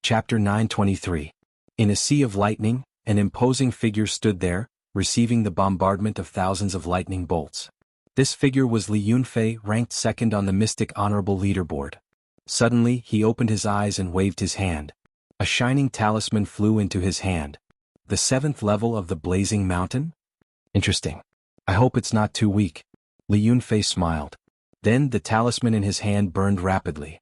Chapter 923. In a sea of lightning, an imposing figure stood there, receiving the bombardment of thousands of lightning bolts. This figure was Li Yunfei, ranked second on the Mystic Honorable leaderboard. Suddenly, he opened his eyes and waved his hand. A shining talisman flew into his hand. The 7th level of the Blazing Mountain? Interesting. I hope it's not too weak. Li Yunfei smiled. Then the talisman in his hand burned rapidly.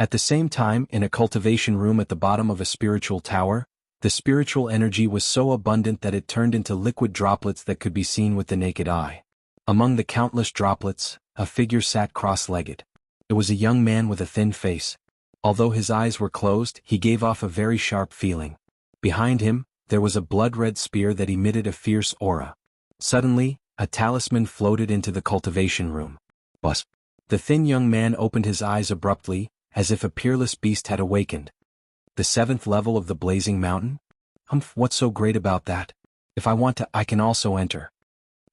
At the same time, in a cultivation room at the bottom of a spiritual tower, the spiritual energy was so abundant that it turned into liquid droplets that could be seen with the naked eye. Among the countless droplets, a figure sat cross-legged. It was a young man with a thin face. Although his eyes were closed, he gave off a very sharp feeling. Behind him, there was a blood-red spear that emitted a fierce aura. Suddenly, a talisman floated into the cultivation room. Buzz. The thin young man opened his eyes abruptly, as if a peerless beast had awakened. The 7th level of the Blazing Mountain? What's so great about that? If I want to, I can also enter.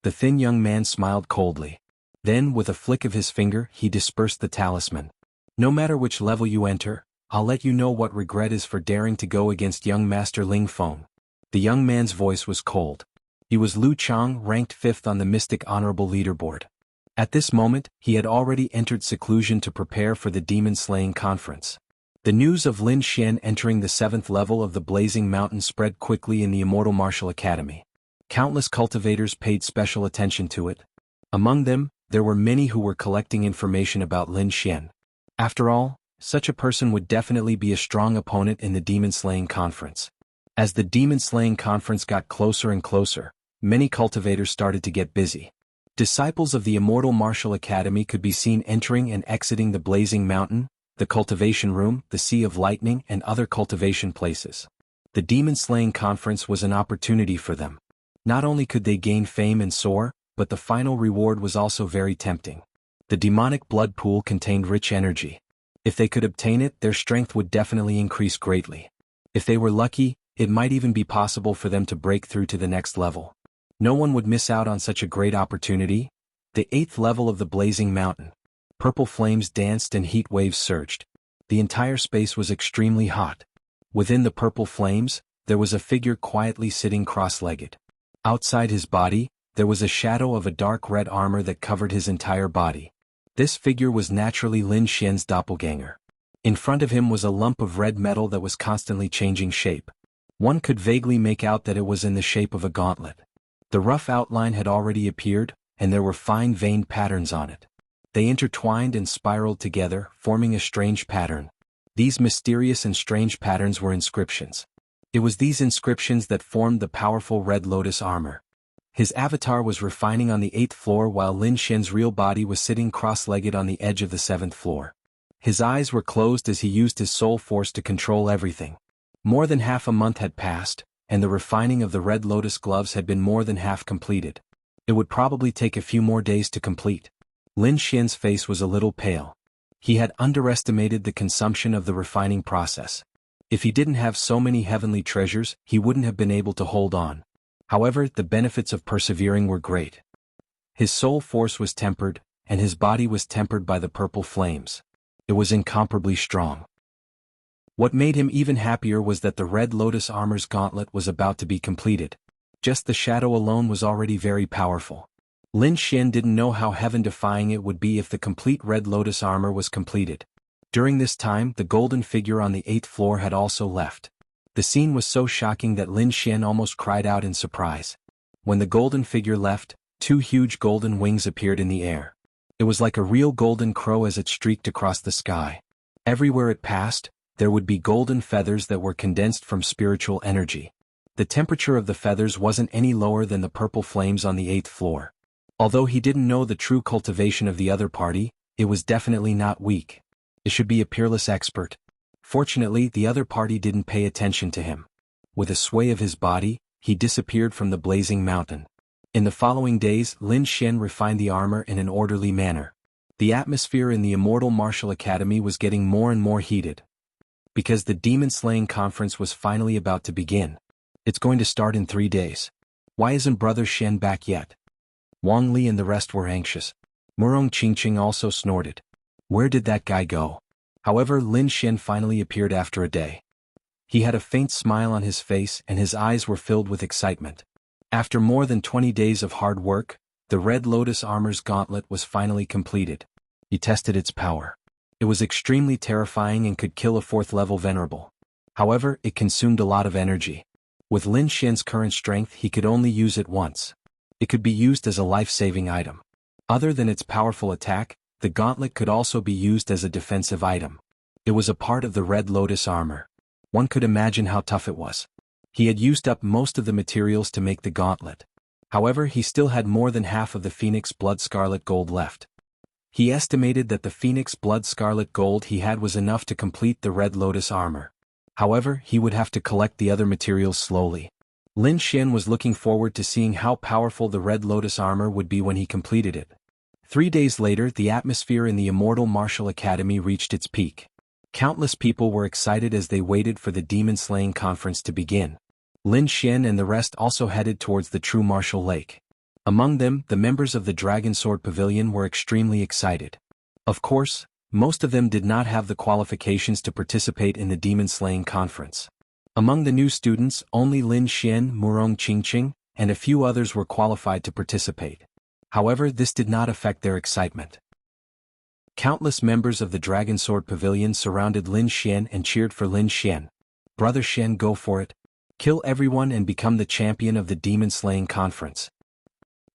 The thin young man smiled coldly. Then, with a flick of his finger, he dispersed the talisman. No matter which level you enter, I'll let you know what regret is for daring to go against young Master Ling Feng. The young man's voice was cold. He was Lu Chang, ranked 5th on the Mystic Honorable leaderboard. At this moment, he had already entered seclusion to prepare for the demon-slaying conference. The news of Lin Xian entering the 7th level of the Blazing Mountain spread quickly in the Immortal Martial Academy. Countless cultivators paid special attention to it. Among them, there were many who were collecting information about Lin Xian. After all, such a person would definitely be a strong opponent in the demon-slaying conference. As the demon-slaying conference got closer and closer, many cultivators started to get busy. Disciples of the Immortal Martial Academy could be seen entering and exiting the Blazing Mountain, the cultivation room, the Sea of Lightning, and other cultivation places. The demon-slaying conference was an opportunity for them. Not only could they gain fame and soar, but the final reward was also very tempting. The demonic blood pool contained rich energy. If they could obtain it, their strength would definitely increase greatly. If they were lucky, it might even be possible for them to break through to the next level. No one would miss out on such a great opportunity. The 8th level of the Blazing Mountain. Purple flames danced and heat waves surged. The entire space was extremely hot. Within the purple flames, there was a figure quietly sitting cross-legged. Outside his body, there was a shadow of a dark red armor that covered his entire body. This figure was naturally Lin Xian's doppelganger. In front of him was a lump of red metal that was constantly changing shape. One could vaguely make out that it was in the shape of a gauntlet. The rough outline had already appeared, and there were fine veined patterns on it. They intertwined and spiraled together, forming a strange pattern. These mysterious and strange patterns were inscriptions. It was these inscriptions that formed the powerful Red Lotus armor. His avatar was refining on the 8th floor while Lin Xian's real body was sitting cross-legged on the edge of the 7th floor. His eyes were closed as he used his soul force to control everything. More than half a month had passed, and the refining of the Red Lotus gloves had been more than half completed. It would probably take a few more days to complete. Lin Xian's face was a little pale. He had underestimated the consumption of the refining process. If he didn't have so many heavenly treasures, he wouldn't have been able to hold on. However, the benefits of persevering were great. His soul force was tempered, and his body was tempered by the purple flames. It was incomparably strong. What made him even happier was that the Red Lotus armor's gauntlet was about to be completed. Just the shadow alone was already very powerful. Lin Xian didn't know how heaven-defying it would be if the complete Red Lotus armor was completed. During this time, the golden figure on the 8th floor had also left. The scene was so shocking that Lin Xian almost cried out in surprise. When the golden figure left, 2 huge golden wings appeared in the air. It was like a real golden crow as it streaked across the sky. Everywhere it passed, there would be golden feathers that were condensed from spiritual energy. The temperature of the feathers wasn't any lower than the purple flames on the 8th floor. Although he didn't know the true cultivation of the other party, it was definitely not weak. It should be a peerless expert. Fortunately, the other party didn't pay attention to him. With a sway of his body, he disappeared from the Blazing Mountain. In the following days, Lin Xian refined the armor in an orderly manner. The atmosphere in the Immortal Martial Academy was getting more and more heated. Because the demon-slaying conference was finally about to begin. It's going to start in 3 days. Why isn't Brother Xian back yet? Wang Li and the rest were anxious. Murong Qingqing also snorted. Where did that guy go? However, Lin Xian finally appeared after a day. He had a faint smile on his face and his eyes were filled with excitement. After more than 20 days of hard work, the Red Lotus Armor's gauntlet was finally completed. He tested its power. It was extremely terrifying and could kill a 4th-level venerable. However, it consumed a lot of energy. With Lin Xian's current strength, he could only use it once. It could be used as a life-saving item. Other than its powerful attack, the gauntlet could also be used as a defensive item. It was a part of the Red Lotus armor. One could imagine how tough it was. He had used up most of the materials to make the gauntlet. However, he still had more than half of the Phoenix Blood Scarlet Gold left. He estimated that the Phoenix Blood Scarlet Gold he had was enough to complete the Red Lotus armor. However, he would have to collect the other materials slowly. Lin Xian was looking forward to seeing how powerful the Red Lotus armor would be when he completed it. 3 days later, the atmosphere in the Immortal Martial Academy reached its peak. Countless people were excited as they waited for the demon-slaying conference to begin. Lin Xian and the rest also headed towards the true martial lake. Among them, the members of the Dragon Sword Pavilion were extremely excited. Of course, most of them did not have the qualifications to participate in the demon-slaying conference. Among the new students, only Lin Xian, Murong Qingqing, and a few others were qualified to participate. However, this did not affect their excitement. Countless members of the Dragon Sword Pavilion surrounded Lin Xian and cheered for Lin Xian. "Brother Xian, go for it. Kill everyone and become the champion of the demon-slaying conference.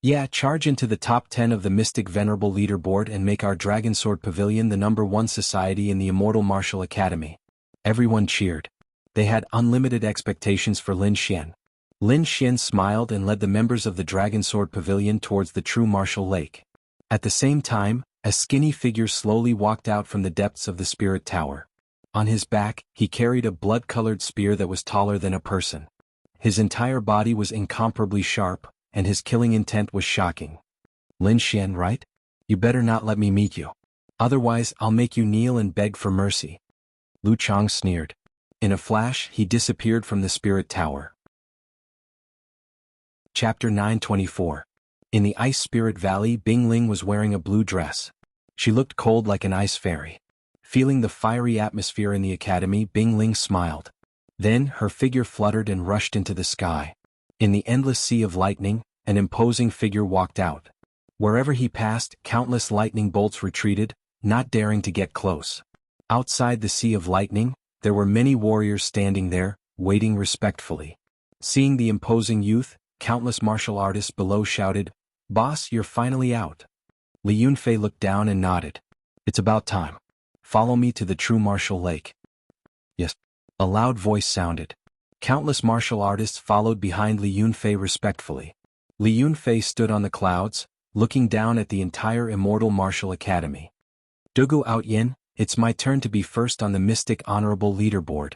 Yeah, charge into the top 10 of the Mystic Venerable leaderboard and make our Dragon Sword Pavilion the #1 society in the Immortal Martial Academy." Everyone cheered. They had unlimited expectations for Lin Xian. Lin Xian smiled and led the members of the Dragon Sword Pavilion towards the true martial lake. At the same time, a skinny figure slowly walked out from the depths of the Spirit Tower. On his back, he carried a blood-colored spear that was taller than a person. His entire body was incomparably sharp, and his killing intent was shocking. "Lin Xian, right? You better not let me meet you. Otherwise, I'll make you kneel and beg for mercy." Lu Chang sneered. In a flash, he disappeared from the Spirit Tower. Chapter 924. In the Ice Spirit Valley, Bingling was wearing a blue dress. She looked cold like an ice fairy. Feeling the fiery atmosphere in the academy, Bingling smiled. Then, her figure fluttered and rushed into the sky. In the endless sea of lightning, an imposing figure walked out. Wherever he passed, countless lightning bolts retreated, not daring to get close. Outside the sea of lightning, there were many warriors standing there, waiting respectfully. Seeing the imposing youth, countless martial artists below shouted, "Boss, you're finally out." Li Yunfei looked down and nodded. "It's about time. Follow me to the true martial lake." "Yes." A loud voice sounded. Countless martial artists followed behind Li Yunfei respectfully. Li Yunfei stood on the clouds, looking down at the entire Immortal Martial Academy. "Dugu Outyin, it's my turn to be first on the Mystic Honorable Leaderboard."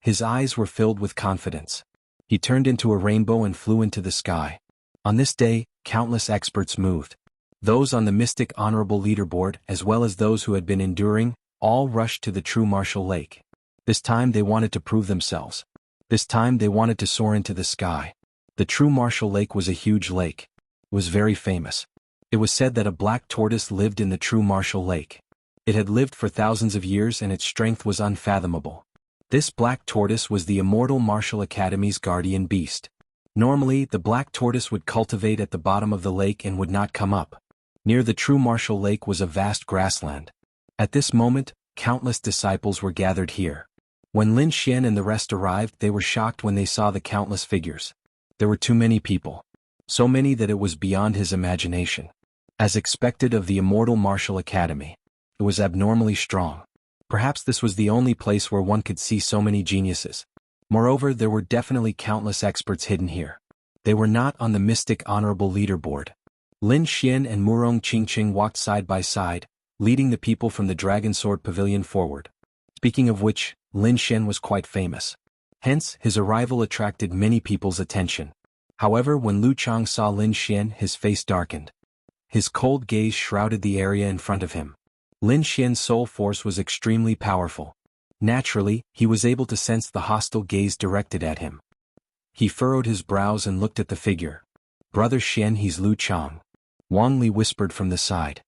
His eyes were filled with confidence. He turned into a rainbow and flew into the sky. On this day, countless experts moved. Those on the Mystic Honorable Leaderboard, as well as those who had been enduring, all rushed to the true martial lake. This time they wanted to prove themselves. This time they wanted to soar into the sky. The true martial lake was a huge lake. It was very famous. It was said that a black tortoise lived in the true martial lake. It had lived for thousands of years and its strength was unfathomable. This black tortoise was the Immortal Martial Academy's guardian beast. Normally, the black tortoise would cultivate at the bottom of the lake and would not come up. Near the true martial lake was a vast grassland. At this moment, countless disciples were gathered here. When Lin Xian and the rest arrived, they were shocked when they saw the countless figures. There were too many people. So many that it was beyond his imagination. As expected of the Immortal Martial Academy, it was abnormally strong. Perhaps this was the only place where one could see so many geniuses. Moreover, there were definitely countless experts hidden here. They were not on the Mystic Honorable Leaderboard. Lin Xian and Murong Qingqing walked side by side, leading the people from the Dragon Sword Pavilion forward. Speaking of which, Lin Xian was quite famous. Hence, his arrival attracted many people's attention. However, when Lu Chang saw Lin Xian, his face darkened. His cold gaze shrouded the area in front of him. Lin Xian's soul force was extremely powerful. Naturally, he was able to sense the hostile gaze directed at him. He furrowed his brows and looked at the figure. "Brother Xian, he's Lu Chang." Wang Li whispered from the side.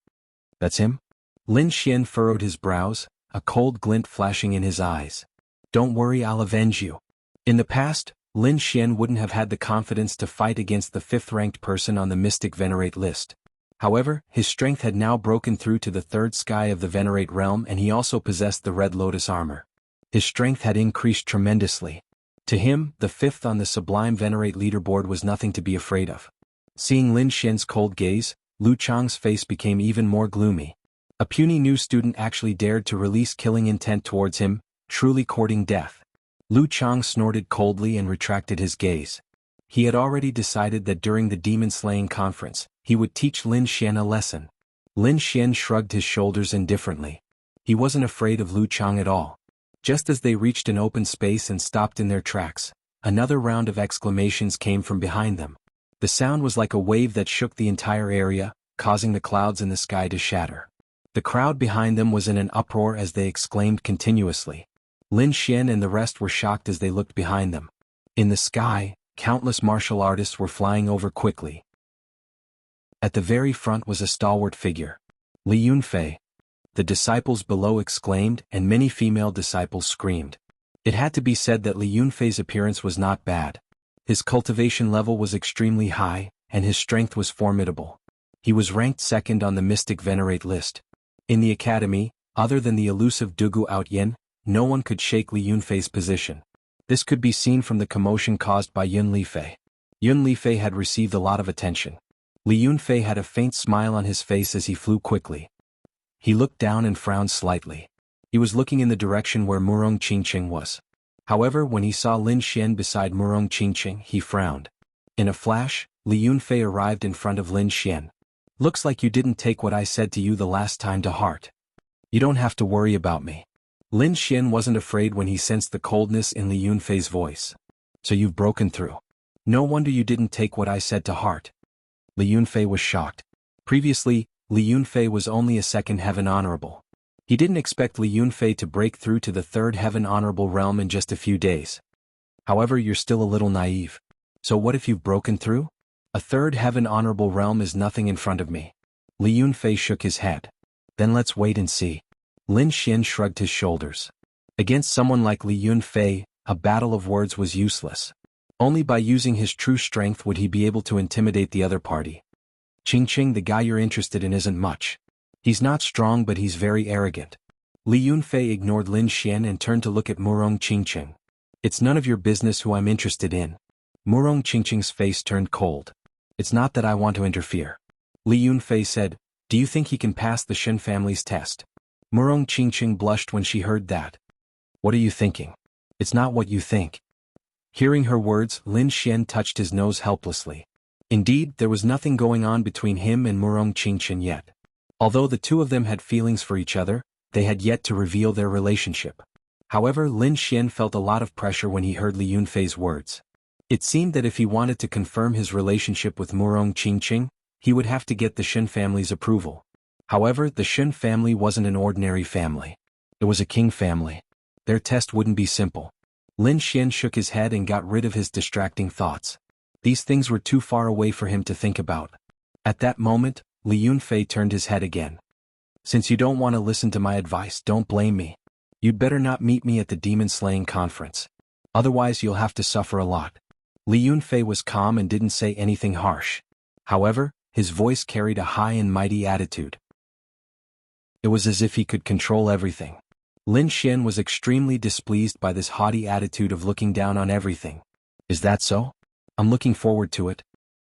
"That's him?" Lin Xian furrowed his brows, a cold glint flashing in his eyes. Don't worry, I'll avenge you. In the past, Lin Xian wouldn't have had the confidence to fight against the 5th-ranked person on the Mystic Venerate list. However, his strength had now broken through to the 3rd sky of the Venerate realm, and he also possessed the Red Lotus armor. His strength had increased tremendously. To him, the 5th on the Sublime Venerate leaderboard was nothing to be afraid of. Seeing Lin Xian's cold gaze, Lu Chang's face became even more gloomy. A puny new student actually dared to release killing intent towards him, truly courting death. Lu Chang snorted coldly and retracted his gaze. He had already decided that during the demon-slaying conference, he would teach Lin Xian a lesson. Lin Xian shrugged his shoulders indifferently. He wasn't afraid of Lu Chang at all. Just as they reached an open space and stopped in their tracks, another round of exclamations came from behind them. The sound was like a wave that shook the entire area, causing the clouds in the sky to shatter. The crowd behind them was in an uproar as they exclaimed continuously. Lin Xian and the rest were shocked as they looked behind them. In the sky, countless martial artists were flying over quickly. At the very front was a stalwart figure. Li Yunfei. The disciples below exclaimed, and many female disciples screamed. It had to be said that Li Yunfei's appearance was not bad. His cultivation level was extremely high, and his strength was formidable. He was ranked 2nd on the Mystic Venerate list. In the academy, other than the elusive Dugu Outyin, no one could shake Li Yunfei's position. This could be seen from the commotion caused by Yun Lifei. Yun Lifei had received a lot of attention. Li Yunfei had a faint smile on his face as he flew quickly. He looked down and frowned slightly. He was looking in the direction where Murong Qingqing was. However, when he saw Lin Xian beside Murong Qingqing, he frowned. In a flash, Li Yunfei arrived in front of Lin Xian. Looks like you didn't take what I said to you the last time to heart. You don't have to worry about me. Lin Xian wasn't afraid when he sensed the coldness in Li Yunfei's voice. So you've broken through. No wonder you didn't take what I said to heart. Li Yunfei was shocked. Previously, Li Yunfei was only a 2nd heaven honorable. He didn't expect Li Yunfei to break through to the 3rd heaven honorable realm in just a few days. However, you're still a little naive. So what if you've broken through? A 3rd heaven honorable realm is nothing in front of me. Li Yunfei shook his head. Then let's wait and see. Lin Xian shrugged his shoulders. Against someone like Li Yunfei, a battle of words was useless. Only by using his true strength would he be able to intimidate the other party. Qingqing, the guy you're interested in, isn't much. He's not strong, but he's very arrogant. Li Yunfei ignored Lin Xian and turned to look at Murong Qingqing. It's none of your business who I'm interested in. Murong Qingqing's face turned cold. It's not that I want to interfere. Li Yunfei said, do you think he can pass the Shen family's test? Murong Qingqing blushed when she heard that. What are you thinking? It's not what you think. Hearing her words, Lin Xian touched his nose helplessly. Indeed, there was nothing going on between him and Murong Qingqing yet. Although the two of them had feelings for each other, they had yet to reveal their relationship. However, Lin Xian felt a lot of pressure when he heard Li Yunfei's words. It seemed that if he wanted to confirm his relationship with Murong Qingqing, he would have to get the Shen family's approval. However, the Shen family wasn't an ordinary family. It was a king family. Their test wouldn't be simple. Lin Xian shook his head and got rid of his distracting thoughts. These things were too far away for him to think about. At that moment, Li Yunfei turned his head again. Since you don't want to listen to my advice, don't blame me. You'd better not meet me at the demon-slaying conference. Otherwise you'll have to suffer a lot. Li Yunfei was calm and didn't say anything harsh. However, his voice carried a high and mighty attitude. It was as if he could control everything. Lin Xian was extremely displeased by this haughty attitude of looking down on everything. Is that so? I'm looking forward to it.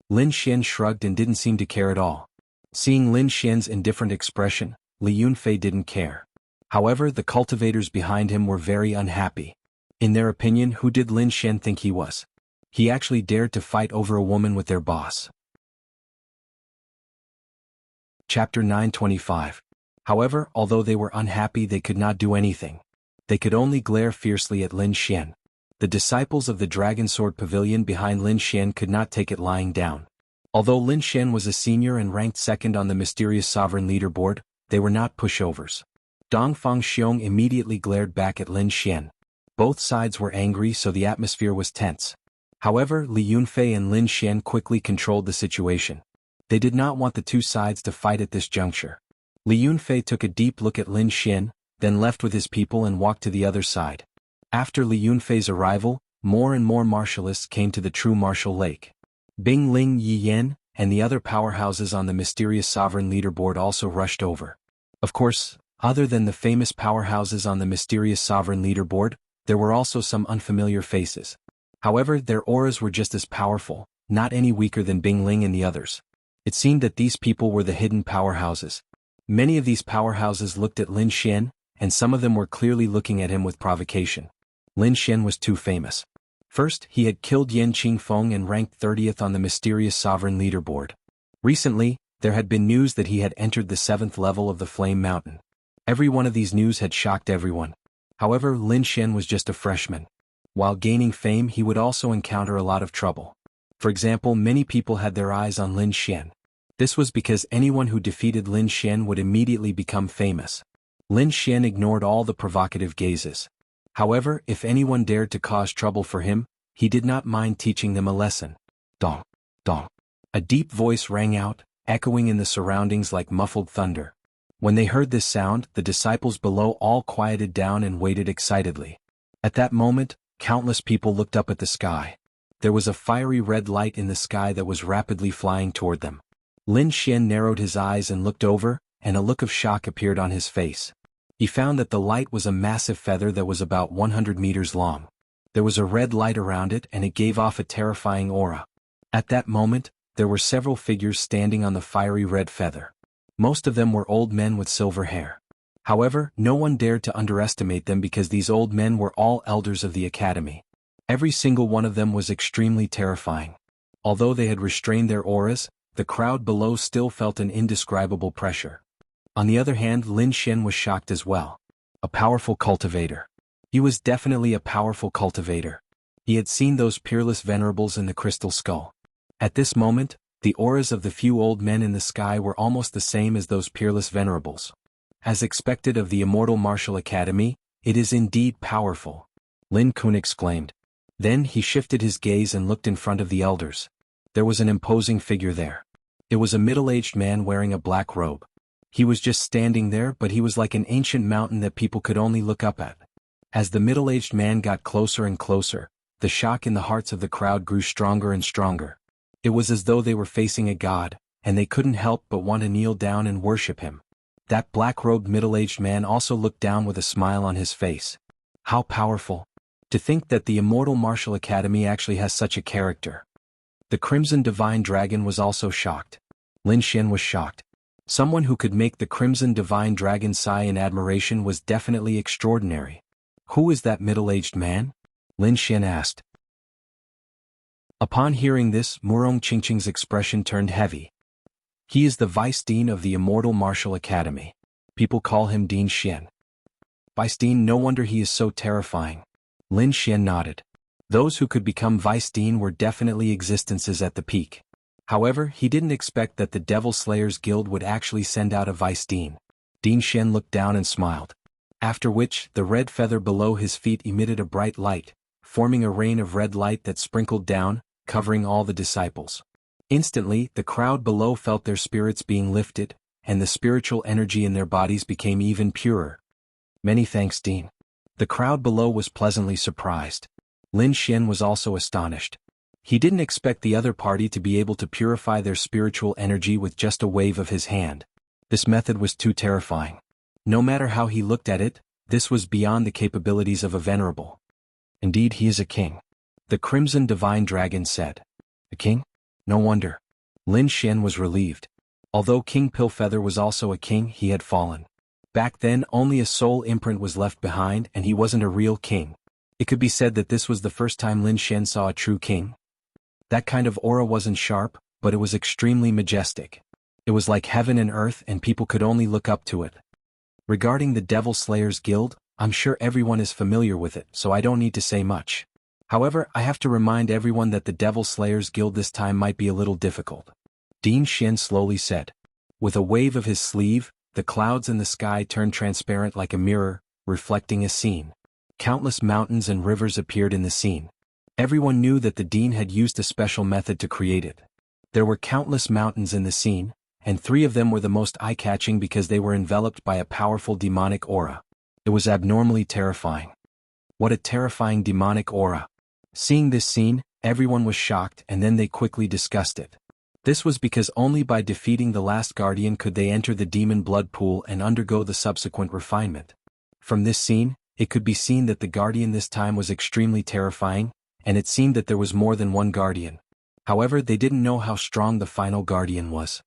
Lin Xian shrugged and didn't seem to care at all. Seeing Lin Xian's indifferent expression, Li Yunfei didn't care. However, the cultivators behind him were very unhappy. In their opinion, who did Lin Xian think he was? He actually dared to fight over a woman with their boss. Chapter 925. However, although they were unhappy, they could not do anything. They could only glare fiercely at Lin Xian. The disciples of the Dragon Sword Pavilion behind Lin Xian could not take it lying down. Although Lin Xian was a senior and ranked 2nd on the Mysterious Sovereign leaderboard, they were not pushovers. Dongfang Xiong immediately glared back at Lin Xian. Both sides were angry, so the atmosphere was tense. However, Li Yunfei and Lin Xian quickly controlled the situation. They did not want the two sides to fight at this juncture. Li Yunfei took a deep look at Lin Xian, then left with his people and walked to the other side. After Li Yunfei's arrival, more and more martialists came to the true martial lake. Bing Ling Yi Yan and the other powerhouses on the mysterious sovereign leaderboard also rushed over. Of course, other than the famous powerhouses on the mysterious sovereign leaderboard, there were also some unfamiliar faces. However, their auras were just as powerful, not any weaker than Bing Ling and the others. It seemed that these people were the hidden powerhouses. Many of these powerhouses looked at Lin Xian, and some of them were clearly looking at him with provocation. Lin Xian was too famous. First, he had killed Yan Qingfeng and ranked 30th on the mysterious sovereign leaderboard. Recently, there had been news that he had entered the 7th level of the Flame Mountain. Every one of these news had shocked everyone. However, Lin Xian was just a freshman. While gaining fame, he would also encounter a lot of trouble. For example, many people had their eyes on Lin Xian. This was because anyone who defeated Lin Xian would immediately become famous. Lin Xian ignored all the provocative gazes. However, if anyone dared to cause trouble for him, he did not mind teaching them a lesson. Dong, dong. A deep voice rang out, echoing in the surroundings like muffled thunder. When they heard this sound, the disciples below all quieted down and waited excitedly. At that moment, countless people looked up at the sky. There was a fiery red light in the sky that was rapidly flying toward them. Lin Xian narrowed his eyes and looked over, and a look of shock appeared on his face. He found that the light was a massive feather that was about 100 meters long. There was a red light around it and it gave off a terrifying aura. At that moment, there were several figures standing on the fiery red feather. Most of them were old men with silver hair. However, no one dared to underestimate them because these old men were all elders of the academy. Every single one of them was extremely terrifying. Although they had restrained their auras, the crowd below still felt an indescribable pressure. On the other hand, Lin Xian was shocked as well. A powerful cultivator. He was definitely a powerful cultivator. He had seen those peerless venerables in the crystal skull. At this moment, the auras of the few old men in the sky were almost the same as those peerless venerables. As expected of the Immortal Martial Academy, it is indeed powerful. Lin Kun exclaimed. Then he shifted his gaze and looked in front of the elders. There was an imposing figure there. It was a middle-aged man wearing a black robe. He was just standing there, but he was like an ancient mountain that people could only look up at. As the middle-aged man got closer and closer, the shock in the hearts of the crowd grew stronger and stronger. It was as though they were facing a god, and they couldn't help but want to kneel down and worship him. That black-robed middle-aged man also looked down with a smile on his face. How powerful! To think that the Immortal Martial Academy actually has such a character. The Crimson Divine Dragon was also shocked. Lin Xian was shocked. Someone who could make the Crimson Divine Dragon sigh in admiration was definitely extraordinary. Who is that middle-aged man? Lin Xian asked. Upon hearing this, Murong Qingqing's expression turned heavy. He is the Vice Dean of the Immortal Martial Academy. People call him Dean Xian. Vice Dean, no wonder he is so terrifying. Lin Xian nodded. Those who could become Vice Dean were definitely existences at the peak. However, he didn't expect that the Devil Slayers Guild would actually send out a Vice Dean. Dean Xian looked down and smiled. After which, the red feather below his feet emitted a bright light, forming a rain of red light that sprinkled down, covering all the disciples. Instantly, the crowd below felt their spirits being lifted, and the spiritual energy in their bodies became even purer. Many thanks, Dean. The crowd below was pleasantly surprised. Lin Xian was also astonished. He didn't expect the other party to be able to purify their spiritual energy with just a wave of his hand. This method was too terrifying. No matter how he looked at it, this was beyond the capabilities of a venerable. Indeed, he is a king. The Crimson Divine Dragon said. A king? No wonder. Lin Xian was relieved. Although King Pillfeather was also a king, he had fallen. Back then, only a soul imprint was left behind and he wasn't a real king. It could be said that this was the first time Lin Xian saw a true king. That kind of aura wasn't sharp, but it was extremely majestic. It was like heaven and earth and people could only look up to it. Regarding the Devil Slayers Guild, I'm sure everyone is familiar with it, so I don't need to say much. However, I have to remind everyone that the Devil Slayers Guild this time might be a little difficult. Dean Xian slowly said. With a wave of his sleeve, the clouds in the sky turned transparent like a mirror, reflecting a scene. Countless mountains and rivers appeared in the scene. Everyone knew that the Dean had used a special method to create it. There were countless mountains in the scene, and 3 of them were the most eye-catching because they were enveloped by a powerful demonic aura. It was abnormally terrifying. What a terrifying demonic aura. Seeing this scene, everyone was shocked and then they quickly discussed it. This was because only by defeating the last guardian could they enter the demon blood pool and undergo the subsequent refinement. From this scene, it could be seen that the guardian this time was extremely terrifying, and it seemed that there was more than one guardian. However, they didn't know how strong the final guardian was.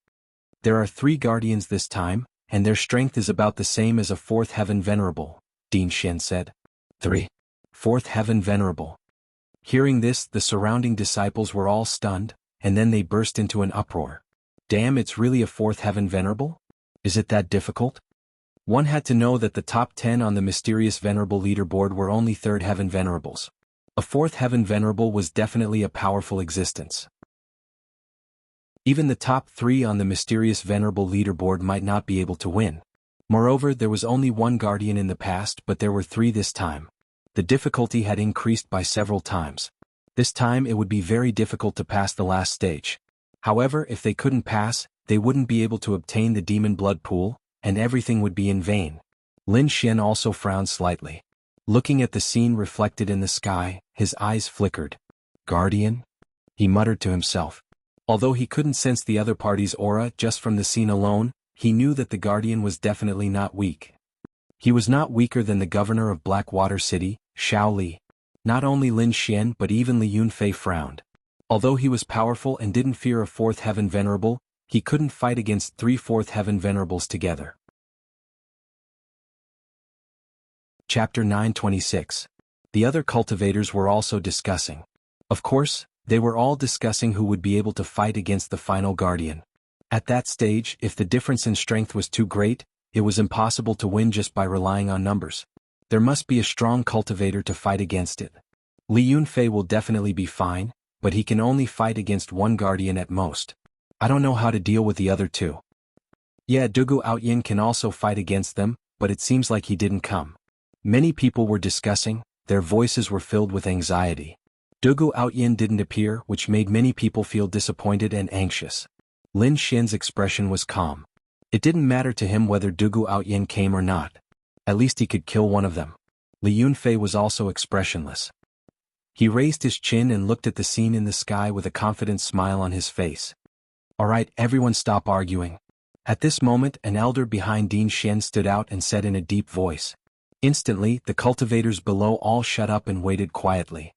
There are 3 guardians this time, and their strength is about the same as a 4th heaven venerable, Din Xian said. 3. 4th heaven venerable. Hearing this, the surrounding disciples were all stunned, and then they burst into an uproar. Damn, it's really a 4th heaven venerable? Is it that difficult? One had to know that the top 10 on the mysterious venerable leaderboard were only 3rd heaven venerables. A 4th heaven venerable was definitely a powerful existence. Even the top 3 on the mysterious venerable leaderboard might not be able to win. Moreover, there was only one guardian in the past, but there were 3 this time. The difficulty had increased by several times. This time it would be very difficult to pass the last stage. However, if they couldn't pass, they wouldn't be able to obtain the demon blood pool, and everything would be in vain. Lin Xian also frowned slightly. Looking at the scene reflected in the sky, his eyes flickered. Guardian? He muttered to himself. Although he couldn't sense the other party's aura just from the scene alone, he knew that the guardian was definitely not weak. He was not weaker than the governor of Blackwater City, Xiao Li. Not only Lin Xian but even Li Yunfei frowned. Although he was powerful and didn't fear a 4th heaven venerable, he couldn't fight against 3 4th heaven venerables together. Chapter 926. The other cultivators were also discussing. Of course, they were all discussing who would be able to fight against the final guardian. At that stage, if the difference in strength was too great, it was impossible to win just by relying on numbers. There must be a strong cultivator to fight against it. Li Yunfei will definitely be fine, but he can only fight against one guardian at most. I don't know how to deal with the other 2. Yeah, Dugu Outyin can also fight against them, but it seems like he didn't come. Many people were discussing, their voices were filled with anxiety. Dugu Outyin didn't appear, which made many people feel disappointed and anxious. Lin Xian's expression was calm. It didn't matter to him whether Dugu Outyin came or not. At least he could kill one of them. Li Yunfei was also expressionless. He raised his chin and looked at the scene in the sky with a confident smile on his face. Alright, everyone stop arguing. At this moment, an elder behind Din Xian stood out and said in a deep voice. Instantly, the cultivators below all shut up and waited quietly.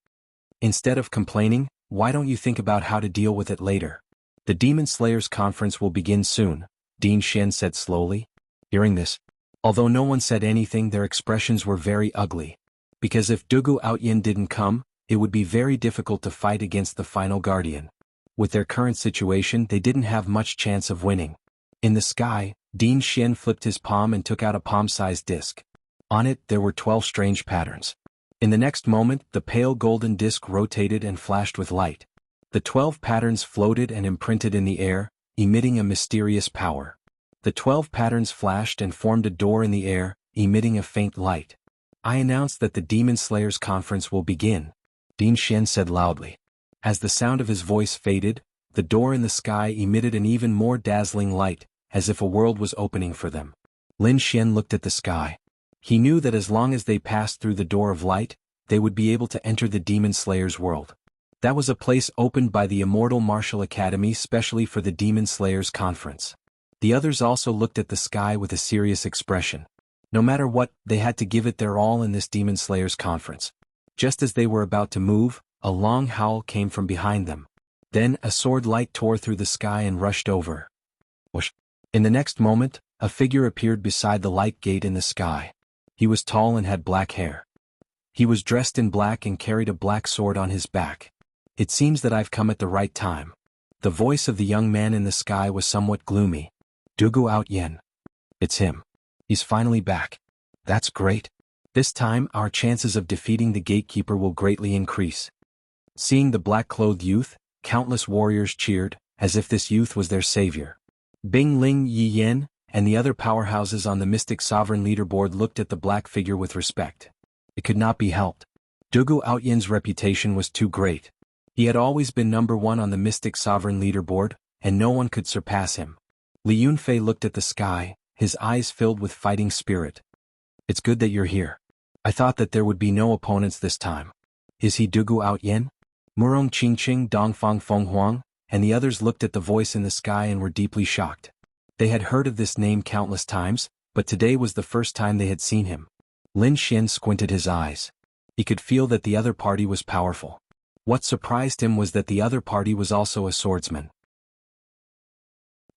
Instead of complaining, why don't you think about how to deal with it later? The Demon Slayers conference will begin soon, Din Xian said slowly. Hearing this, although no one said anything, their expressions were very ugly. Because if Dugu Outyin didn't come, it would be very difficult to fight against the final guardian. With their current situation, they didn't have much chance of winning. In the sky, Din Xian flipped his palm and took out a palm-sized disc. On it, there were 12 strange patterns. In the next moment, the pale golden disc rotated and flashed with light. The 12 patterns floated and imprinted in the air, emitting a mysterious power. The 12 patterns flashed and formed a door in the air, emitting a faint light. I announce that the Demon Slayers conference will begin, Din Xian said loudly. As the sound of his voice faded, the door in the sky emitted an even more dazzling light, as if a world was opening for them. Lin Xian looked at the sky. He knew that as long as they passed through the door of light, they would be able to enter the Demon Slayers world. That was a place opened by the Immortal Martial Academy specially for the Demon Slayers conference. The others also looked at the sky with a serious expression. No matter what, they had to give it their all in this Demon Slayers conference. Just as they were about to move, a long howl came from behind them. Then a sword light tore through the sky and rushed over. Whoosh. In the next moment, a figure appeared beside the light gate in the sky. He was tall and had black hair. He was dressed in black and carried a black sword on his back. It seems that I've come at the right time. The voice of the young man in the sky was somewhat gloomy. Dugu Outyin. It's him. He's finally back. That's great. This time, our chances of defeating the gatekeeper will greatly increase. Seeing the black-clothed youth, countless warriors cheered, as if this youth was their savior. Bing Ling Yi Yen, and the other powerhouses on the Mystic Sovereign leaderboard looked at the black figure with respect. It could not be helped. Dugu Outyin's reputation was too great. He had always been number 1 on the Mystic Sovereign leaderboard, and no one could surpass him. Li Yunfei looked at the sky, his eyes filled with fighting spirit. It's good that you're here. I thought that there would be no opponents this time. Is he Dugu Out Yin? Murong Qingqing Dongfang Feng Huang, and the others looked at the voice in the sky and were deeply shocked. They had heard of this name countless times, but today was the first time they had seen him. Lin Xian squinted his eyes. He could feel that the other party was powerful. What surprised him was that the other party was also a swordsman.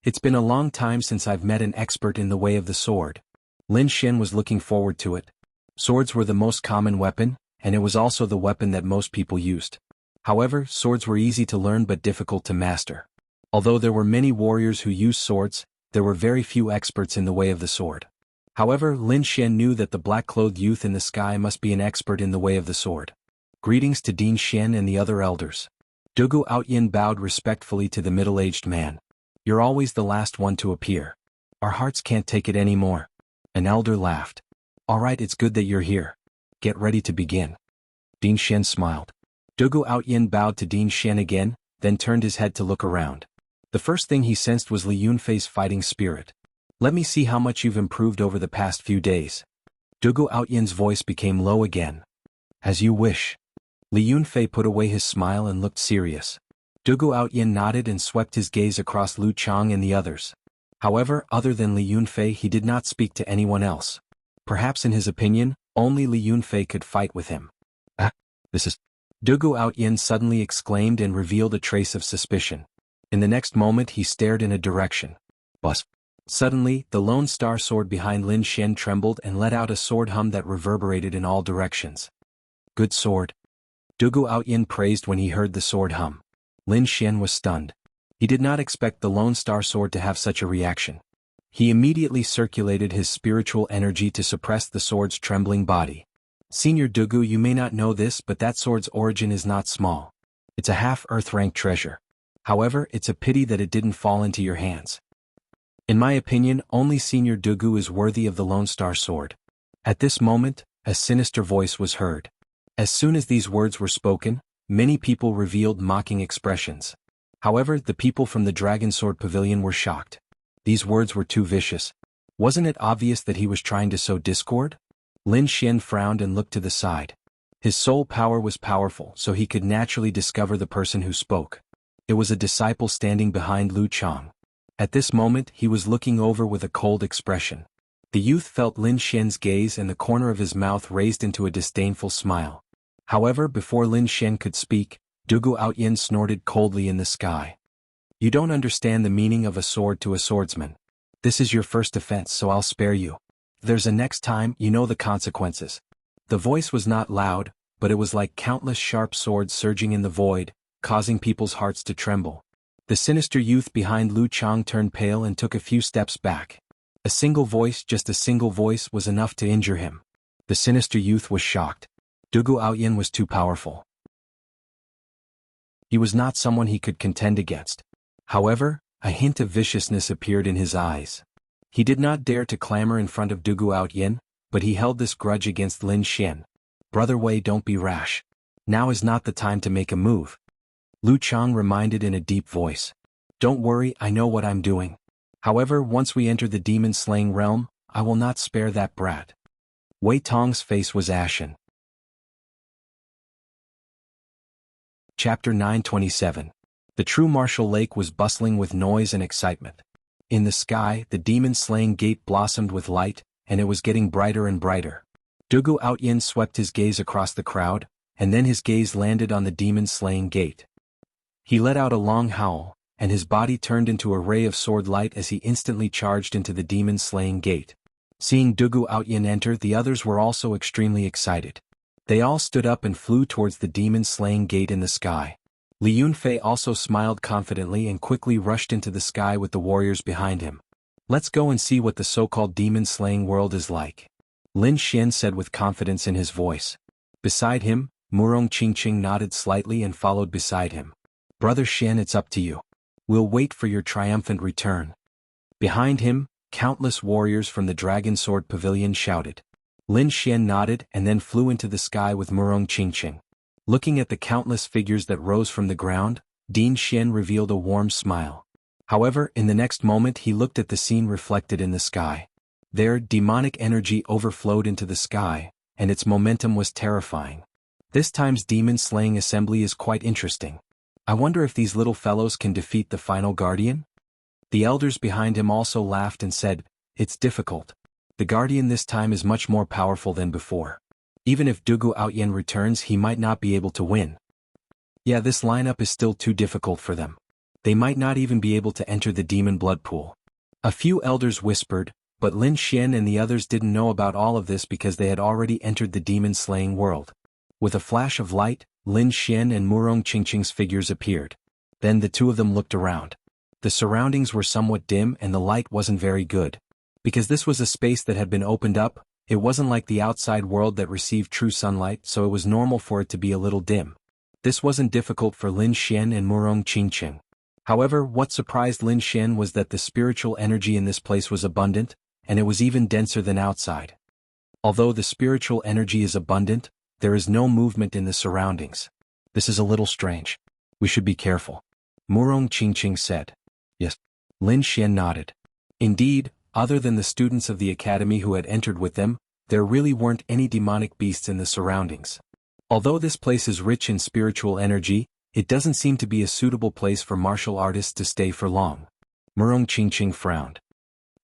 It's been a long time since I've met an expert in the way of the sword. Lin Xian was looking forward to it. Swords were the most common weapon, and it was also the weapon that most people used. However, swords were easy to learn but difficult to master. Although there were many warriors who used swords, there were very few experts in the way of the sword. However, Lin Xian knew that the black-clothed youth in the sky must be an expert in the way of the sword. Greetings to Din Xian and the other elders. Dugu Outyin bowed respectfully to the middle-aged man. You're always the last one to appear. Our hearts can't take it anymore. An elder laughed. All right, it's good that you're here. Get ready to begin. Din Xian smiled. Dugu Outyin bowed to Din Xian again, then turned his head to look around. The first thing he sensed was Li Yunfei's fighting spirit. Let me see how much you've improved over the past few days. Dugu Outyin's voice became low again. As you wish. Li Yunfei put away his smile and looked serious. Dugu Outyin nodded and swept his gaze across Lu Chang and the others. However, other than Li Yunfei, he did not speak to anyone else. Perhaps in his opinion, only Li Yunfei could fight with him. This is... Dugu Outyin suddenly exclaimed and revealed a trace of suspicion. In the next moment he stared in a direction. Buzz. Suddenly, the Lone Star sword behind Lin Xian trembled and let out a sword hum that reverberated in all directions. Good sword. Dugu Outyin praised when he heard the sword hum. Lin Xian was stunned. He did not expect the Lone Star sword to have such a reaction. He immediately circulated his spiritual energy to suppress the sword's trembling body. Senior Dugu, you may not know this, but that sword's origin is not small. It's a half-earth-rank treasure. However, it's a pity that it didn't fall into your hands. In my opinion, only Senior Dugu is worthy of the Lone Star sword. At this moment, a sinister voice was heard. As soon as these words were spoken, many people revealed mocking expressions. However, the people from the Dragon Sword Pavilion were shocked. These words were too vicious. Wasn't it obvious that he was trying to sow discord? Lin Xian frowned and looked to the side. His soul power was powerful, so he could naturally discover the person who spoke. It was a disciple standing behind Lu Chang. At this moment, he was looking over with a cold expression. The youth felt Lin Xian's gaze and the corner of his mouth raised into a disdainful smile. However, before Lin Xian could speak, Dugu Outyin snorted coldly in the sky. You don't understand the meaning of a sword to a swordsman. This is your first offense, so I'll spare you. If there's a next time, you know the consequences. The voice was not loud, but it was like countless sharp swords surging in the void, causing people's hearts to tremble. The sinister youth behind Lu Chang turned pale and took a few steps back. A single voice, just a single voice, was enough to injure him. The sinister youth was shocked. Dugu Outyin was too powerful. He was not someone he could contend against. However, a hint of viciousness appeared in his eyes. He did not dare to clamor in front of Dugu Outyin, but he held this grudge against Lin Xian. Brother Wei, don't be rash. Now is not the time to make a move. Lu Chang reminded in a deep voice. Don't worry, I know what I'm doing. However, once we enter the demon-slaying realm, I will not spare that brat. Wei Tong's face was ashen. Chapter 927. The true martial lake was bustling with noise and excitement. In the sky, the demon-slaying gate blossomed with light, and it was getting brighter and brighter. Dugu Outyin swept his gaze across the crowd, and then his gaze landed on the demon-slaying gate. He let out a long howl, and his body turned into a ray of sword light as he instantly charged into the demon-slaying gate. Seeing Dugu Outyin enter, the others were also extremely excited. They all stood up and flew towards the demon-slaying gate in the sky. Li Yunfei also smiled confidently and quickly rushed into the sky with the warriors behind him. Let's go and see what the so-called demon-slaying world is like. Lin Xian said with confidence in his voice. Beside him, Murong Qingqing nodded slightly and followed beside him. Brother Xian, it's up to you. We'll wait for your triumphant return. Behind him, countless warriors from the Dragon Sword Pavilion shouted. Lin Xian nodded and then flew into the sky with Murong Qingqing. Looking at the countless figures that rose from the ground, Din Xian revealed a warm smile. However, in the next moment he looked at the scene reflected in the sky. There, demonic energy overflowed into the sky, and its momentum was terrifying. This time's demon-slaying assembly is quite interesting. I wonder if these little fellows can defeat the final guardian? The elders behind him also laughed and said, "It's difficult. The guardian this time is much more powerful than before. Even if Dugu Outyen returns, he might not be able to win. Yeah, this lineup is still too difficult for them. They might not even be able to enter the demon blood pool." A few elders whispered, but Lin Xian and the others didn't know about all of this because they had already entered the demon-slaying world. With a flash of light, Lin Xian and Murong Qingqing's figures appeared. Then the two of them looked around. The surroundings were somewhat dim and the light wasn't very good. Because this was a space that had been opened up, it wasn't like the outside world that received true sunlight, so it was normal for it to be a little dim. This wasn't difficult for Lin Xian and Murong Qingqing. However, what surprised Lin Xian was that the spiritual energy in this place was abundant, and it was even denser than outside. Although the spiritual energy is abundant, there is no movement in the surroundings. This is a little strange. We should be careful. Murong Qingqing said. Yes. Lin Xian nodded. Indeed, other than the students of the academy who had entered with them, there really weren't any demonic beasts in the surroundings. Although this place is rich in spiritual energy, it doesn't seem to be a suitable place for martial artists to stay for long. Murong Qingqing frowned.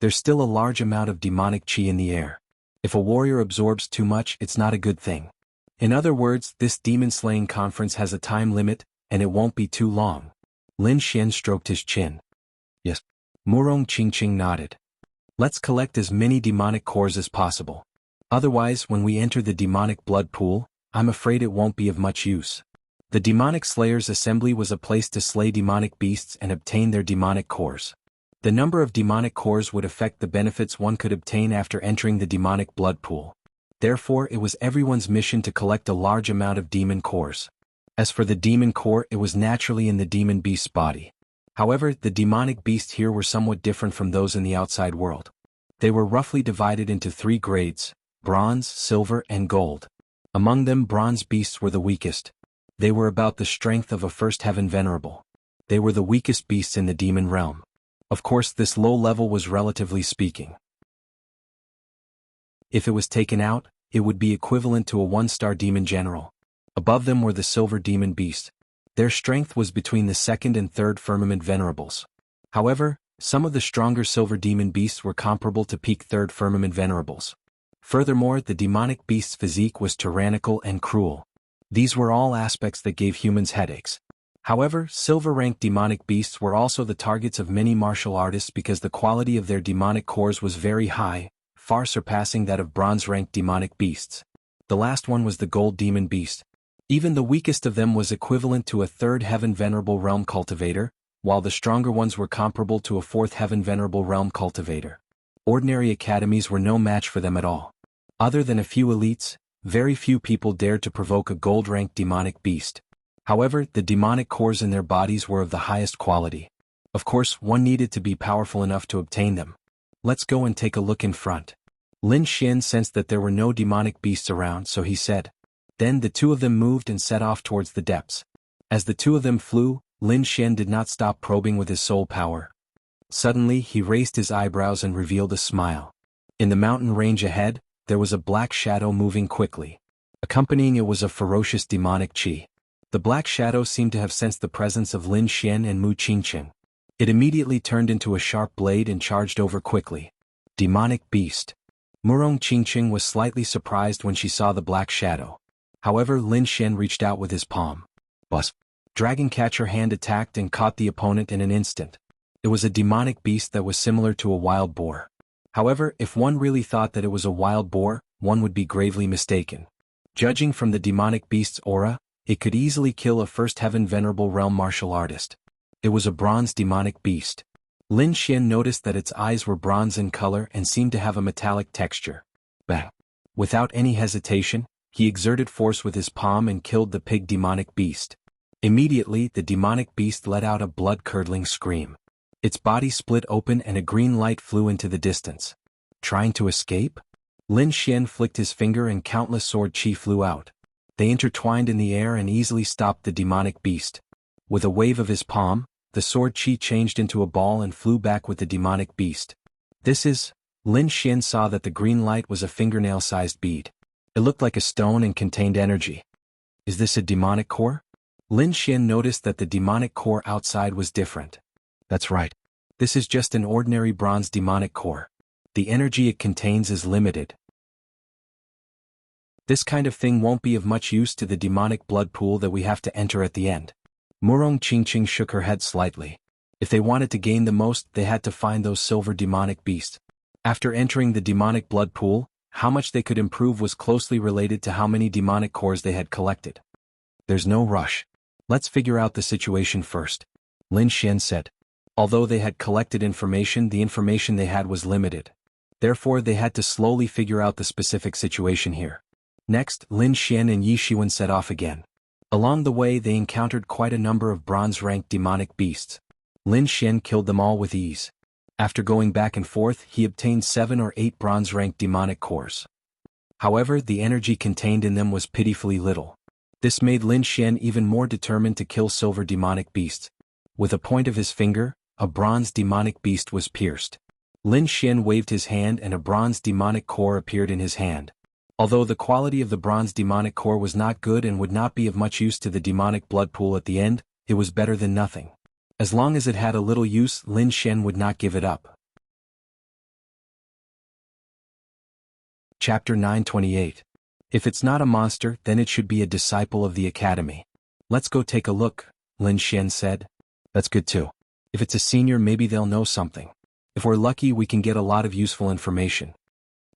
There's still a large amount of demonic qi in the air. If a warrior absorbs too much, it's not a good thing. In other words, this demon-slaying conference has a time limit, and it won't be too long. Lin Xian stroked his chin. Yes. Murong Qingqing nodded. Let's collect as many demonic cores as possible. Otherwise, when we enter the demonic blood pool, I'm afraid it won't be of much use. The demonic slayers' assembly was a place to slay demonic beasts and obtain their demonic cores. The number of demonic cores would affect the benefits one could obtain after entering the demonic blood pool. Therefore, it was everyone's mission to collect a large amount of demon cores. As for the demon core, it was naturally in the demon beast's body. However, the demonic beasts here were somewhat different from those in the outside world. They were roughly divided into 3 grades: bronze, silver, and gold. Among them, bronze beasts were the weakest. They were about the strength of a first heaven venerable. They were the weakest beasts in the demon realm. Of course, this low level was relatively speaking. If it was taken out, it would be equivalent to a 1-star demon general. Above them were the silver demon beasts. Their strength was between the 2nd and 3rd firmament venerables. However, some of the stronger silver demon beasts were comparable to peak 3rd firmament venerables. Furthermore, the demonic beast's physique was tyrannical and cruel. These were all aspects that gave humans headaches. However, silver-ranked demonic beasts were also the targets of many martial artists because the quality of their demonic cores was very high, far surpassing that of bronze-ranked demonic beasts. The last one was the gold demon beast. Even the weakest of them was equivalent to a 3rd heaven venerable realm cultivator, while the stronger ones were comparable to a 4th heaven venerable realm cultivator. Ordinary academies were no match for them at all. Other than a few elites, very few people dared to provoke a gold-ranked demonic beast. However, the demonic cores in their bodies were of the highest quality. Of course, one needed to be powerful enough to obtain them. Let's go and take a look in front. Lin Xian sensed that there were no demonic beasts around, so he said. Then the two of them moved and set off towards the depths. As the two of them flew, Lin Xian did not stop probing with his soul power. Suddenly, he raised his eyebrows and revealed a smile. In the mountain range ahead, there was a black shadow moving quickly. Accompanying it was a ferocious demonic qi. The black shadow seemed to have sensed the presence of Lin Xian and Mu Qingqing. It immediately turned into a sharp blade and charged over quickly. Demonic beast. Murong Qingqing was slightly surprised when she saw the black shadow. However, Lin Xian reached out with his palm. Buzz. Dragon Catcher hand attacked and caught the opponent in an instant. It was a demonic beast that was similar to a wild boar. However, if one really thought that it was a wild boar, one would be gravely mistaken. Judging from the demonic beast's aura, it could easily kill a first heaven venerable realm martial artist. It was a bronze demonic beast. Lin Xian noticed that its eyes were bronze in color and seemed to have a metallic texture. Bang! Without any hesitation, he exerted force with his palm and killed the pig demonic beast. Immediately, the demonic beast let out a blood-curdling scream. Its body split open and a green light flew into the distance. Trying to escape? Lin Xian flicked his finger and countless sword qi flew out. They intertwined in the air and easily stopped the demonic beast. With a wave of his palm, the sword qi changed into a ball and flew back with the demonic beast. Lin Xian saw that the green light was a fingernail-sized bead. It looked like a stone and contained energy. Is this a demonic core? Lin Xian noticed that the demonic core outside was different. That's right. This is just an ordinary bronze demonic core. The energy it contains is limited. This kind of thing won't be of much use to the demonic blood pool that we have to enter at the end. Murong Qingqing shook her head slightly. If they wanted to gain the most, they had to find those silver demonic beasts. After entering the demonic blood pool, how much they could improve was closely related to how many demonic cores they had collected. There's no rush. Let's figure out the situation first, Lin Xian said. Although they had collected information, the information they had was limited. Therefore, they had to slowly figure out the specific situation here. Next, Lin Xian and Yi Shiwen set off again. Along the way, they encountered quite a number of bronze-ranked demonic beasts. Lin Xian killed them all with ease. After going back and forth, he obtained 7 or 8 bronze-ranked demonic cores. However, the energy contained in them was pitifully little. This made Lin Xian even more determined to kill silver demonic beasts. With a point of his finger, a bronze demonic beast was pierced. Lin Xian waved his hand and a bronze demonic core appeared in his hand. Although the quality of the bronze demonic core was not good and would not be of much use to the demonic blood pool at the end, it was better than nothing. As long as it had a little use, Lin Xian would not give it up. Chapter 928. If it's not a monster, then it should be a disciple of the academy. Let's go take a look, Lin Xian said. That's good too. If it's a senior, maybe they'll know something. If we're lucky, we can get a lot of useful information.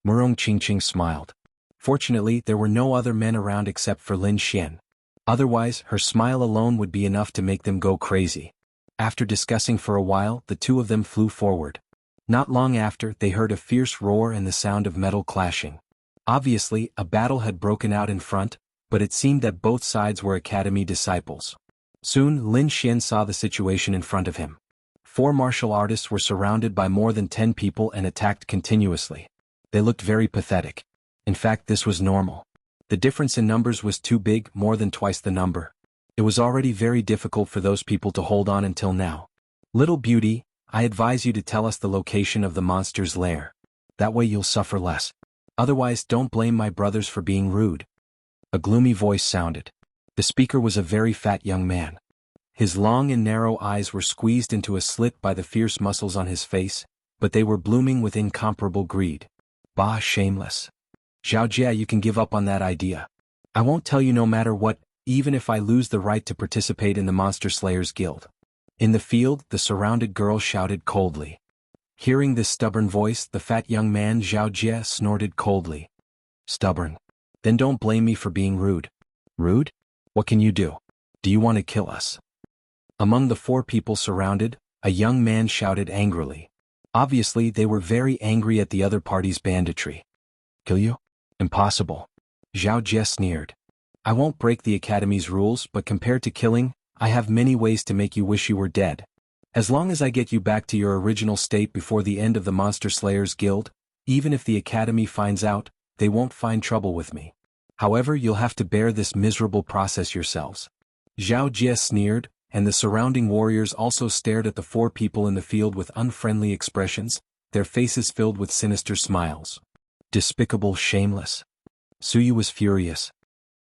Murong Qingqing smiled. Fortunately, there were no other men around except for Lin Xian. Otherwise, her smile alone would be enough to make them go crazy. After discussing for a while, the two of them flew forward. Not long after, they heard a fierce roar and the sound of metal clashing. Obviously, a battle had broken out in front, but it seemed that both sides were academy disciples. Soon, Lin Xian saw the situation in front of him. 4 martial artists were surrounded by more than 10 people and attacked continuously. They looked very pathetic. In fact, this was normal. The difference in numbers was too big, more than twice the number. It was already very difficult for those people to hold on until now. Little beauty, I advise you to tell us the location of the monster's lair. That way you'll suffer less. Otherwise, don't blame my brothers for being rude. A gloomy voice sounded. The speaker was a very fat young man. His long and narrow eyes were squeezed into a slit by the fierce muscles on his face, but they were blooming with incomparable greed. Bah, shameless. Zhao Jie, you can give up on that idea. I won't tell you no matter what, even if I lose the right to participate in the Monster Slayers Guild. In the field, the surrounded girl shouted coldly. Hearing this stubborn voice, the fat young man Zhao Jie snorted coldly. Stubborn. Then don't blame me for being rude. Rude? What can you do? Do you want to kill us? Among the 4 people surrounded, a young man shouted angrily. Obviously, they were very angry at the other party's banditry. Kill you? Impossible. Zhao Jie sneered. I won't break the academy's rules, but compared to killing, I have many ways to make you wish you were dead. As long as I get you back to your original state before the end of the Monster Slayers Guild, even if the academy finds out, they won't find trouble with me. However, you'll have to bear this miserable process yourselves. Zhao Jie sneered, and the surrounding warriors also stared at the 4 people in the field with unfriendly expressions, their faces filled with sinister smiles. Despicable, shameless. Suyu was furious.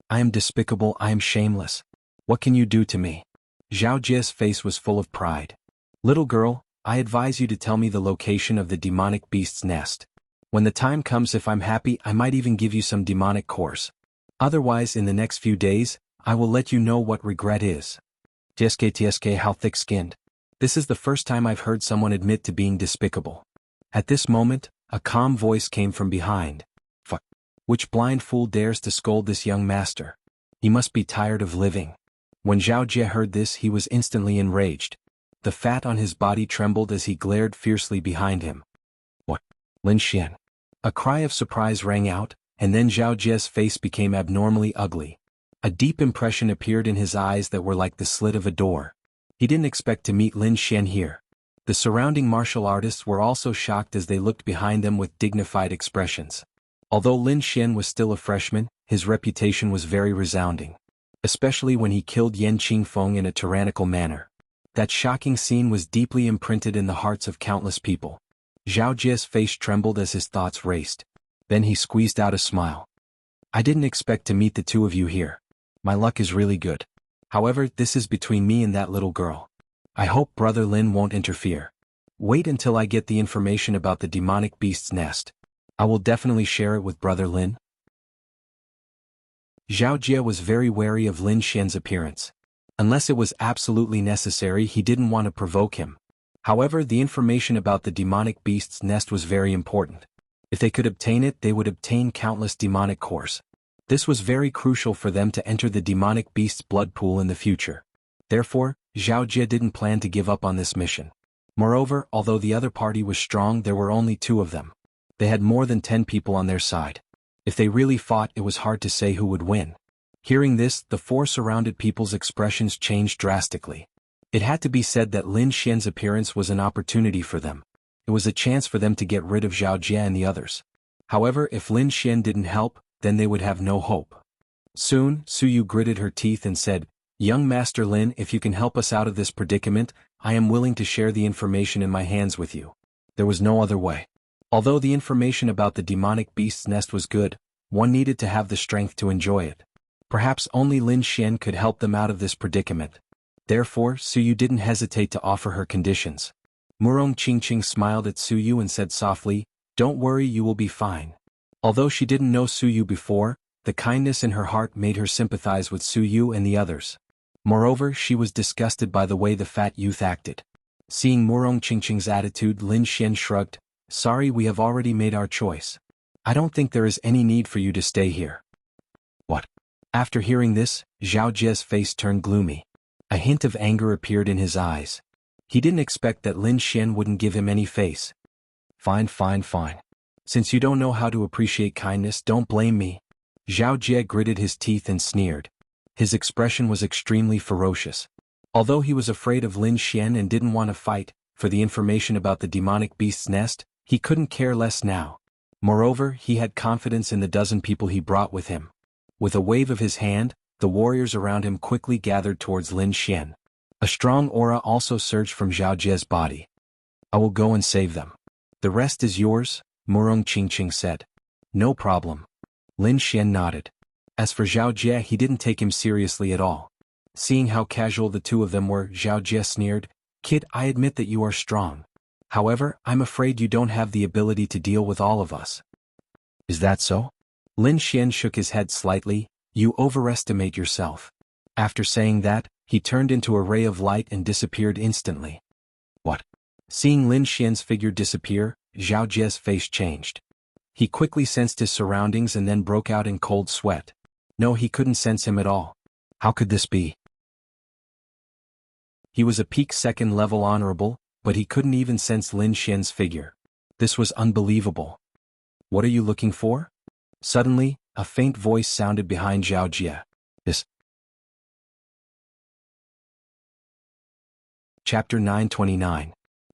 I am despicable, I am shameless. What can you do to me? Zhao Jie's face was full of pride. Little girl, I advise you to tell me the location of the demonic beast's nest. When the time comes, if I'm happy, I might even give you some demonic cores. Otherwise, in the next few days, I will let you know what regret is. TSK, how thick-skinned. This is the first time I've heard someone admit to being despicable. At this moment, a calm voice came from behind. Fuck. Which blind fool dares to scold this young master? He must be tired of living. When Zhao Jie heard this, he was instantly enraged. The fat on his body trembled as he glared fiercely behind him. What? Lin Xian. A cry of surprise rang out, and then Zhao Jie's face became abnormally ugly. A deep impression appeared in his eyes that were like the slit of a door. He didn't expect to meet Lin Xian here. The surrounding martial artists were also shocked as they looked behind them with dignified expressions. Although Lin Xian was still a freshman, his reputation was very resounding. Especially when he killed Yan Qingfeng in a tyrannical manner. That shocking scene was deeply imprinted in the hearts of countless people. Zhao Jie's face trembled as his thoughts raced. Then he squeezed out a smile. I didn't expect to meet the two of you here. My luck is really good. However, this is between me and that little girl. I hope Brother Lin won't interfere. Wait until I get the information about the demonic beast's nest. I will definitely share it with Brother Lin. Zhao Jie was very wary of Lin Xian's appearance. Unless it was absolutely necessary, he didn't want to provoke him. However, the information about the demonic beast's nest was very important. If they could obtain it, they would obtain countless demonic cores. This was very crucial for them to enter the demonic beast's blood pool in the future. Therefore, Zhao Jie didn't plan to give up on this mission. Moreover, although the other party was strong, there were only 2 of them. They had more than 10 people on their side. If they really fought, it was hard to say who would win. Hearing this, the 4 surrounded people's expressions changed drastically. It had to be said that Lin Xian's appearance was an opportunity for them. It was a chance for them to get rid of Zhao Jie and the others. However, if Lin Xian didn't help, then they would have no hope. Soon, Su Yu gritted her teeth and said, "Young Master Lin, if you can help us out of this predicament, I am willing to share the information in my hands with you." There was no other way. Although the information about the demonic beast's nest was good, one needed to have the strength to enjoy it. Perhaps only Lin Xian could help them out of this predicament. Therefore, Su Yu didn't hesitate to offer her conditions. Murong Qingqing smiled at Su Yu and said softly, "Don't worry, you will be fine." Although she didn't know Su Yu before, the kindness in her heart made her sympathize with Su Yu and the others. Moreover, she was disgusted by the way the fat youth acted. Seeing Murong Qingqing's attitude, Lin Xian shrugged, "Sorry, we have already made our choice. I don't think there is any need for you to stay here." What? After hearing this, Zhao Jie's face turned gloomy. A hint of anger appeared in his eyes. He didn't expect that Lin Xian wouldn't give him any face. Fine. Since you don't know how to appreciate kindness, don't blame me." Zhao Jie gritted his teeth and sneered. His expression was extremely ferocious. Although he was afraid of Lin Xian and didn't want to fight for the information about the demonic beast's nest, he couldn't care less now. Moreover, he had confidence in the dozen people he brought with him. With a wave of his hand, the warriors around him quickly gathered towards Lin Xian. A strong aura also surged from Zhao Jie's body. "I will go and save them. The rest is yours," Murong Qingqing said. "No problem." Lin Xian nodded. As for Zhao Jie, he didn't take him seriously at all. Seeing how casual the 2 of them were, Zhao Jie sneered, "Kid, I admit that you are strong. However, I'm afraid you don't have the ability to deal with all of us." "Is that so?" Lin Xian shook his head slightly. "You overestimate yourself." After saying that, he turned into a ray of light and disappeared instantly. What? Seeing Lin Xian's figure disappear, Zhao Jie's face changed. He quickly sensed his surroundings and then broke out in cold sweat. No, he couldn't sense him at all. How could this be? He was a peak 2nd level honorable, but he couldn't even sense Lin Xian's figure. This was unbelievable. "What are you looking for?" Suddenly, a faint voice sounded behind Zhao Jie. "This." Chapter 929.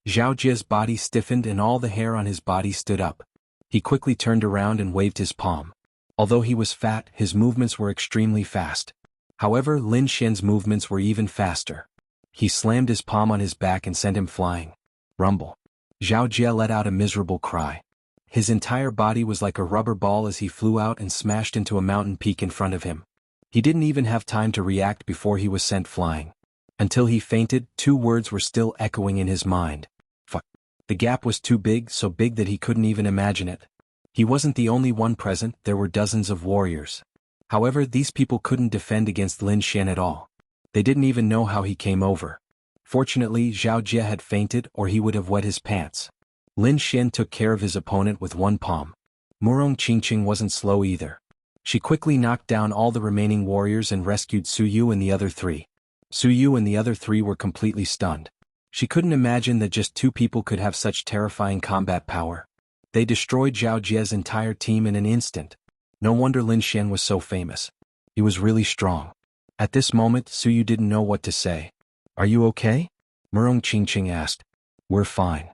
Zhao Jie's body stiffened and all the hair on his body stood up. He quickly turned around and waved his palm. Although he was fat, his movements were extremely fast. However, Lin Xian's movements were even faster. He slammed his palm on his back and sent him flying. Rumble. Zhao Jie let out a miserable cry. His entire body was like a rubber ball as he flew out and smashed into a mountain peak in front of him. He didn't even have time to react before he was sent flying. Until he fainted, 2 words were still echoing in his mind. Fuck. The gap was too big, so big that he couldn't even imagine it. He wasn't the only one present, there were dozens of warriors. However, these people couldn't defend against Lin Xian at all. They didn't even know how he came over. Fortunately, Zhao Jie had fainted or he would have wet his pants. Lin Xian took care of his opponent with 1 palm. Murong Qingqing wasn't slow either. She quickly knocked down all the remaining warriors and rescued Su Yu and the other 3. Su Yu and the other 3 were completely stunned. She couldn't imagine that just 2 people could have such terrifying combat power. They destroyed Zhao Jie's entire team in an instant. No wonder Lin Xian was so famous. He was really strong. At this moment, Su Yu didn't know what to say. "Are you okay?" Murong Qingqing asked. "We're fine."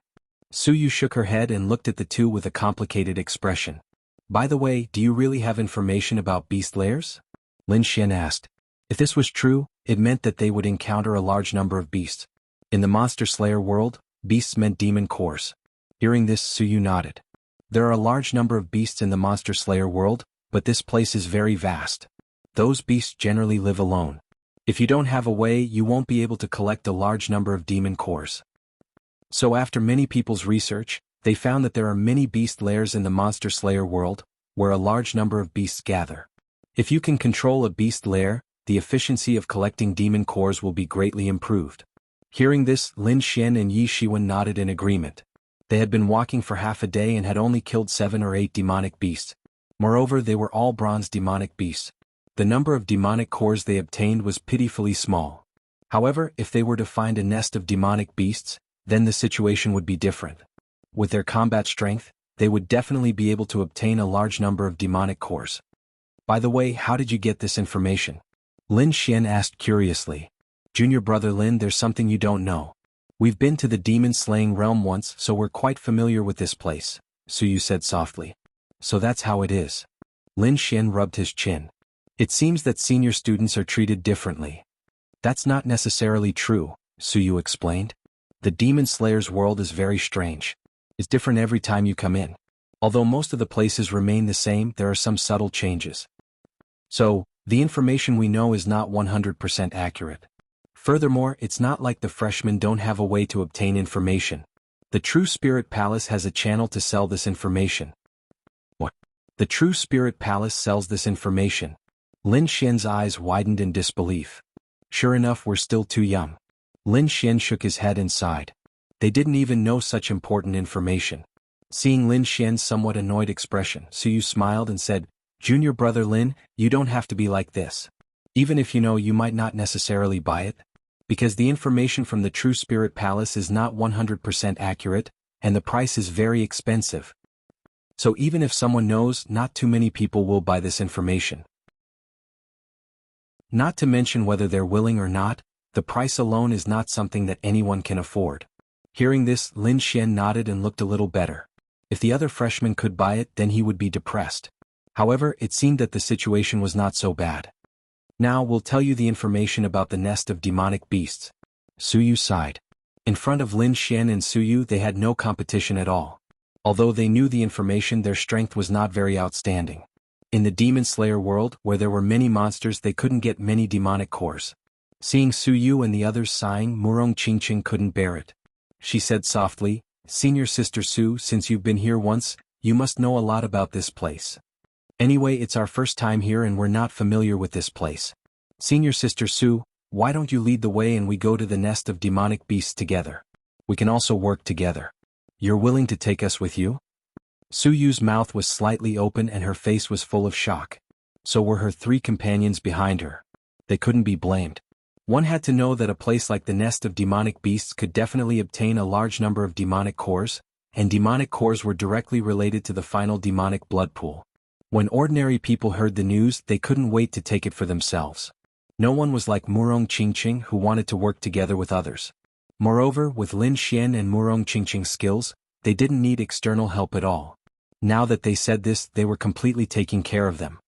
Su Yu shook her head and looked at the 2 with a complicated expression. "By the way, do you really have information about beast lairs?" Lin Xian asked. If this was true, it meant that they would encounter a large number of beasts. In the Monster Slayer world, beasts meant demon cores. Hearing this, Su Yu nodded. There are a large number of beasts in the Monster Slayer world, but this place is very vast. Those beasts generally live alone. If you don't have a way, you won't be able to collect a large number of demon cores. So after many people's research, they found that there are many beast lairs in the Monster Slayer world, where a large number of beasts gather. If you can control a beast lair, the efficiency of collecting demon cores will be greatly improved. Hearing this, Lin Xian and Yi Shiwen nodded in agreement. They had been walking for half a day and had only killed 7 or 8 demonic beasts. Moreover, they were all bronze demonic beasts. The number of demonic cores they obtained was pitifully small. However, if they were to find a nest of demonic beasts, then the situation would be different. With their combat strength, they would definitely be able to obtain a large number of demonic cores. By the way, how did you get this information? Lin Xian asked curiously. Junior brother Lin, there's something you don't know. We've been to the demon-slaying realm once, so we're quite familiar with this place, Suyu said softly. So that's how it is. Lin Xian rubbed his chin. It seems that senior students are treated differently. That's not necessarily true, Suyu explained. The Demon Slayer's world is very strange. It's different every time you come in. Although most of the places remain the same, there are some subtle changes. So, the information we know is not 100% accurate. Furthermore, it's not like the freshmen don't have a way to obtain information. The True Spirit Palace has a channel to sell this information. What? The True Spirit Palace sells this information. Lin Xian's eyes widened in disbelief. Sure enough, we're still too young. Lin Xian shook his head and sighed. They didn't even know such important information. Seeing Lin Xian's somewhat annoyed expression, Suyu smiled and said, Junior brother Lin, you don't have to be like this. Even if you know, you might not necessarily buy it. Because the information from the True Spirit Palace is not 100% accurate, and the price is very expensive. So even if someone knows, not too many people will buy this information. Not to mention whether they're willing or not, the price alone is not something that anyone can afford. Hearing this, Lin Xian nodded and looked a little better. If the other freshman could buy it, then he would be depressed. However, it seemed that the situation was not so bad. Now we'll tell you the information about the nest of demonic beasts. Suyu sighed. In front of Lin Xian and Suyu, they had no competition at all. Although they knew the information, their strength was not very outstanding. In the Demon Slayer world, where there were many monsters, they couldn't get many demonic cores. Seeing Suyu and the others sighing, Murong Qingqing couldn't bear it. She said softly, Senior Sister Su, since you've been here once, you must know a lot about this place. Anyway, it's our first time here and we're not familiar with this place. Senior Sister Su, why don't you lead the way and we go to the nest of demonic beasts together? We can also work together. You're willing to take us with you? Suyu's mouth was slightly open and her face was full of shock. So were her 3 companions behind her. They couldn't be blamed. One had to know that a place like the nest of demonic beasts could definitely obtain a large number of demonic cores, and demonic cores were directly related to the final demonic blood pool. When ordinary people heard the news, they couldn't wait to take it for themselves. No one was like Murong Qingqing, who wanted to work together with others. Moreover, with Lin Xian and Murong Qingqing's skills, they didn't need external help at all. Now that they said this, they were completely taking care of them.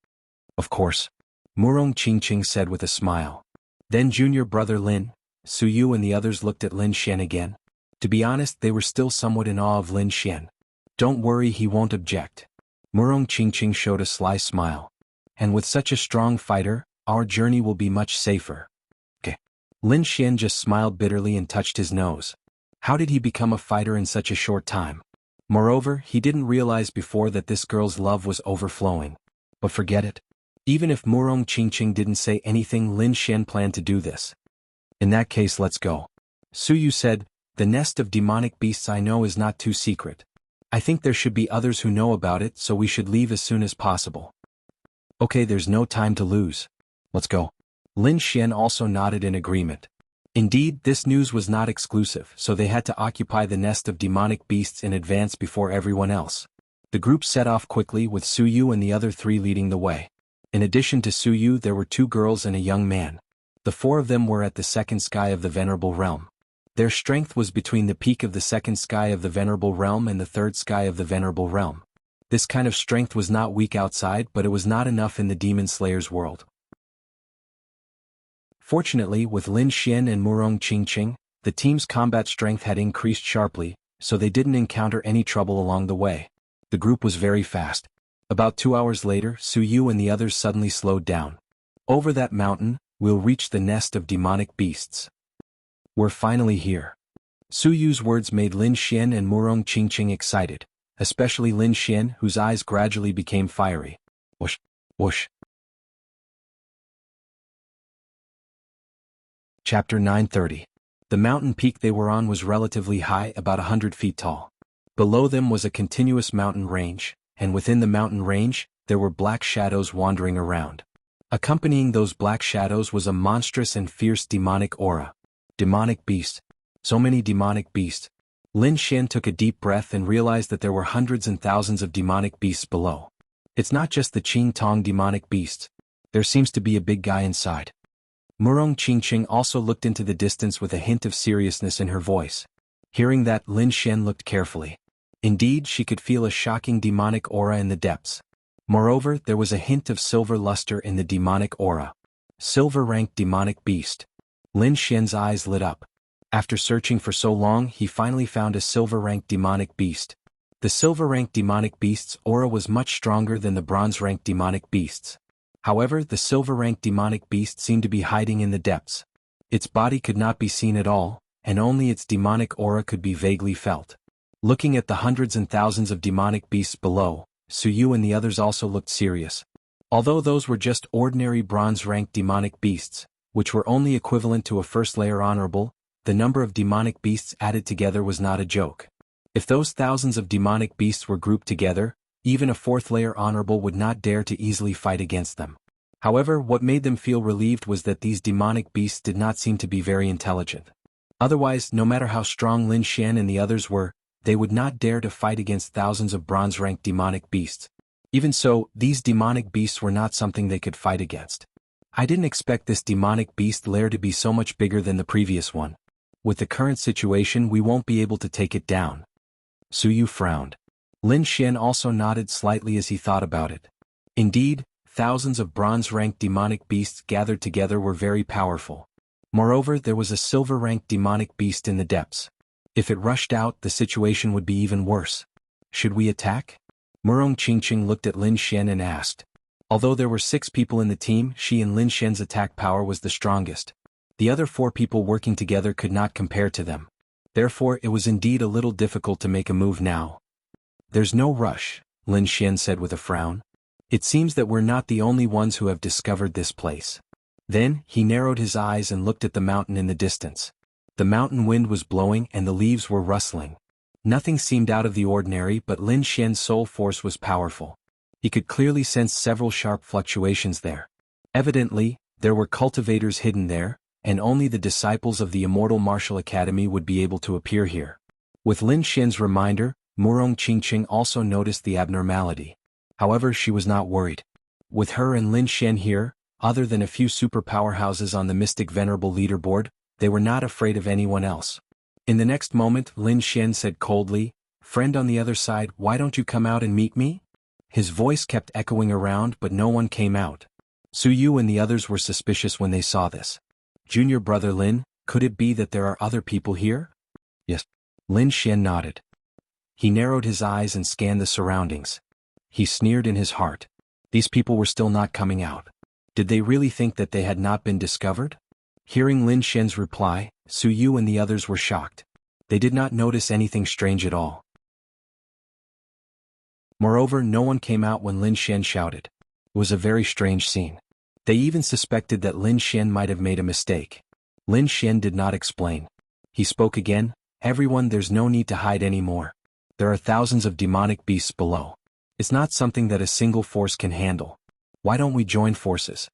Of course. Murong Qingqing said with a smile. Then junior brother Lin, Suyu and the others looked at Lin Xian again. To be honest, they were still somewhat in awe of Lin Xian. Don't worry, he won't object. Murong Qingqing showed a sly smile. And with such a strong fighter, our journey will be much safer. Okay. Lin Xian just smiled bitterly and touched his nose. How did he become a fighter in such a short time? Moreover, he didn't realize before that this girl's love was overflowing. But forget it. Even if Murong Qingqing didn't say anything, Lin Xian planned to do this. In that case, let's go. Suyu said, the nest of demonic beasts I know is not too secret. I think there should be others who know about it, so we should leave as soon as possible. Okay, there's no time to lose. Let's go. Lin Xian also nodded in agreement. Indeed, this news was not exclusive, so they had to occupy the nest of demonic beasts in advance before everyone else. The group set off quickly with Suyu and the other 3 leading the way. In addition to Suyu, there were 2 girls and a young man. The 4 of them were at the second sky of the Venerable Realm. Their strength was between the peak of the second sky of the Venerable Realm and the third sky of the Venerable Realm. This kind of strength was not weak outside, but it was not enough in the Demon Slayer's world. Fortunately, with Lin Xian and Murong Qingqing, the team's combat strength had increased sharply, so they didn't encounter any trouble along the way. The group was very fast. About 2 hours later, Su Yu and the others suddenly slowed down. Over that mountain, we'll reach the nest of demonic beasts. We're finally here. Su Yu's words made Lin Xian and Murong Qingqing excited, especially Lin Xian, whose eyes gradually became fiery. Whoosh, whoosh. Chapter 930. The mountain peak they were on was relatively high, about 100 feet tall. Below them was a continuous mountain range, and within the mountain range, there were black shadows wandering around. Accompanying those black shadows was a monstrous and fierce demonic aura. Demonic beast. So many demonic beasts. Lin Xian took a deep breath and realized that there were hundreds and thousands of demonic beasts below. It's not just the Qing Tong demonic beasts. There seems to be a big guy inside. Murong Qingqing also looked into the distance with a hint of seriousness in her voice. Hearing that, Lin Xian looked carefully. Indeed, she could feel a shocking demonic aura in the depths. Moreover, there was a hint of silver luster in the demonic aura. Silver-ranked demonic beast. Lin Xian's eyes lit up. After searching for so long, he finally found a silver-ranked demonic beast. The silver-ranked demonic beast's aura was much stronger than the bronze-ranked demonic beast's. However, the silver-ranked demonic beast seemed to be hiding in the depths. Its body could not be seen at all, and only its demonic aura could be vaguely felt. Looking at the hundreds and thousands of demonic beasts below, Su Yu and the others also looked serious. Although those were just ordinary bronze-ranked demonic beasts, which were only equivalent to a first-layer honorable, the number of demonic beasts added together was not a joke. If those thousands of demonic beasts were grouped together, even a fourth-layer honorable would not dare to easily fight against them. However, what made them feel relieved was that these demonic beasts did not seem to be very intelligent. Otherwise, no matter how strong Lin Xian and the others were, they would not dare to fight against thousands of bronze-ranked demonic beasts. Even so, these demonic beasts were not something they could fight against. I didn't expect this demonic beast lair to be so much bigger than the previous one. With the current situation, we won't be able to take it down. Su Yu frowned. Lin Xian also nodded slightly as he thought about it. Indeed, thousands of bronze-ranked demonic beasts gathered together were very powerful. Moreover, there was a silver-ranked demonic beast in the depths. If it rushed out, the situation would be even worse. Should we attack? Murong Qingqing looked at Lin Xian and asked. Although there were 6 people in the team, she and Lin Xian's attack power was the strongest. The other 4 people working together could not compare to them. Therefore, it was indeed a little difficult to make a move now. There's no rush, Lin Xian said with a frown. It seems that we're not the only ones who have discovered this place. Then, he narrowed his eyes and looked at the mountain in the distance. The mountain wind was blowing and the leaves were rustling. Nothing seemed out of the ordinary, but Lin Xian's soul force was powerful. He could clearly sense several sharp fluctuations there. Evidently, there were cultivators hidden there, and only the disciples of the Immortal Martial Academy would be able to appear here. With Lin Xian's reminder, Murong Qingqing also noticed the abnormality. However, she was not worried. With her and Lin Xian here, other than a few super powerhouses on the Mystic Venerable leaderboard, they were not afraid of anyone else. In the next moment, Lin Xian said coldly, "Friend on the other side, why don't you come out and meet me?" His voice kept echoing around, but no one came out. Su Yu and the others were suspicious when they saw this. Junior brother Lin, could it be that there are other people here? Yes. Lin Xian nodded. He narrowed his eyes and scanned the surroundings. He sneered in his heart. These people were still not coming out. Did they really think that they had not been discovered? Hearing Lin Xian's reply, Su Yu and the others were shocked. They did not notice anything strange at all. Moreover, no one came out when Lin Xian shouted. It was a very strange scene. They even suspected that Lin Xian might have made a mistake. Lin Xian did not explain. He spoke again, "Everyone, there's no need to hide anymore. There are thousands of demonic beasts below. It's not something that a single force can handle. Why don't we join forces?"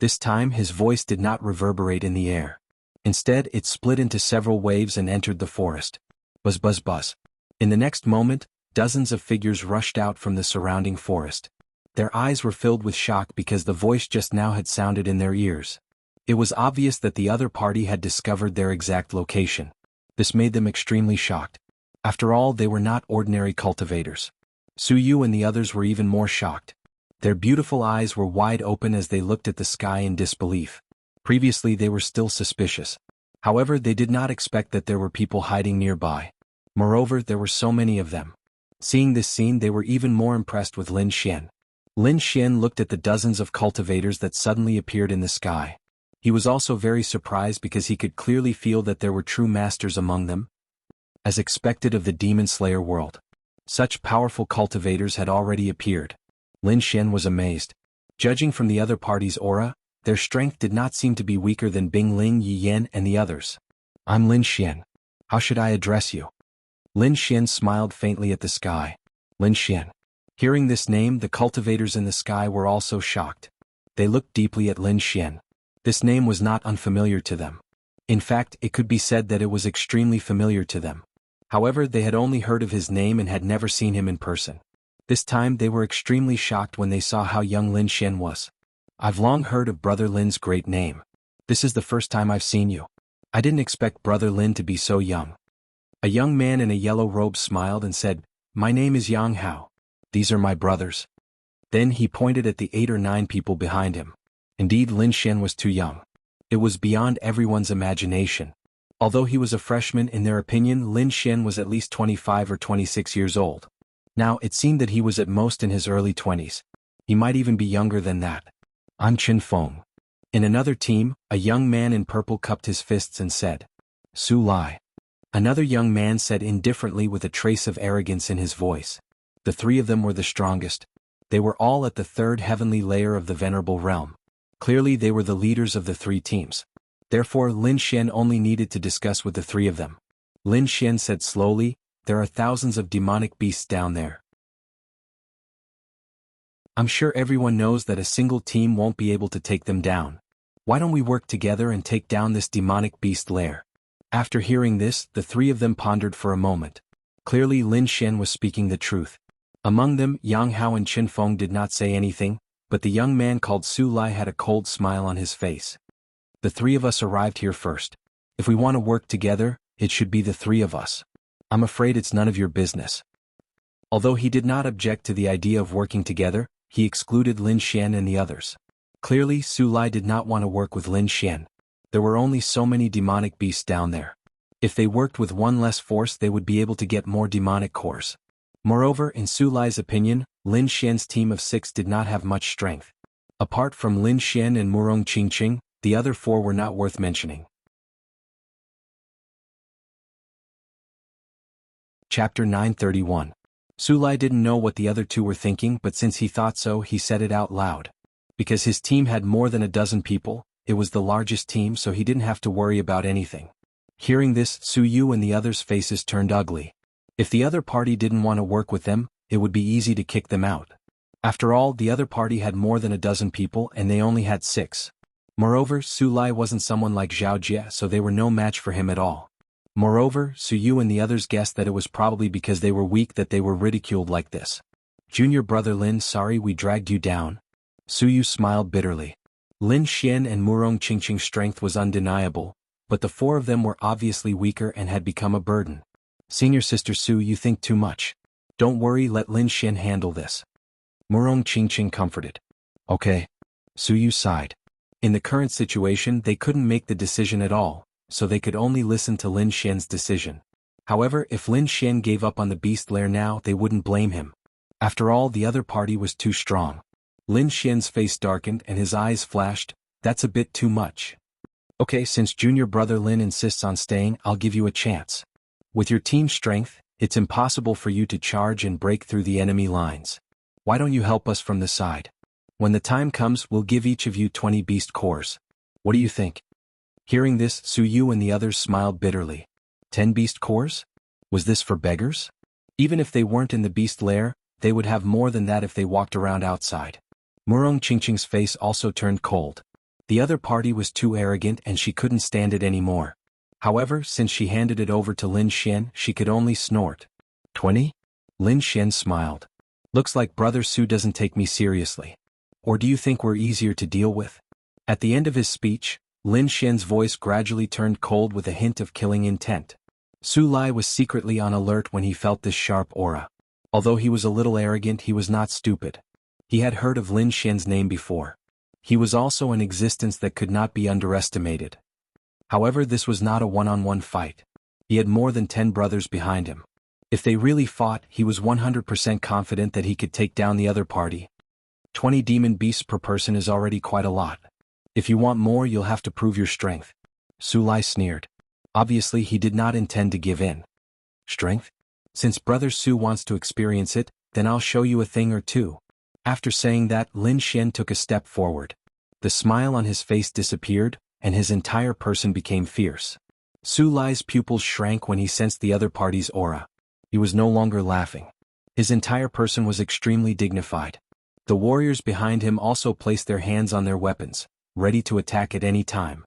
This time his voice did not reverberate in the air. Instead, it split into several waves and entered the forest. Buzz buzz buzz. In the next moment, dozens of figures rushed out from the surrounding forest. Their eyes were filled with shock because the voice just now had sounded in their ears. It was obvious that the other party had discovered their exact location. This made them extremely shocked. After all, they were not ordinary cultivators. Su Yu and the others were even more shocked. Their beautiful eyes were wide open as they looked at the sky in disbelief. Previously they were still suspicious. However, they did not expect that there were people hiding nearby. Moreover, there were so many of them. Seeing this scene, they were even more impressed with Lin Xian. Lin Xian looked at the dozens of cultivators that suddenly appeared in the sky. He was also very surprised because he could clearly feel that there were true masters among them, as expected of the Demon Slayer world. Such powerful cultivators had already appeared. Lin Xian was amazed. Judging from the other party's aura, their strength did not seem to be weaker than Bing Ling, Yi Yan and the others. I'm Lin Xian. How should I address you? Lin Xian smiled faintly at the sky. Lin Xian. Hearing this name, the cultivators in the sky were also shocked. They looked deeply at Lin Xian. This name was not unfamiliar to them. In fact, it could be said that it was extremely familiar to them. However, they had only heard of his name and had never seen him in person. This time they were extremely shocked when they saw how young Lin Xian was. I've long heard of Brother Lin's great name. This is the first time I've seen you. I didn't expect Brother Lin to be so young. A young man in a yellow robe smiled and said, My name is Jianghu. These are my brothers. Then he pointed at the 8 or 9 people behind him. Indeed, Lin Xian was too young. It was beyond everyone's imagination. Although he was a freshman, in their opinion, Lin Xian was at least 25 or 26 years old. Now, it seemed that he was at most in his early 20s. He might even be younger than that. I'm Qin Feng. In another team, a young man in purple cupped his fists and said, Su Lai. Another young man said indifferently with a trace of arrogance in his voice. The 3 of them were the strongest. They were all at the 3rd heavenly layer of the Venerable Realm. Clearly they were the leaders of the 3 teams. Therefore Lin Xian only needed to discuss with the 3 of them. Lin Xian said slowly, There are thousands of demonic beasts down there. I'm sure everyone knows that a single team won't be able to take them down. Why don't we work together and take down this demonic beast lair? After hearing this, the 3 of them pondered for a moment. Clearly Lin Xian was speaking the truth. Among them, Jianghu and Qin Feng did not say anything, but the young man called Su Lai had a cold smile on his face. The 3 of us arrived here first. If we want to work together, it should be the 3 of us. I'm afraid it's none of your business. Although he did not object to the idea of working together, he excluded Lin Xian and the others. Clearly Su Lai did not want to work with Lin Xian. There were only so many demonic beasts down there. If they worked with one less force, they would be able to get more demonic cores. Moreover, in Su Lai's opinion, Lin Xian's team of 6 did not have much strength. Apart from Lin Xian and Murong Qingqing, the other 4 were not worth mentioning. Chapter 931. Su Lai didn't know what the other 2 were thinking, but since he thought so, he said it out loud. Because his team had more than a dozen people, it was the largest team, so he didn't have to worry about anything. Hearing this, Su Yu and the others' faces turned ugly. If the other party didn't want to work with them, it would be easy to kick them out. After all, the other party had more than a dozen people and they only had 6. Moreover, Su Lai wasn't someone like Zhao Jie, so they were no match for him at all. Moreover, Su Yu and the others guessed that it was probably because they were weak that they were ridiculed like this. Junior brother Lin, sorry we dragged you down. Su Yu smiled bitterly. Lin Xian and Murong Qingqing's strength was undeniable, but the 4 of them were obviously weaker and had become a burden. Senior sister Su, you think too much. Don't worry, let Lin Xian handle this. Murong Qingqing comforted. Okay. Su Yu sighed. In the current situation they couldn't make the decision at all, so they could only listen to Lin Xian's decision. However, if Lin Xian gave up on the beast lair now, they wouldn't blame him. After all, the other party was too strong. Lin Xian's face darkened and his eyes flashed. That's a bit too much. Okay, since junior brother Lin insists on staying, I'll give you a chance. With your team strength, it's impossible for you to charge and break through the enemy lines. Why don't you help us from the side? When the time comes, we'll give each of you 20 beast cores. What do you think? Hearing this, Su Yu and the others smiled bitterly. 10 beast cores? Was this for beggars? Even if they weren't in the beast lair, they would have more than that if they walked around outside. Murong Qingqing's face also turned cold. The other party was too arrogant and she couldn't stand it anymore. However, since she handed it over to Lin Xian, she could only snort. 20? Lin Xian smiled. Looks like brother Su doesn't take me seriously. Or do you think we're easier to deal with? At the end of his speech, Lin Xian's voice gradually turned cold with a hint of killing intent. Su Lai was secretly on alert when he felt this sharp aura. Although he was a little arrogant, he was not stupid. He had heard of Lin Xian's name before. He was also an existence that could not be underestimated. However, this was not a one-on-one fight. He had more than 10 brothers behind him. If they really fought, he was 100% confident that he could take down the other party. 20 demon beasts per person is already quite a lot. If you want more, you'll have to prove your strength. Su Lai sneered. Obviously, he did not intend to give in. Strength? Since Brother Su wants to experience it, then I'll show you a thing or two. After saying that, Lin Xian took a step forward. The smile on his face disappeared, and his entire person became fierce. Su Lai's pupils shrank when he sensed the other party's aura. He was no longer laughing. His entire person was extremely dignified. The warriors behind him also placed their hands on their weapons, ready to attack at any time.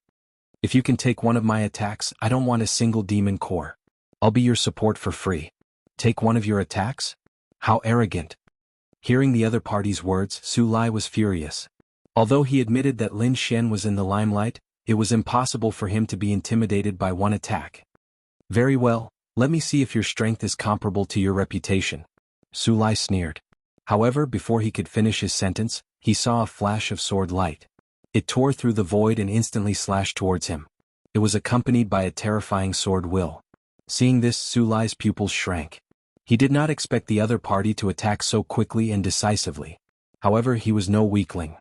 If you can take one of my attacks, I don't want a single demon core. I'll be your support for free. Take one of your attacks? How arrogant. Hearing the other party's words, Su Lai was furious. Although he admitted that Lin Xian was in the limelight, it was impossible for him to be intimidated by one attack. Very well, let me see if your strength is comparable to your reputation. Su Lai sneered. However, before he could finish his sentence, he saw a flash of sword light. It tore through the void and instantly slashed towards him. It was accompanied by a terrifying sword will. Seeing this, Su Lai's pupils shrank. He did not expect the other party to attack so quickly and decisively. However, he was no weakling.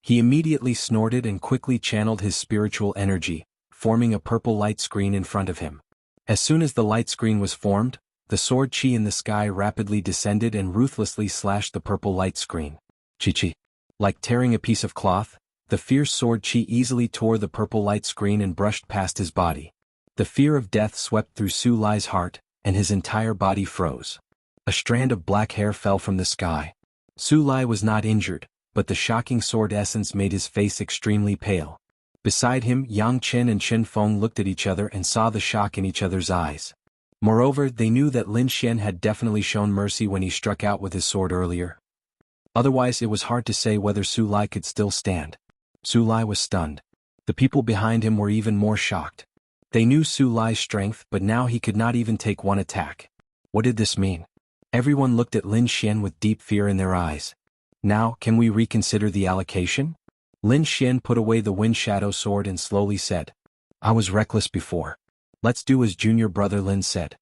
He immediately snorted and quickly channeled his spiritual energy, forming a purple light screen in front of him. As soon as the light screen was formed, the sword chi in the sky rapidly descended and ruthlessly slashed the purple light screen. Chi. Like tearing a piece of cloth, the fierce sword chi easily tore the purple light screen and brushed past his body. The fear of death swept through Su Lai's heart, and his entire body froze. A strand of black hair fell from the sky. Su Lai was not injured, but the shocking sword essence made his face extremely pale. Beside him, Yang Chen and Chen Feng looked at each other and saw the shock in each other's eyes. Moreover, they knew that Lin Xian had definitely shown mercy when he struck out with his sword earlier. Otherwise, it was hard to say whether Su Lai could still stand. Su Lai was stunned. The people behind him were even more shocked. They knew Su Lai's strength, but now he could not even take one attack. What did this mean? Everyone looked at Lin Xian with deep fear in their eyes. Now, can we reconsider the allocation? Lin Xian put away the Wind Shadow sword and slowly said, I was reckless before. Let's do as junior brother Lin said.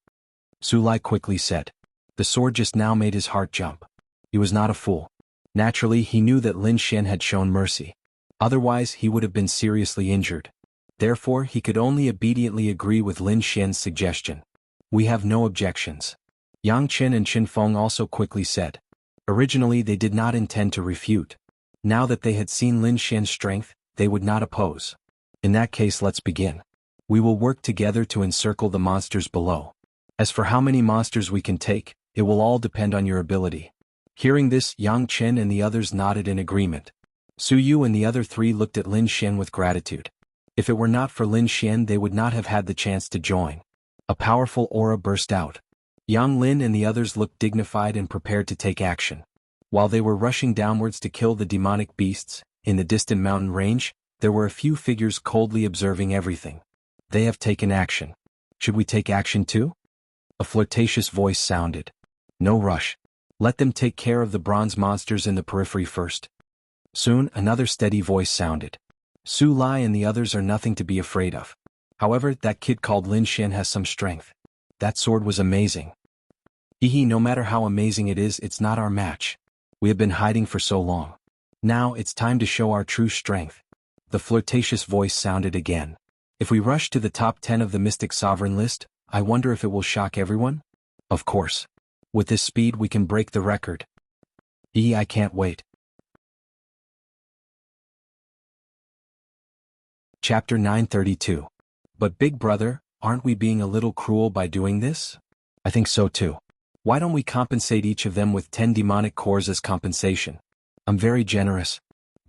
Su Lai quickly said. The sword just now made his heart jump. He was not a fool. Naturally, he knew that Lin Xian had shown mercy. Otherwise, he would have been seriously injured. Therefore, he could only obediently agree with Lin Xian's suggestion. We have no objections. Yang Chen and Chen Feng also quickly said. Originally, they did not intend to refute. Now that they had seen Lin Xian's strength, they would not oppose. In that case, let's begin. We will work together to encircle the monsters below. As for how many monsters we can take, it will all depend on your ability. Hearing this, Yang Chen and the others nodded in agreement. Su Yu and the other three looked at Lin Xian with gratitude. If it were not for Lin Xian, they would not have had the chance to join. A powerful aura burst out. Yang Lin and the others looked dignified and prepared to take action. While they were rushing downwards to kill the demonic beasts, in the distant mountain range, there were a few figures coldly observing everything. They have taken action. Should we take action too? A flirtatious voice sounded. No rush. Let them take care of the bronze monsters in the periphery first. Soon, another steady voice sounded. Su Lai and the others are nothing to be afraid of. However, that kid called Lin Xian has some strength. That sword was amazing. No matter how amazing it is, it's not our match. We have been hiding for so long. Now, it's time to show our true strength. The flirtatious voice sounded again. If we rush to the top 10 of the Mystic Sovereign list, I wonder if it will shock everyone? Of course. With this speed we can break the record. I can't wait. Chapter 932. But Big Brother, aren't we being a little cruel by doing this? I think so too. Why don't we compensate each of them with 10 demonic cores as compensation? I'm very generous.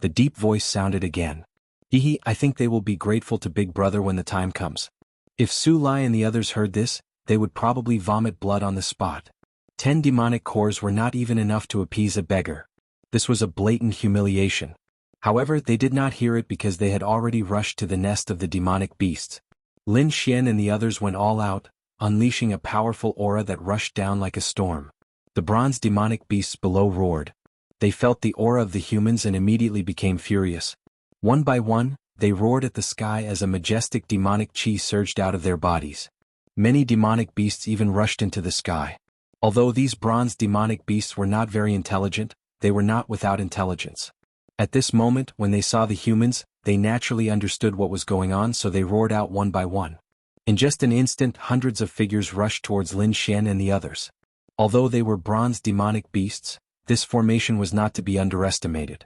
The deep voice sounded again. I think they will be grateful to Big Brother when the time comes. If Su Lai and the others heard this, they would probably vomit blood on the spot. 10 demonic cores were not even enough to appease a beggar. This was a blatant humiliation. However, they did not hear it because they had already rushed to the nest of the demonic beasts. Lin Xian and the others went all out, unleashing a powerful aura that rushed down like a storm. The bronze demonic beasts below roared. They felt the aura of the humans and immediately became furious. One by one, they roared at the sky as a majestic demonic chi surged out of their bodies. Many demonic beasts even rushed into the sky. Although these bronze demonic beasts were not very intelligent, they were not without intelligence. At this moment, when they saw the humans, they naturally understood what was going on, so they roared out one by one. In just an instant, hundreds of figures rushed towards Lin Xian and the others. Although they were bronze demonic beasts, this formation was not to be underestimated.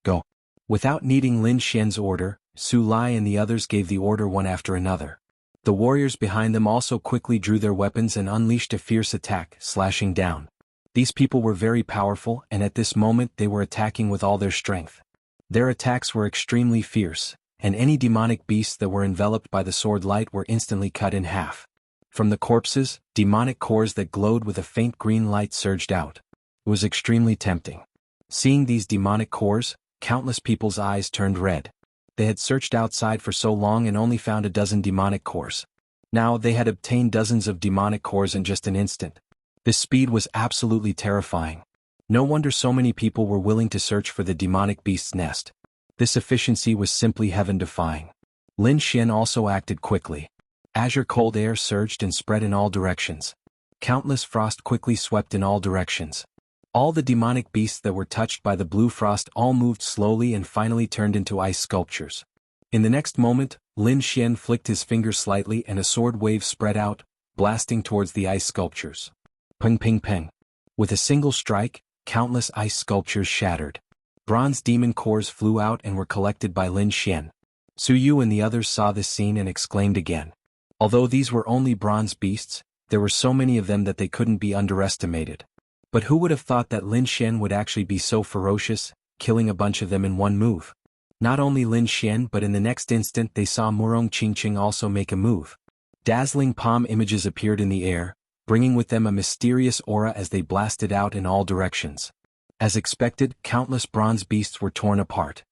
Go. Without needing Lin Xian's order, Su Lai and the others gave the order one after another. The warriors behind them also quickly drew their weapons and unleashed a fierce attack, slashing down. These people were very powerful, and at this moment they were attacking with all their strength. Their attacks were extremely fierce, and any demonic beasts that were enveloped by the sword light were instantly cut in half. From the corpses, demonic cores that glowed with a faint green light surged out. It was extremely tempting. Seeing these demonic cores, countless people's eyes turned red. They had searched outside for so long and only found a dozen demonic cores. Now they had obtained dozens of demonic cores in just an instant. This speed was absolutely terrifying. No wonder so many people were willing to search for the demonic beast's nest. This efficiency was simply heaven-defying. Lin Xian also acted quickly. Azure cold air surged and spread in all directions. Countless frost quickly swept in all directions. All the demonic beasts that were touched by the blue frost all moved slowly and finally turned into ice sculptures. In the next moment, Lin Xian flicked his finger slightly and a sword wave spread out, blasting towards the ice sculptures. Ping ping ping. With a single strike, countless ice sculptures shattered. Bronze demon cores flew out and were collected by Lin Xian. Su Yu and the others saw this scene and exclaimed again. Although these were only bronze beasts, there were so many of them that they couldn't be underestimated. But who would have thought that Lin Xian would actually be so ferocious, killing a bunch of them in one move? Not only Lin Xian, but in the next instant they saw Murong Qingqing also make a move. Dazzling palm images appeared in the air, bringing with them a mysterious aura as they blasted out in all directions. As expected, countless bronze beasts were torn apart.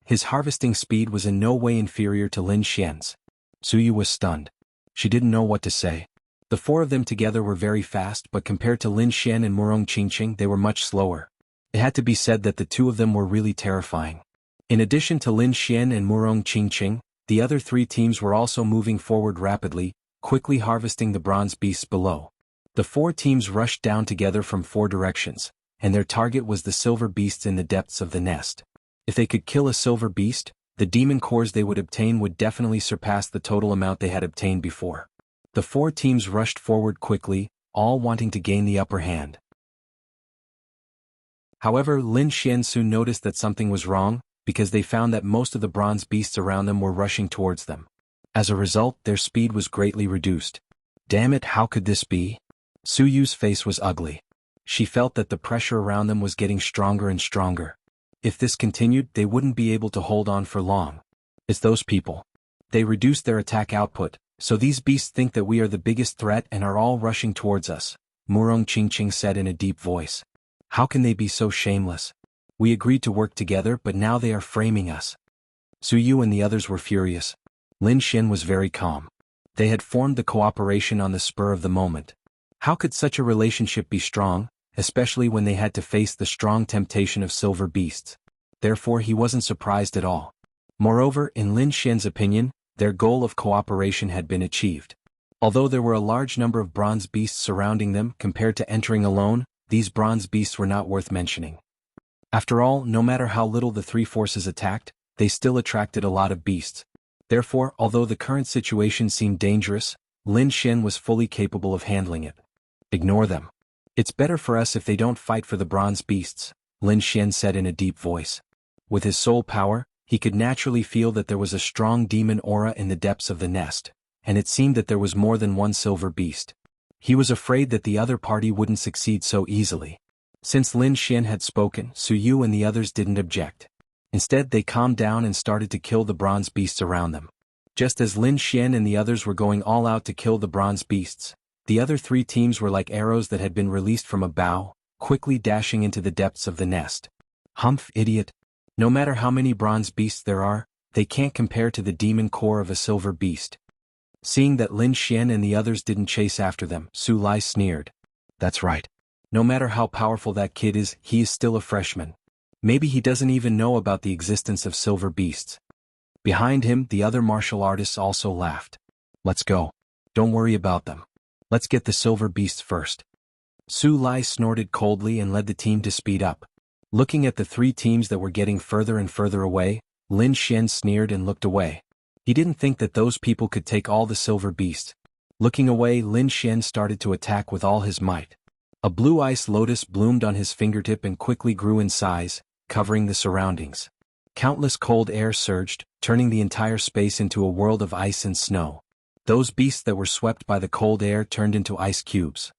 His harvesting speed was in no way inferior to Lin Xian's. Su Yu was stunned. She didn't know what to say. The four of them together were very fast, but compared to Lin Xian and Murong Qingqing they were much slower. It had to be said that the two of them were really terrifying. In addition to Lin Xian and Murong Qingqing, the other three teams were also moving forward rapidly, quickly harvesting the bronze beasts below. The four teams rushed down together from four directions, and their target was the silver beasts in the depths of the nest. If they could kill a silver beast, the demon cores they would obtain would definitely surpass the total amount they had obtained before. The four teams rushed forward quickly, all wanting to gain the upper hand. However, Lin Xian soon noticed that something was wrong, because they found that most of the bronze beasts around them were rushing towards them. As a result, their speed was greatly reduced. Damn it, how could this be? Su Yu's face was ugly. She felt that the pressure around them was getting stronger and stronger. If this continued, they wouldn't be able to hold on for long. It's those people. They reduced their attack output, so these beasts think that we are the biggest threat and are all rushing towards us, Murong Qingqing said in a deep voice. How can they be so shameless? We agreed to work together, but now they are framing us. Su Yu and the others were furious. Lin Xian was very calm. They had formed the cooperation on the spur of the moment. How could such a relationship be strong, especially when they had to face the strong temptation of silver beasts? Therefore he wasn't surprised at all. Moreover, in Lin Xian's opinion, their goal of cooperation had been achieved. Although there were a large number of bronze beasts surrounding them compared to entering alone, these bronze beasts were not worth mentioning. After all, no matter how little the three forces attacked, they still attracted a lot of beasts. Therefore, although the current situation seemed dangerous, Lin Xian was fully capable of handling it. Ignore them. It's better for us if they don't fight for the bronze beasts, Lin Xian said in a deep voice. With his soul power, he could naturally feel that there was a strong demon aura in the depths of the nest, and it seemed that there was more than one silver beast. He was afraid that the other party wouldn't succeed so easily. Since Lin Xian had spoken, Su Yu and the others didn't object. Instead, they calmed down and started to kill the bronze beasts around them. Just as Lin Xian and the others were going all out to kill the bronze beasts, the other three teams were like arrows that had been released from a bow, quickly dashing into the depths of the nest. Humph, idiot. No matter how many bronze beasts there are, they can't compare to the demon core of a silver beast. Seeing that Lin Xian and the others didn't chase after them, Su Lai sneered. That's right. No matter how powerful that kid is, he is still a freshman. Maybe he doesn't even know about the existence of silver beasts. Behind him, the other martial artists also laughed. Let's go. Don't worry about them. Let's get the silver beasts first. Su Lai snorted coldly and led the team to speed up. Looking at the three teams that were getting further and further away, Lin Xian sneered and looked away. He didn't think that those people could take all the silver beasts. Looking away, Lin Xian started to attack with all his might. A blue ice lotus bloomed on his fingertip and quickly grew in size, covering the surroundings. Countless cold air surged, turning the entire space into a world of ice and snow. Those beasts that were swept by the cold air turned into ice cubes.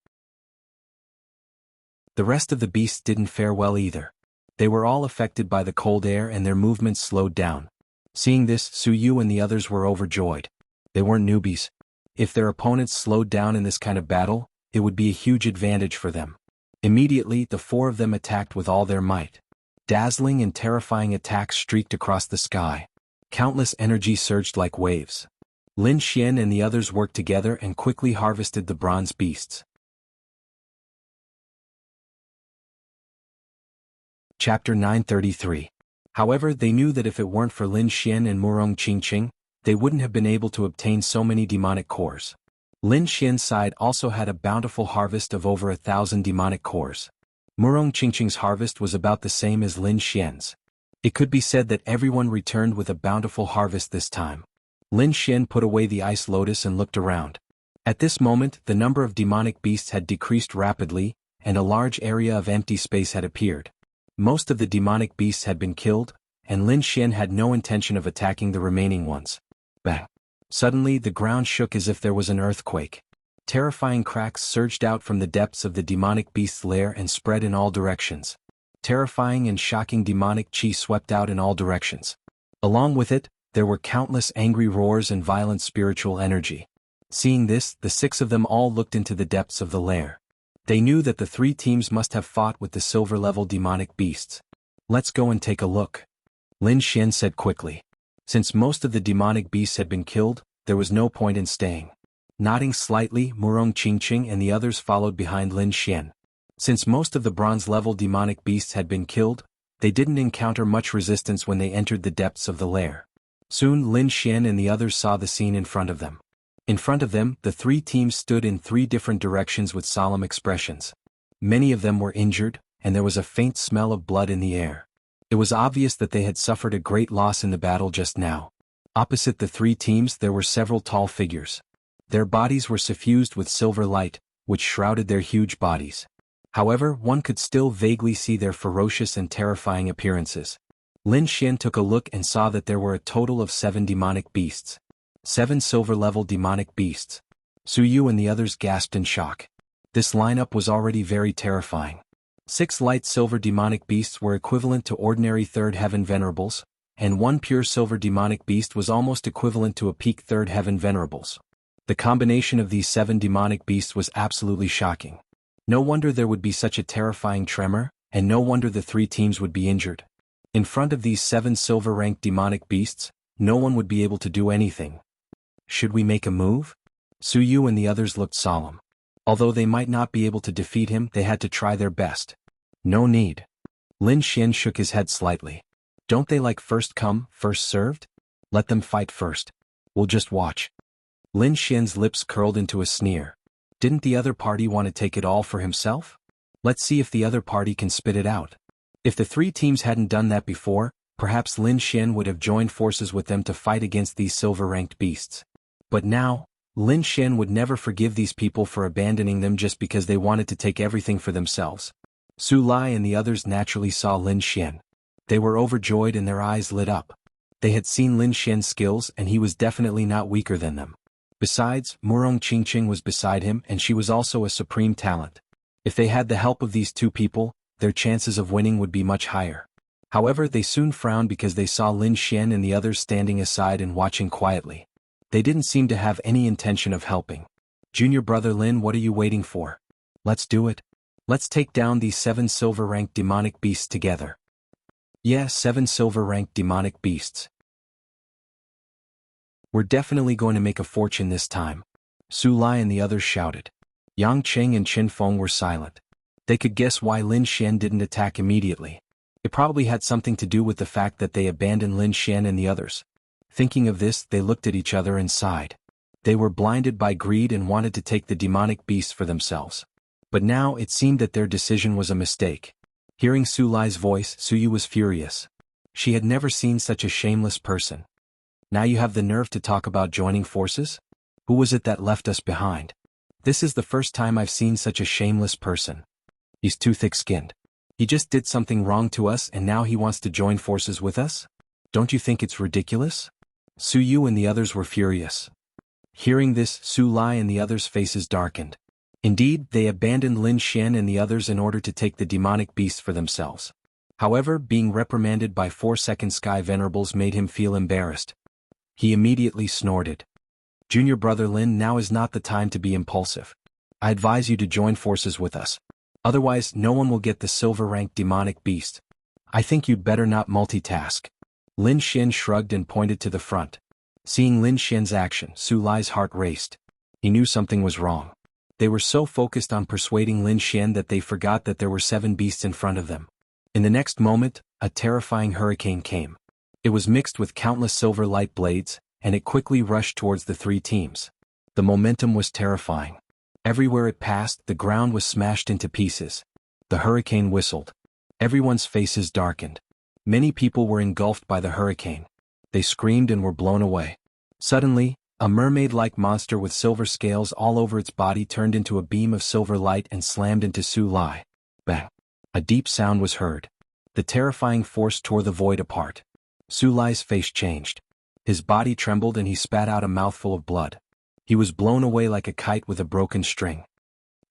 The rest of the beasts didn't fare well either. They were all affected by the cold air and their movements slowed down. Seeing this, Su Yu and the others were overjoyed. They weren't newbies. If their opponents slowed down in this kind of battle, it would be a huge advantage for them. Immediately, the four of them attacked with all their might. Dazzling and terrifying attacks streaked across the sky. Countless energy surged like waves. Lin Xian and the others worked together and quickly harvested the bronze beasts. Chapter 933. However, they knew that if it weren't for Lin Xian and Murong Qingqing, they wouldn't have been able to obtain so many demonic cores. Lin Xian's side also had a bountiful harvest of over 1,000 demonic cores. Murong Qingqing's harvest was about the same as Lin Xian's. It could be said that everyone returned with a bountiful harvest this time. Lin Xian put away the ice lotus and looked around. At this moment, the number of demonic beasts had decreased rapidly, and a large area of empty space had appeared. Most of the demonic beasts had been killed, and Lin Xian had no intention of attacking the remaining ones. Bang! Suddenly the ground shook as if there was an earthquake. Terrifying cracks surged out from the depths of the demonic beast's lair and spread in all directions. Terrifying and shocking demonic chi swept out in all directions. Along with it, there were countless angry roars and violent spiritual energy. Seeing this, the six of them all looked into the depths of the lair. They knew that the three teams must have fought with the silver-level demonic beasts. Let's go and take a look. Lin Xian said quickly. Since most of the demonic beasts had been killed, there was no point in staying. Nodding slightly, Murong Qingqing and the others followed behind Lin Xian. Since most of the bronze-level demonic beasts had been killed, they didn't encounter much resistance when they entered the depths of the lair. Soon Lin Xian and the others saw the scene in front of them. In front of them, the three teams stood in three different directions with solemn expressions. Many of them were injured, and there was a faint smell of blood in the air. It was obvious that they had suffered a great loss in the battle just now. Opposite the three teams there were several tall figures. Their bodies were suffused with silver light, which shrouded their huge bodies. However, one could still vaguely see their ferocious and terrifying appearances. Lin Xian took a look and saw that there were a total of 7 demonic beasts. 7 silver-level demonic beasts. Su Yu and the others gasped in shock. This lineup was already very terrifying. 6 light silver demonic beasts were equivalent to ordinary third heaven venerables, and 1 pure silver demonic beast was almost equivalent to a peak third heaven venerables. The combination of these 7 demonic beasts was absolutely shocking. No wonder there would be such a terrifying tremor, and no wonder the 3 teams would be injured. In front of these 7 silver-ranked demonic beasts, no one would be able to do anything. Should we make a move? Su Yu and the others looked solemn. Although they might not be able to defeat him, they had to try their best. No need. Lin Xian shook his head slightly. Don't they like first come, first served? Let them fight first. We'll just watch. Lin Xian's lips curled into a sneer. Didn't the other party want to take it all for himself? Let's see if the other party can spit it out. If the 3 teams hadn't done that before, perhaps Lin Xian would have joined forces with them to fight against these silver-ranked beasts. But now, Lin Xian would never forgive these people for abandoning them just because they wanted to take everything for themselves. Su Lai and the others naturally saw Lin Xian. They were overjoyed and their eyes lit up. They had seen Lin Xian's skills and he was definitely not weaker than them. Besides, Murong Qingqing was beside him and she was also a supreme talent. If they had the help of these 2 people, their chances of winning would be much higher. However, they soon frowned because they saw Lin Xian and the others standing aside and watching quietly. They didn't seem to have any intention of helping. Junior brother Lin, what are you waiting for? Let's do it. Let's take down these 7 silver-ranked demonic beasts together. Yeah, 7 silver-ranked demonic beasts. We're definitely going to make a fortune this time. Su Lai and the others shouted. Yang Cheng and Qin Feng were silent. They could guess why Lin Xian didn't attack immediately. It probably had something to do with the fact that they abandoned Lin Xian and the others. Thinking of this, they looked at each other and sighed. They were blinded by greed and wanted to take the demonic beast for themselves. But now it seemed that their decision was a mistake. Hearing Su Lai's voice, Su Yu was furious. She had never seen such a shameless person. Now you have the nerve to talk about joining forces? Who was it that left us behind? This is the first time I've seen such a shameless person. He's too thick-skinned. He just did something wrong to us and now he wants to join forces with us? Don't you think it's ridiculous? Su Yu and the others were furious. Hearing this, Su Lai and the others' faces darkened. Indeed, they abandoned Lin Xian and the others in order to take the demonic beast for themselves. However, being reprimanded by 4 Second Sky Venerables made him feel embarrassed. He immediately snorted. Junior brother Lin, now is not the time to be impulsive. I advise you to join forces with us. Otherwise, no one will get the silver-ranked demonic beast. I think you'd better not multitask. Lin Xian shrugged and pointed to the front. Seeing Lin Xian's action, Su Lai's heart raced. He knew something was wrong. They were so focused on persuading Lin Xian that they forgot that there were 7 beasts in front of them. In the next moment, a terrifying hurricane came. It was mixed with countless silver light blades, and it quickly rushed towards the 3 teams. The momentum was terrifying. Everywhere it passed, the ground was smashed into pieces. The hurricane whistled. Everyone's faces darkened. Many people were engulfed by the hurricane. They screamed and were blown away. Suddenly, a mermaid-like monster with silver scales all over its body turned into a beam of silver light and slammed into Su Lai. Bang! A deep sound was heard. The terrifying force tore the void apart. Su Lai's face changed. His body trembled and he spat out a mouthful of blood. He was blown away like a kite with a broken string.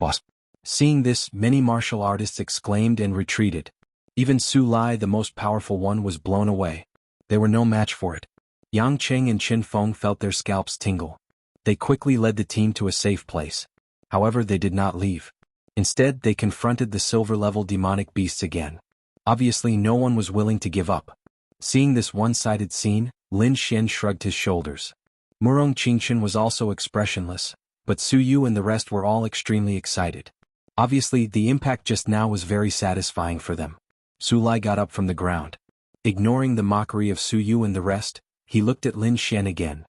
Boss! Seeing this, many martial artists exclaimed and retreated. Even Su Lai, the most powerful one, was blown away. They were no match for it. Yang Cheng and Qin Feng felt their scalps tingle. They quickly led the team to a safe place. However, they did not leave. Instead, they confronted the silver-level demonic beasts again. Obviously, no one was willing to give up. Seeing this one-sided scene, Lin Xian shrugged his shoulders. Murong Qingchen was also expressionless, but Su Yu and the rest were all extremely excited. Obviously, the impact just now was very satisfying for them. Su Lai got up from the ground. Ignoring the mockery of Su Yu and the rest, he looked at Lin Xian again.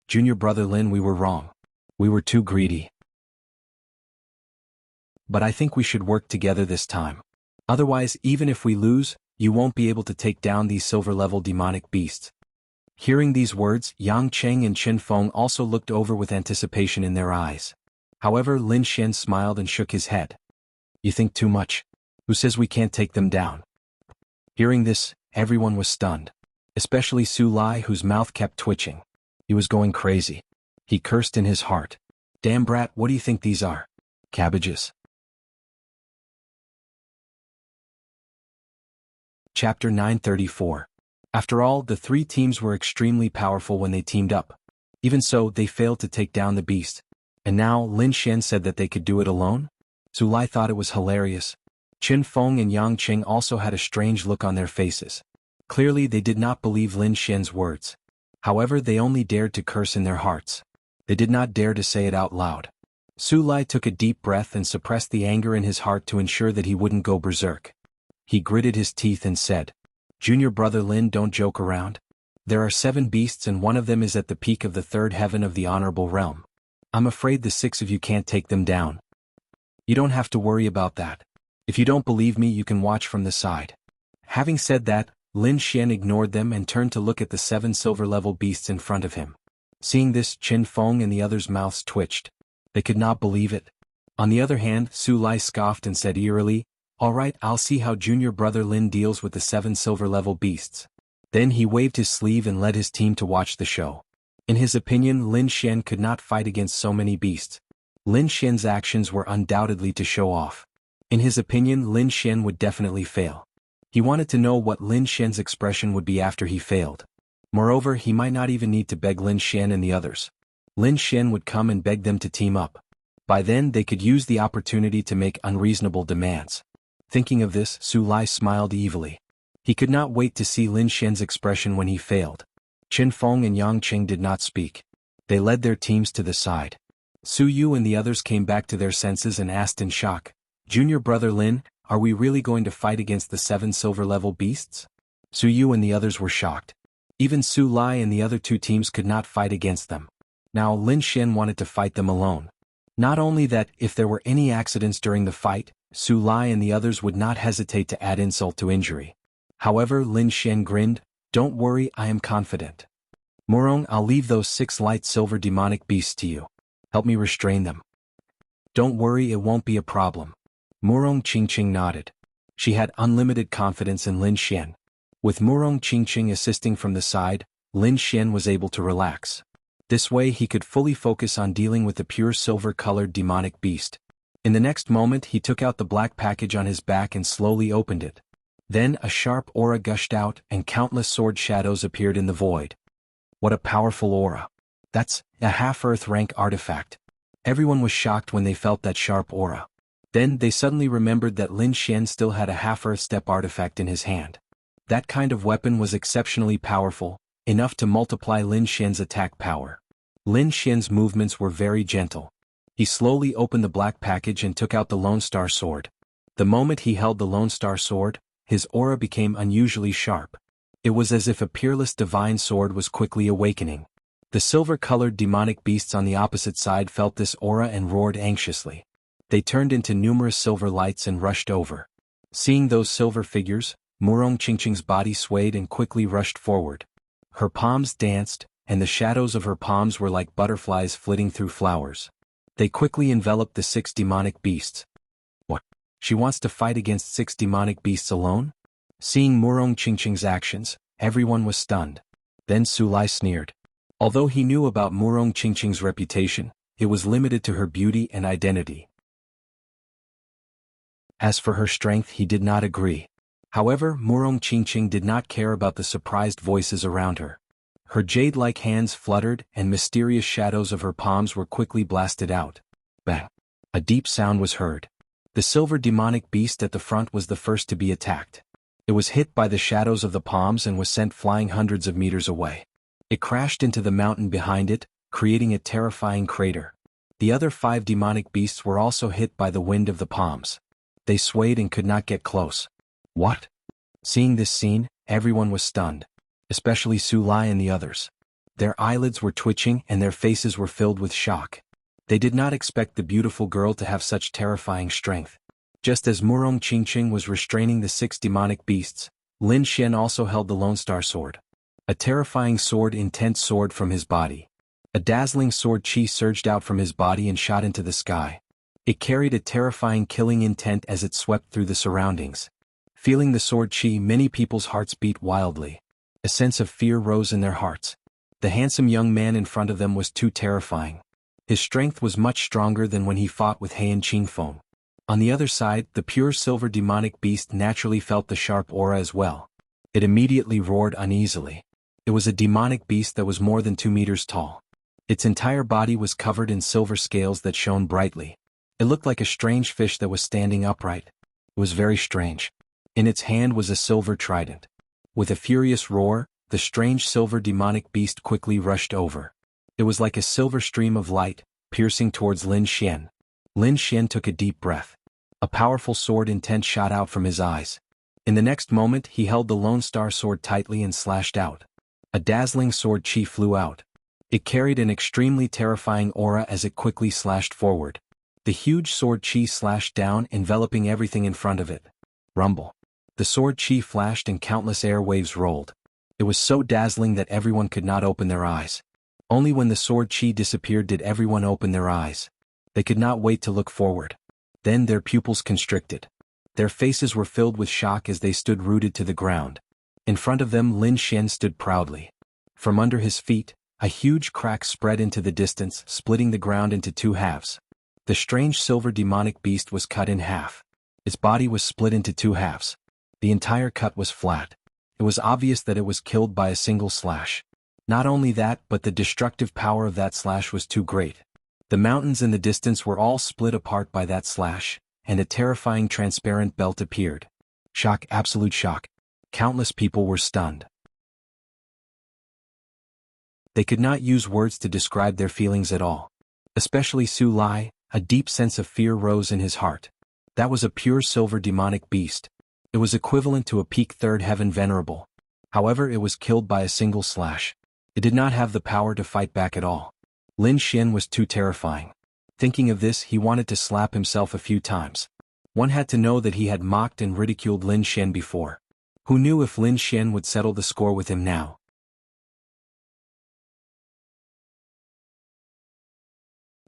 Junior brother Lin, we were wrong. We were too greedy. But I think we should work together this time. Otherwise, even if we lose, you won't be able to take down these silver-level demonic beasts. Hearing these words, Yang Cheng and Qin Feng also looked over with anticipation in their eyes. However, Lin Xian smiled and shook his head. You think too much. Who says we can't take them down? Hearing this, everyone was stunned. Especially Su Lai, whose mouth kept twitching. He was going crazy. He cursed in his heart. Damn brat, what do you think these are? Cabbages. Chapter 934. After all, the 3 teams were extremely powerful when they teamed up. Even so, they failed to take down the beast. And now, Lin Xian said that they could do it alone? Su Lai thought it was hilarious. Qin Feng and Yang Qing also had a strange look on their faces. Clearly, they did not believe Lin Xian's words. However, they only dared to curse in their hearts. They did not dare to say it out loud. Su Lai took a deep breath and suppressed the anger in his heart to ensure that he wouldn't go berserk. He gritted his teeth and said, Junior brother Lin, don't joke around. There are 7 beasts and one of them is at the peak of the 3rd heaven of the honorable realm. I'm afraid the 6 of you can't take them down. You don't have to worry about that. If you don't believe me, you can watch from the side. Having said that, Lin Xian ignored them and turned to look at the 7 silver-level beasts in front of him. Seeing this, Qin Feng and the others' mouths twitched. They could not believe it. On the other hand, Su Lai scoffed and said eerily, All right, I'll see how junior brother Lin deals with the 7 silver-level beasts. Then he waved his sleeve and led his team to watch the show. In his opinion, Lin Xian could not fight against so many beasts. Lin Xian's actions were undoubtedly to show off. In his opinion, Lin Xian would definitely fail. He wanted to know what Lin Xian's expression would be after he failed. Moreover, he might not even need to beg Lin Xian and the others. Lin Xian would come and beg them to team up. By then, they could use the opportunity to make unreasonable demands. Thinking of this, Su Lai smiled evilly. He could not wait to see Lin Xian's expression when he failed. Qin Feng and Yang Qing did not speak. They led their teams to the side. Su Yu and the others came back to their senses and asked in shock, Junior brother Lin, are we really going to fight against the 7 silver-level beasts? Su Yu and the others were shocked. Even Su Lai and the other 2 teams could not fight against them. Now Lin Xian wanted to fight them alone. Not only that, if there were any accidents during the fight, Su Lai and the others would not hesitate to add insult to injury. However, Lin Xian grinned, "Don't worry, I am confident. Murong, I'll leave those 6 light silver demonic beasts to you. Help me restrain them." "Don't worry, it won't be a problem." Murong Qingqing nodded. She had unlimited confidence in Lin Xian. With Murong Qingqing assisting from the side, Lin Xian was able to relax. This way he could fully focus on dealing with the pure silver-colored demonic beast. In the next moment he took out the black package on his back and slowly opened it. Then a sharp aura gushed out and countless sword shadows appeared in the void. What a powerful aura. That's a half-earth rank artifact. Everyone was shocked when they felt that sharp aura. Then they suddenly remembered that Lin Xian still had a half-earth step artifact in his hand. That kind of weapon was exceptionally powerful, enough to multiply Lin Xian's attack power. Lin Xian's movements were very gentle. He slowly opened the black package and took out the Lone Star Sword. The moment he held the Lone Star Sword, his aura became unusually sharp. It was as if a peerless divine sword was quickly awakening. The silver-colored demonic beasts on the opposite side felt this aura and roared anxiously. They turned into numerous silver lights and rushed over. Seeing those silver figures, Murong Qingqing's body swayed and quickly rushed forward. Her palms danced, and the shadows of her palms were like butterflies flitting through flowers. They quickly enveloped the 6 demonic beasts. What? She wants to fight against 6 demonic beasts alone? Seeing Murong Qingqing's actions, everyone was stunned. Then Su Lai sneered. Although he knew about Murong Qingqing's reputation, it was limited to her beauty and identity. As for her strength, he did not agree. However, Murong Qingqing did not care about the surprised voices around her. Her jade-like hands fluttered and mysterious shadows of her palms were quickly blasted out. Bang! A deep sound was heard. The silver demonic beast at the front was the first to be attacked. It was hit by the shadows of the palms and was sent flying hundreds of meters away. It crashed into the mountain behind it, creating a terrifying crater. The other 5 demonic beasts were also hit by the wind of the palms. They swayed and could not get close. What? Seeing this scene, everyone was stunned, especially Su Lai and the others. Their eyelids were twitching and their faces were filled with shock. They did not expect the beautiful girl to have such terrifying strength. Just as Murong Qingqing was restraining the 6 demonic beasts, Lin Xian also held the Lone Star Sword. A terrifying sword, intense sword from his body. A dazzling sword chi surged out from his body and shot into the sky. It carried a terrifying killing intent as it swept through the surroundings. Feeling the sword chi, many people's hearts beat wildly. A sense of fear rose in their hearts. The handsome young man in front of them was too terrifying. His strength was much stronger than when he fought with Heian Qingfeng. On the other side, the pure silver demonic beast naturally felt the sharp aura as well. It immediately roared uneasily. It was a demonic beast that was more than 2 meters tall. Its entire body was covered in silver scales that shone brightly. It looked like a strange fish that was standing upright. It was very strange. In its hand was a silver trident. With a furious roar, the strange silver demonic beast quickly rushed over. It was like a silver stream of light, piercing towards Lin Xian. Lin Xian took a deep breath. A powerful sword intent shot out from his eyes. In the next moment he held the Lone Star Sword tightly and slashed out. A dazzling sword chi flew out. It carried an extremely terrifying aura as it quickly slashed forward. The huge sword chi slashed down, enveloping everything in front of it. Rumble. The sword chi flashed and countless air waves rolled. It was so dazzling that everyone could not open their eyes. Only when the sword chi disappeared did everyone open their eyes. They could not wait to look forward. Then their pupils constricted. Their faces were filled with shock as they stood rooted to the ground. In front of them Lin Xian stood proudly. From under his feet, a huge crack spread into the distance, splitting the ground into 2 halves. The strange silver demonic beast was cut in half. Its body was split into 2 halves. The entire cut was flat. It was obvious that it was killed by a single slash. Not only that, but the destructive power of that slash was too great. The mountains in the distance were all split apart by that slash, and a terrifying transparent belt appeared. Shock, absolute shock. Countless people were stunned. They could not use words to describe their feelings at all. Especially Su Lai, a deep sense of fear rose in his heart. That was a pure silver demonic beast. It was equivalent to a peak 3rd heaven venerable. However, it was killed by a single slash. It did not have the power to fight back at all. Lin Xian was too terrifying. Thinking of this, he wanted to slap himself a few times. One had to know that he had mocked and ridiculed Lin Xian before. Who knew if Lin Xian would settle the score with him now?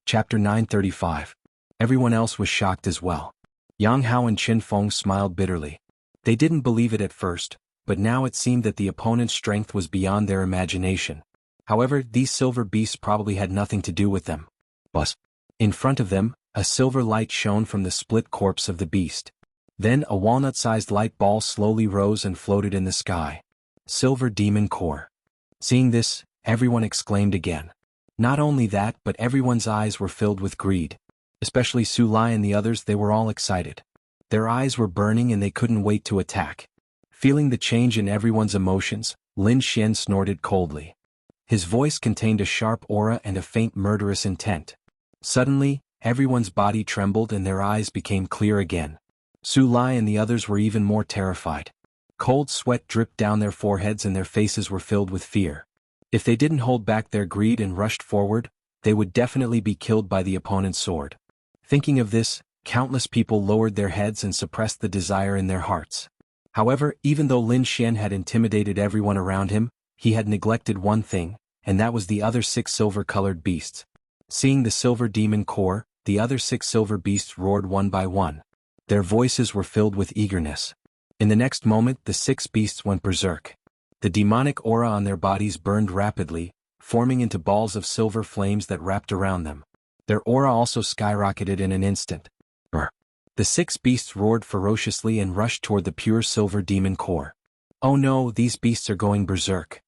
Chapter 935. Everyone else was shocked as well. Yang Hao and Qin Feng smiled bitterly. They didn't believe it at first, but now it seemed that the opponent's strength was beyond their imagination. However, these silver beasts probably had nothing to do with them. But in front of them, a silver light shone from the split corpse of the beast. Then a walnut-sized light ball slowly rose and floated in the sky. Silver Demon Core. Seeing this, everyone exclaimed again. Not only that, but everyone's eyes were filled with greed. Especially Su Lai and the others, they were all excited. Their eyes were burning and they couldn't wait to attack. Feeling the change in everyone's emotions, Lin Xian snorted coldly. His voice contained a sharp aura and a faint murderous intent. Suddenly, everyone's body trembled and their eyes became clear again. Su Lai and the others were even more terrified. Cold sweat dripped down their foreheads and their faces were filled with fear. If they didn't hold back their greed and rushed forward, they would definitely be killed by the opponent's sword. Thinking of this, countless people lowered their heads and suppressed the desire in their hearts. However, even though Lin Xian had intimidated everyone around him, he had neglected one thing, and that was the other 6 silver-colored beasts. Seeing the silver demon core, the other 6 silver beasts roared one by one. Their voices were filled with eagerness. In the next moment, the 6 beasts went berserk. The demonic aura on their bodies burned rapidly, forming into balls of silver flames that wrapped around them. Their aura also skyrocketed in an instant. The 6 beasts roared ferociously and rushed toward the pure silver demon core. Oh no, these beasts are going berserk.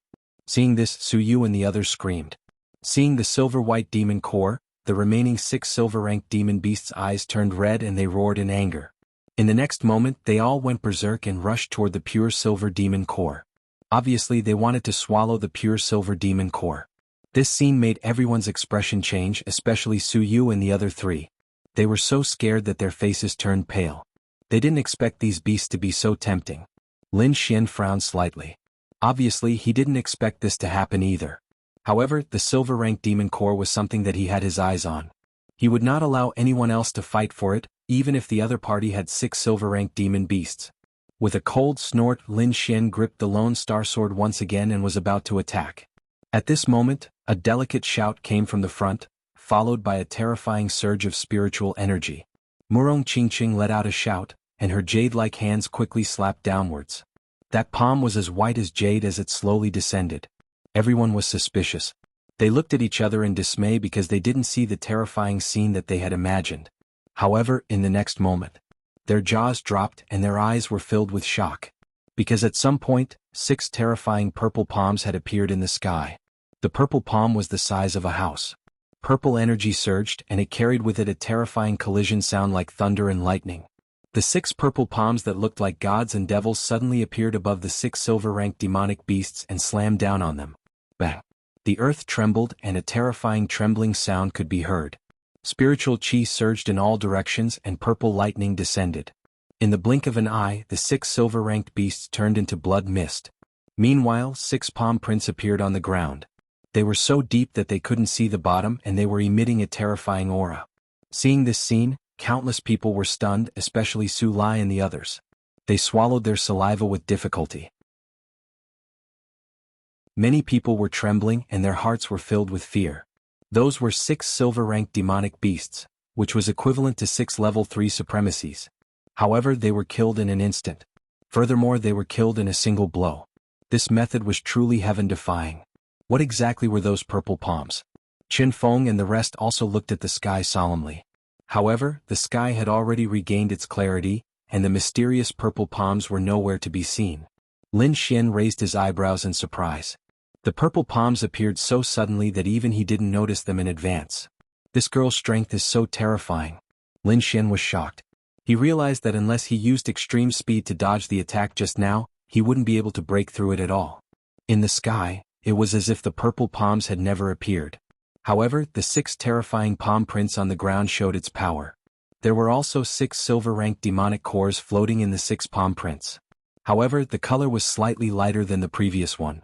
Seeing this, Su Yu and the others screamed. Seeing the silver-white demon core, the remaining 6 silver-ranked demon beasts' eyes turned red and they roared in anger. In the next moment, they all went berserk and rushed toward the pure silver demon core. Obviously, they wanted to swallow the pure silver demon core. This scene made everyone's expression change, especially Su Yu and the other 3. They were so scared that their faces turned pale. They didn't expect these beasts to be so tempting. Lin Xian frowned slightly. Obviously, he didn't expect this to happen either. However, the silver-ranked demon core was something that he had his eyes on. He would not allow anyone else to fight for it, even if the other party had 6 silver-ranked demon beasts. With a cold snort, Lin Xian gripped the Lone Star Sword once again and was about to attack. At this moment, a delicate shout came from the front, followed by a terrifying surge of spiritual energy. Murong Qingqing let out a shout, and her jade-like hands quickly slapped downwards. That palm was as white as jade as it slowly descended. Everyone was suspicious. They looked at each other in dismay because they didn't see the terrifying scene that they had imagined. However, in the next moment, their jaws dropped and their eyes were filled with shock. Because at some point, 6 terrifying purple palms had appeared in the sky. The purple palm was the size of a house. Purple energy surged and it carried with it a terrifying collision sound like thunder and lightning. The 6 purple palms that looked like gods and devils suddenly appeared above the 6 silver-ranked demonic beasts and slammed down on them. Bang! The earth trembled and a terrifying trembling sound could be heard. Spiritual chi surged in all directions and purple lightning descended. In the blink of an eye, the 6 silver-ranked beasts turned into blood mist. Meanwhile, 6 palm prints appeared on the ground. They were so deep that they couldn't see the bottom and they were emitting a terrifying aura. Seeing this scene, countless people were stunned, especially Su Lai and the others. They swallowed their saliva with difficulty. Many people were trembling and their hearts were filled with fear. Those were 6 silver-ranked demonic beasts, which was equivalent to 6 level 3 supremacies. However, they were killed in an instant. Furthermore, they were killed in a single blow. This method was truly heaven-defying. What exactly were those purple palms? Qin Feng and the rest also looked at the sky solemnly. However, the sky had already regained its clarity, and the mysterious purple palms were nowhere to be seen. Lin Xian raised his eyebrows in surprise. The purple palms appeared so suddenly that even he didn't notice them in advance. This girl's strength is so terrifying. Lin Xian was shocked. He realized that unless he used extreme speed to dodge the attack just now, he wouldn't be able to break through it at all. In the sky, it was as if the purple palms had never appeared. However, the 6 terrifying palm prints on the ground showed its power. There were also 6 silver-ranked demonic cores floating in the 6 palm prints. However, the color was slightly lighter than the previous one.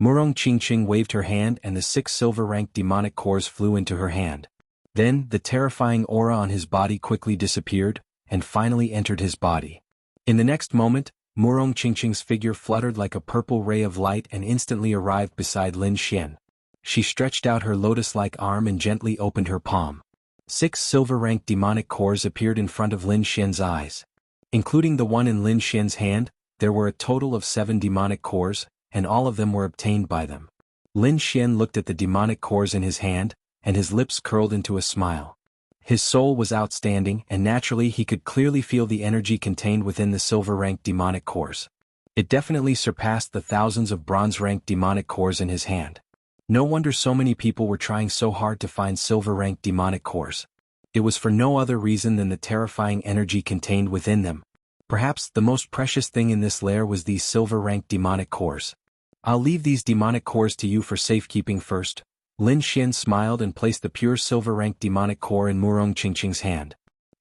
Murong Qingqing waved her hand and the 6 silver-ranked demonic cores flew into her hand. Then, the terrifying aura on his body quickly disappeared, and finally entered his body. In the next moment, Murong Qingqing's figure fluttered like a purple ray of light and instantly arrived beside Lin Xian. She stretched out her lotus-like arm and gently opened her palm. 6 silver-ranked demonic cores appeared in front of Lin Xian's eyes. Including the one in Lin Xian's hand, there were a total of 7 demonic cores, and all of them were obtained by them. Lin Xian looked at the demonic cores in his hand, and his lips curled into a smile. His soul was outstanding, and naturally he could clearly feel the energy contained within the silver-ranked demonic cores. It definitely surpassed the thousands of bronze-ranked demonic cores in his hand. No wonder so many people were trying so hard to find silver-ranked demonic cores. It was for no other reason than the terrifying energy contained within them. Perhaps the most precious thing in this lair was these silver-ranked demonic cores. I'll leave these demonic cores to you for safekeeping first. Lin Xian smiled and placed the pure silver-ranked demonic core in Murong Qingqing's hand.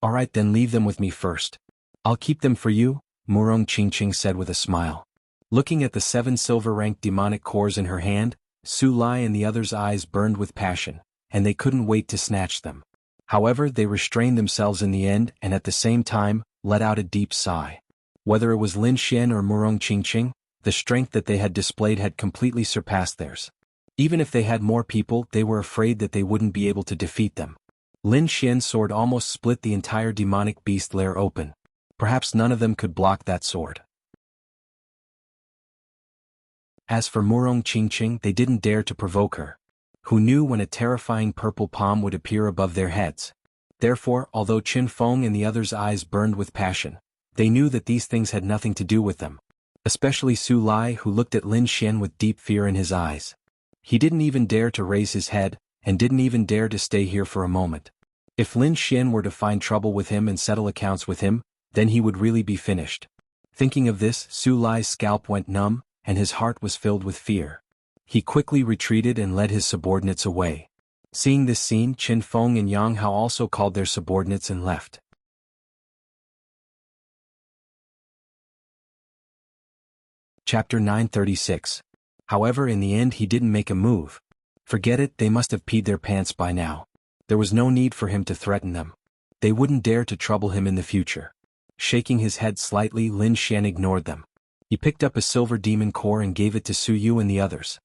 Alright, then leave them with me first. I'll keep them for you, Murong Qingqing said with a smile. Looking at the 7 silver-ranked demonic cores in her hand, Su Lai and the others' eyes burned with passion, and they couldn't wait to snatch them. However, they restrained themselves in the end and at the same time, let out a deep sigh. Whether it was Lin Xian or Murong Qingqing, the strength that they had displayed had completely surpassed theirs. Even if they had more people, they were afraid that they wouldn't be able to defeat them. Lin Xian's sword almost split the entire demonic beast lair open. Perhaps none of them could block that sword. As for Murong Qingqing, they didn't dare to provoke her. Who knew when a terrifying purple palm would appear above their heads? Therefore, although Qin Feng and the others' eyes burned with passion, they knew that these things had nothing to do with them. Especially Su Lai, who looked at Lin Xian with deep fear in his eyes. He didn't even dare to raise his head, and didn't even dare to stay here for a moment. If Lin Xian were to find trouble with him and settle accounts with him, then he would really be finished. Thinking of this, Su Lai's scalp went numb, and his heart was filled with fear. He quickly retreated and led his subordinates away. Seeing this scene, Qin Feng and Jianghu also called their subordinates and left. Chapter 936. However, in the end he didn't make a move. Forget it, they must have peed their pants by now. There was no need for him to threaten them. They wouldn't dare to trouble him in the future. Shaking his head slightly, Lin Xian ignored them. He picked up a silver demon core and gave it to Su Yu and the others.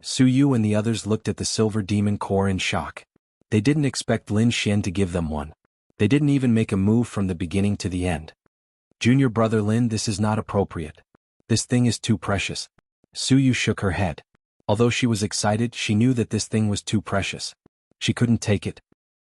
Su Yu and the others looked at the silver demon core in shock. They didn't expect Lin Xian to give them one. They didn't even make a move from the beginning to the end. Junior brother Lin, this is not appropriate. This thing is too precious. Su Yu shook her head. Although she was excited, she knew that this thing was too precious. She couldn't take it.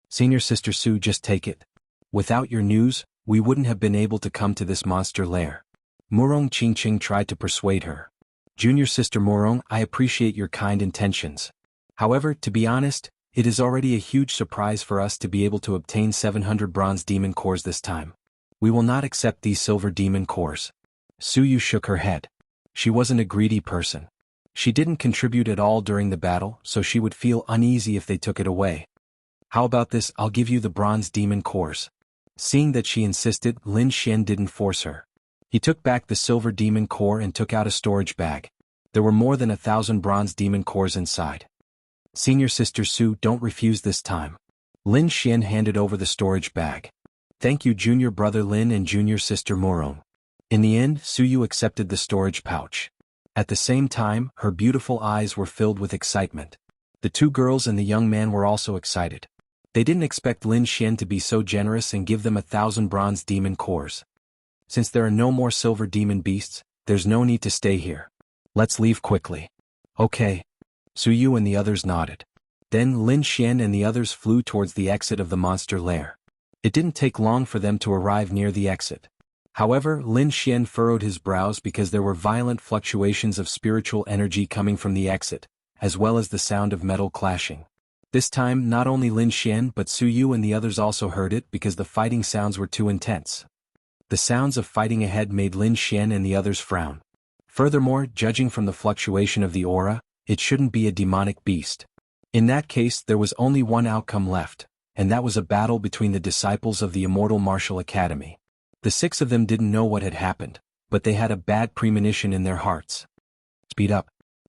Senior sister Su, just take it. Without your news, we wouldn't have been able to come to this monster lair. Murong Qingqing tried to persuade her. Junior sister Murong, I appreciate your kind intentions. However, to be honest, it is already a huge surprise for us to be able to obtain 700 bronze demon cores this time. We will not accept these silver demon cores. Su Yu shook her head. She wasn't a greedy person. She didn't contribute at all during the battle, so she would feel uneasy if they took it away. How about this, I'll give you the bronze demon cores. Seeing that she insisted, Lin Xian didn't force her. He took back the silver demon core and took out a storage bag. There were more than 1,000 bronze demon cores inside. Senior sister Su, don't refuse this time. Lin Xian handed over the storage bag. Thank you junior brother Lin and junior sister Murong. In the end, Su Yu accepted the storage pouch. At the same time, her beautiful eyes were filled with excitement. The 2 girls and the young man were also excited. They didn't expect Lin Xian to be so generous and give them 1,000 bronze demon cores. Since there are no more silver demon beasts, there's no need to stay here. Let's leave quickly. Okay. Su Yu and the others nodded. Then Lin Xian and the others flew towards the exit of the monster lair. It didn't take long for them to arrive near the exit. However, Lin Xian furrowed his brows because there were violent fluctuations of spiritual energy coming from the exit, as well as the sound of metal clashing. This time, not only Lin Xian but Su Yu and the others also heard it because the fighting sounds were too intense. The sounds of fighting ahead made Lin Xian and the others frown. Furthermore, judging from the fluctuation of the aura, it shouldn't be a demonic beast. In that case, there was only one outcome left, and that was a battle between the disciples of the Immortal Martial Academy. The 6 of them didn't know what had happened, but they had a bad premonition in their hearts. Speed up.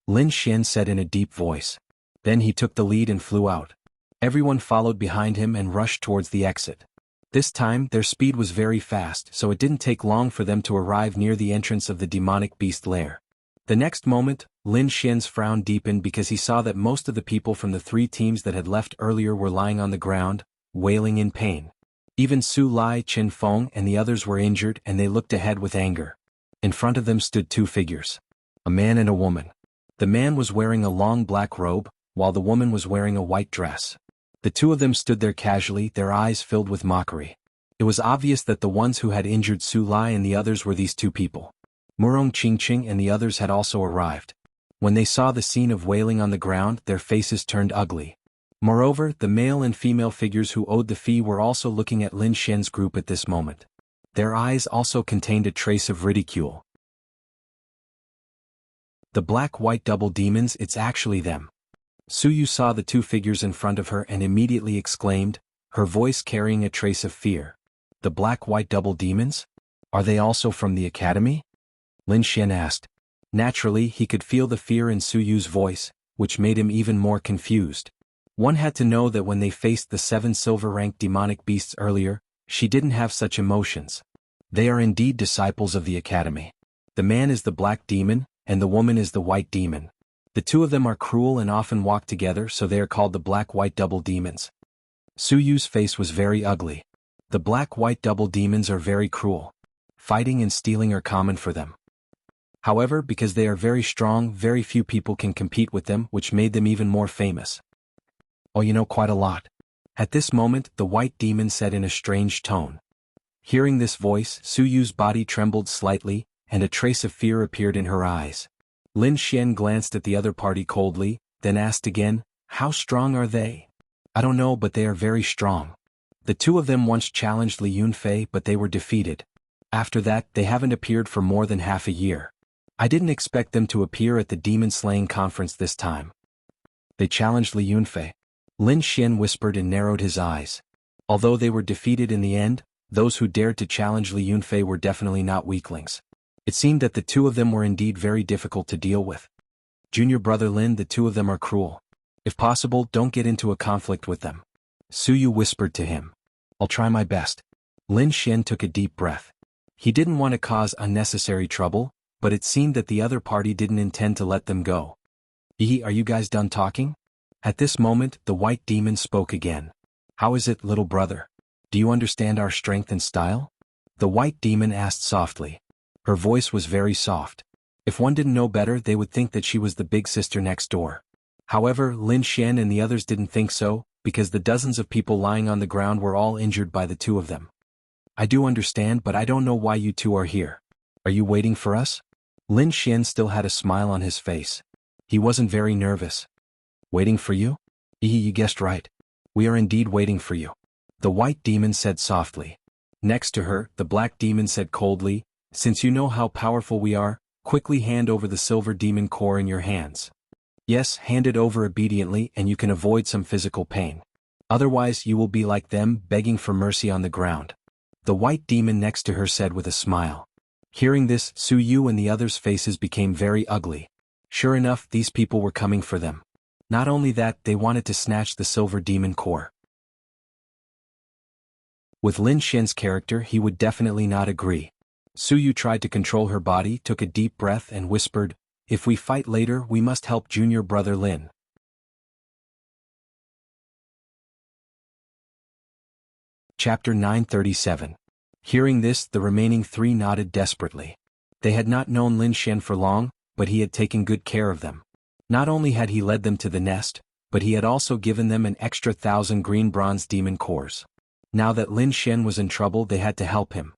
Lin Xian said in a deep voice. Then he took the lead and flew out. Everyone followed behind him and rushed towards the exit. This time, their speed was very fast, so it didn't take long for them to arrive near the entrance of the demonic beast lair. The next moment, Lin Xian's frown deepened because he saw that most of the people from the 3 teams that had left earlier were lying on the ground, wailing in pain. Even Su Lai, Qin Feng and the others were injured and they looked ahead with anger. In front of them stood 2 figures. A man and a woman. The man was wearing a long black robe, while the woman was wearing a white dress. The 2 of them stood there casually, their eyes filled with mockery. It was obvious that the ones who had injured Su Lai and the others were these 2 people. Murong Qingqing and the others had also arrived. When they saw the scene of wailing on the ground, their faces turned ugly. Moreover, the male and female figures who owed the fee were also looking at Lin Xian's group at this moment. Their eyes also contained a trace of ridicule. The black-white double demons, it's actually them. Su Yu saw the 2 figures in front of her and immediately exclaimed, her voice carrying a trace of fear. The black-white double demons? Are they also from the academy? Lin Xian asked. Naturally, he could feel the fear in Su Yu's voice, which made him even more confused. One had to know that when they faced the 7 silver-ranked demonic beasts earlier, she didn't have such emotions. They are indeed disciples of the academy. The man is the black demon, and the woman is the white demon. The 2 of them are cruel and often walk together, so they are called the black-white double demons. Su Yu's face was very ugly. The black-white double demons are very cruel. Fighting and stealing are common for them. However, because they are very strong, very few people can compete with them, which made them even more famous. Oh, you know quite a lot. At this moment, the white demon said in a strange tone. Hearing this voice, Su Yu's body trembled slightly, and a trace of fear appeared in her eyes. Lin Xian glanced at the other party coldly, then asked again, how strong are they? I don't know, but they are very strong. The 2 of them once challenged Li Yunfei, but they were defeated. After that, they haven't appeared for more than half a year. I didn't expect them to appear at the demon-slaying conference this time. They challenged Li Yunfei. Lin Xian whispered and narrowed his eyes. Although they were defeated in the end, those who dared to challenge Li Yunfei were definitely not weaklings. It seemed that the 2 of them were indeed very difficult to deal with. Junior brother Lin, the 2 of them are cruel. If possible, don't get into a conflict with them. Su Yu whispered to him. I'll try my best. Lin Xian took a deep breath. He didn't want to cause unnecessary trouble, but it seemed that the other party didn't intend to let them go. Are you guys done talking? At this moment, the white demon spoke again. How is it, little brother? Do you understand our strength and style? The white demon asked softly. Her voice was very soft. If one didn't know better, they would think that she was the big sister next door. However, Lin Xian and the others didn't think so, because the dozens of people lying on the ground were all injured by the 2 of them. I do understand, but I don't know why you 2 are here. Are you waiting for us? Lin Xian still had a smile on his face. He wasn't very nervous. Waiting for you? You guessed right. We are indeed waiting for you. The white demon said softly. Next to her, the black demon said coldly, since you know how powerful we are, quickly hand over the silver demon core in your hands. Yes, hand it over obediently and you can avoid some physical pain. Otherwise you will be like them, begging for mercy on the ground. The white demon next to her said with a smile. Hearing this, Su Yu and the others' faces became very ugly. Sure enough, these people were coming for them. Not only that, they wanted to snatch the silver demon core. With Lin Xian's character, he would definitely not agree. Su Yu tried to control her body, took a deep breath and whispered, if we fight later, we must help junior brother Lin. Chapter 937. Hearing this, the remaining 3 nodded desperately. They had not known Lin Xian for long, but he had taken good care of them. Not only had he led them to the nest, but he had also given them an extra 1,000 green bronze demon cores. Now that Lin Xian was in trouble, they had to help him.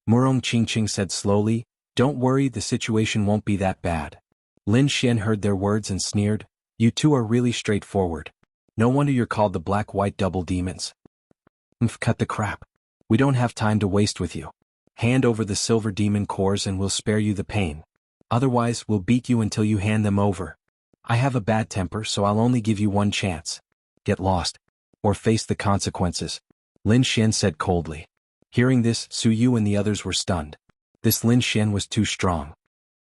Murong Qingqing said slowly, don't worry, the situation won't be that bad. Lin Xian heard their words and sneered, you 2 are really straightforward. No wonder you're called the black-white double demons. Cut the crap. We don't have time to waste with you. Hand over the silver demon cores and we'll spare you the pain. Otherwise, we'll beat you until you hand them over. I have a bad temper, so I'll only give you one chance. Get lost. Or face the consequences. Lin Xian said coldly. Hearing this, Su Yu and the others were stunned. This Lin Xian was too strong.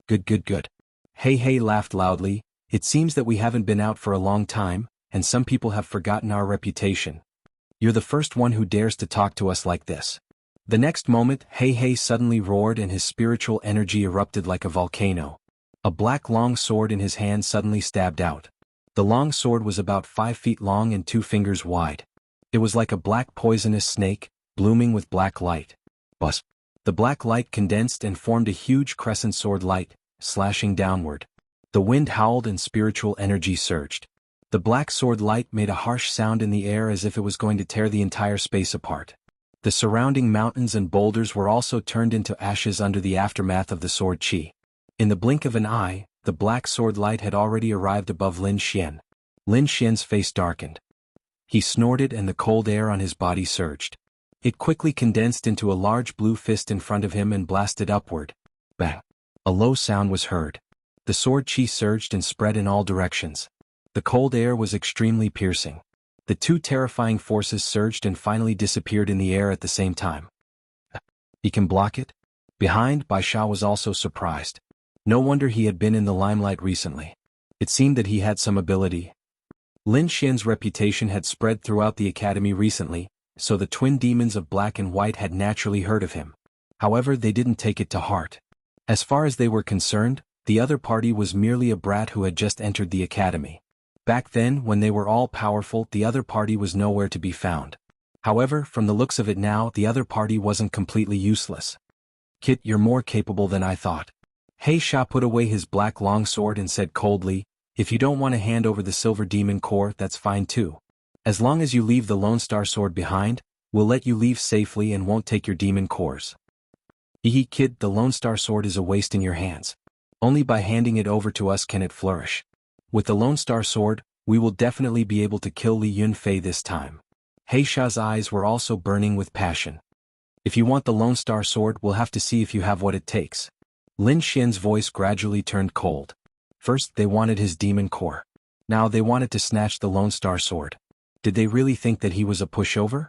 Good. Hey laughed loudly, It seems that we haven't been out for a long time, and some people have forgotten our reputation. You're the first one who dares to talk to us like this. The next moment, Hei suddenly roared and his spiritual energy erupted like a volcano. A black long sword in his hand suddenly stabbed out. The long sword was about 5 feet long and 2 fingers wide. It was like a black poisonous snake, blooming with black light. Buzz. The black light condensed and formed a huge crescent sword light, slashing downward. The wind howled and spiritual energy surged. The black sword light made a harsh sound in the air as if it was going to tear the entire space apart. The surrounding mountains and boulders were also turned into ashes under the aftermath of the sword chi. In the blink of an eye, the black sword light had already arrived above Lin Xian. Lin Xian's face darkened. He snorted and the cold air on his body surged. It quickly condensed into a large blue fist in front of him and blasted upward. Bang! A low sound was heard. The sword chi surged and spread in all directions. The cold air was extremely piercing. The two terrifying forces surged and finally disappeared in the air at the same time. He can block it? Behind, Bai Sha was also surprised. No wonder he had been in the limelight recently. It seemed that he had some ability. Lin Xian's reputation had spread throughout the academy recently, so the twin demons of black and white had naturally heard of him. However, they didn't take it to heart. As far as they were concerned, the other party was merely a brat who had just entered the academy. Back then, when they were all powerful, the other party was nowhere to be found. However, from the looks of it now, the other party wasn't completely useless. Kit, you're more capable than I thought. Hei Sha put away his black longsword and said coldly, if you don't want to hand over the silver demon core, that's fine too. As long as you leave the Lone Star sword behind, we'll let you leave safely and won't take your demon cores. Kid, the Lone Star sword is a waste in your hands. Only by handing it over to us can it flourish. With the Lone Star sword, we will definitely be able to kill Li Yunfei this time. Hei Sha's eyes were also burning with passion. If you want the Lone Star sword, we'll have to see if you have what it takes. Lin Xian's voice gradually turned cold. First, they wanted his demon core. Now they wanted to snatch the Lone Star sword. Did they really think that he was a pushover?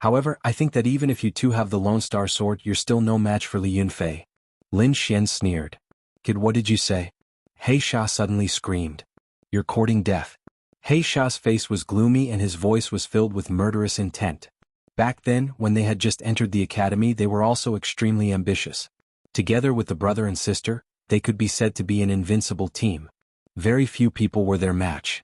However, I think that even if you two have the Lone Star sword, you're still no match for Li Yunfei. Lin Xian sneered. Kid, what did you say? Hei Sha suddenly screamed. You're courting death. Hei Sha's face was gloomy and his voice was filled with murderous intent. Back then, when they had just entered the academy, they were also extremely ambitious. Together with the brother and sister, they could be said to be an invincible team. Very few people were their match.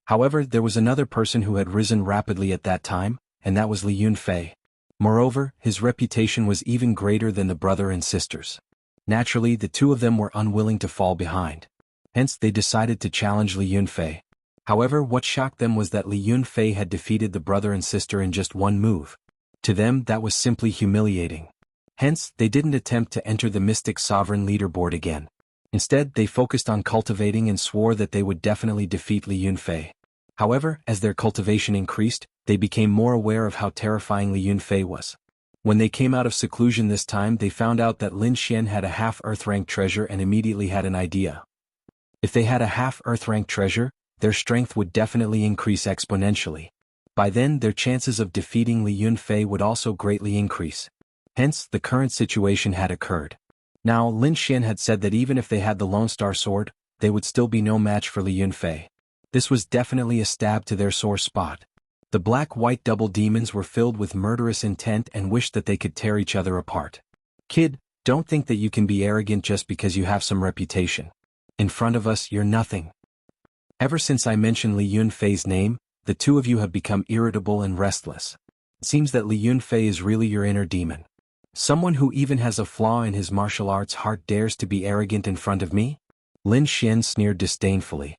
However, there was another person who had risen rapidly at that time, and that was Li Yunfei. Moreover, his reputation was even greater than the brother and sisters. Naturally, the two of them were unwilling to fall behind. Hence, they decided to challenge Li Yunfei. However, what shocked them was that Li Yunfei had defeated the brother and sister in just one move. To them, that was simply humiliating. Hence, they didn't attempt to enter the Mystic Sovereign leaderboard again. Instead, they focused on cultivating and swore that they would definitely defeat Li Yunfei. However, as their cultivation increased, they became more aware of how terrifying Li Yunfei was. When they came out of seclusion this time, they found out that Lin Xian had a half-Earth-rank treasure and immediately had an idea. If they had a half-Earth-rank treasure, their strength would definitely increase exponentially. By then, their chances of defeating Li Yunfei would also greatly increase. Hence, the current situation had occurred. Now, Lin Xian had said that even if they had the Lone Star sword, they would still be no match for Li Yunfei. This was definitely a stab to their sore spot. The black-white double demons were filled with murderous intent and wished that they could tear each other apart. Kid, don't think that you can be arrogant just because you have some reputation. In front of us, you're nothing. Ever since I mentioned Li Yunfei's name, the two of you have become irritable and restless. It seems that Li Yunfei is really your inner demon. Someone who even has a flaw in his martial arts heart dares to be arrogant in front of me? Lin Xian sneered disdainfully.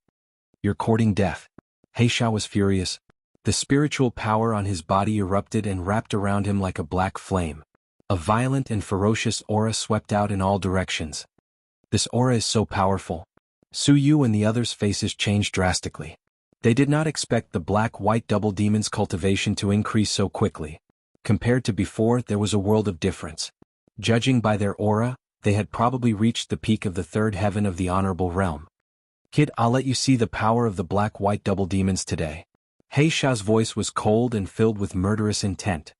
You're courting death. Hei Sha was furious. The spiritual power on his body erupted and wrapped around him like a black flame. A violent and ferocious aura swept out in all directions. This aura is so powerful. Su Yu and the others' faces changed drastically. They did not expect the black-white double demon's cultivation to increase so quickly. Compared to before, there was a world of difference. Judging by their aura, they had probably reached the peak of the third heaven of the honorable realm. Kid, I'll let you see the power of the black-white double demons today. Hei Sha's voice was cold and filled with murderous intent.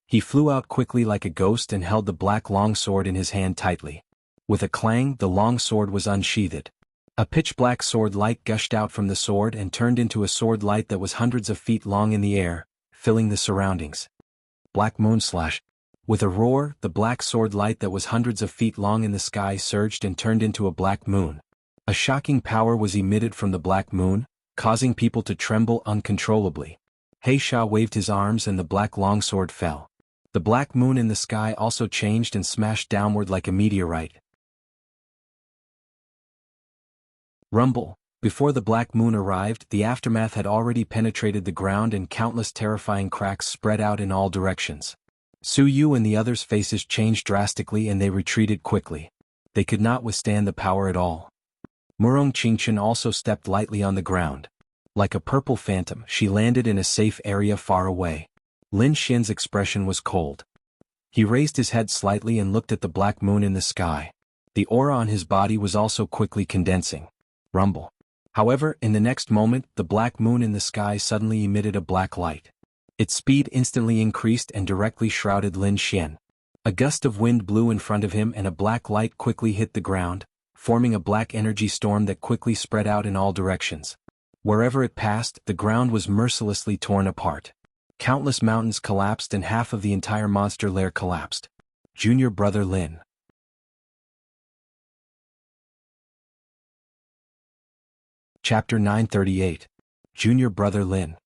He flew out quickly like a ghost and held the black longsword in his hand tightly. With a clang, the long sword was unsheathed. A pitch-black sword light gushed out from the sword and turned into a sword light that was hundreds of feet long in the air, filling the surroundings. Black moon slash. With a roar, the black sword light that was hundreds of feet long in the sky surged and turned into a black moon. A shocking power was emitted from the black moon, causing people to tremble uncontrollably. Heisha waved his arms and the black longsword fell. The black moon in the sky also changed and smashed downward like a meteorite. Rumble. Before the black moon arrived, the aftermath had already penetrated the ground and countless terrifying cracks spread out in all directions. Su Yu and the others' faces changed drastically and they retreated quickly. They could not withstand the power at all. Murong Qingchen also stepped lightly on the ground. Like a purple phantom, she landed in a safe area far away. Lin Xian's expression was cold. He raised his head slightly and looked at the black moon in the sky. The aura on his body was also quickly condensing. Rumble. However, in the next moment, the black moon in the sky suddenly emitted a black light. Its speed instantly increased and directly shrouded Lin Xian. A gust of wind blew in front of him and a black light quickly hit the ground, forming a black energy storm that quickly spread out in all directions. Wherever it passed, the ground was mercilessly torn apart. Countless mountains collapsed and half of the entire monster lair collapsed. Junior brother Lin. Chapter 938. Junior brother Lin.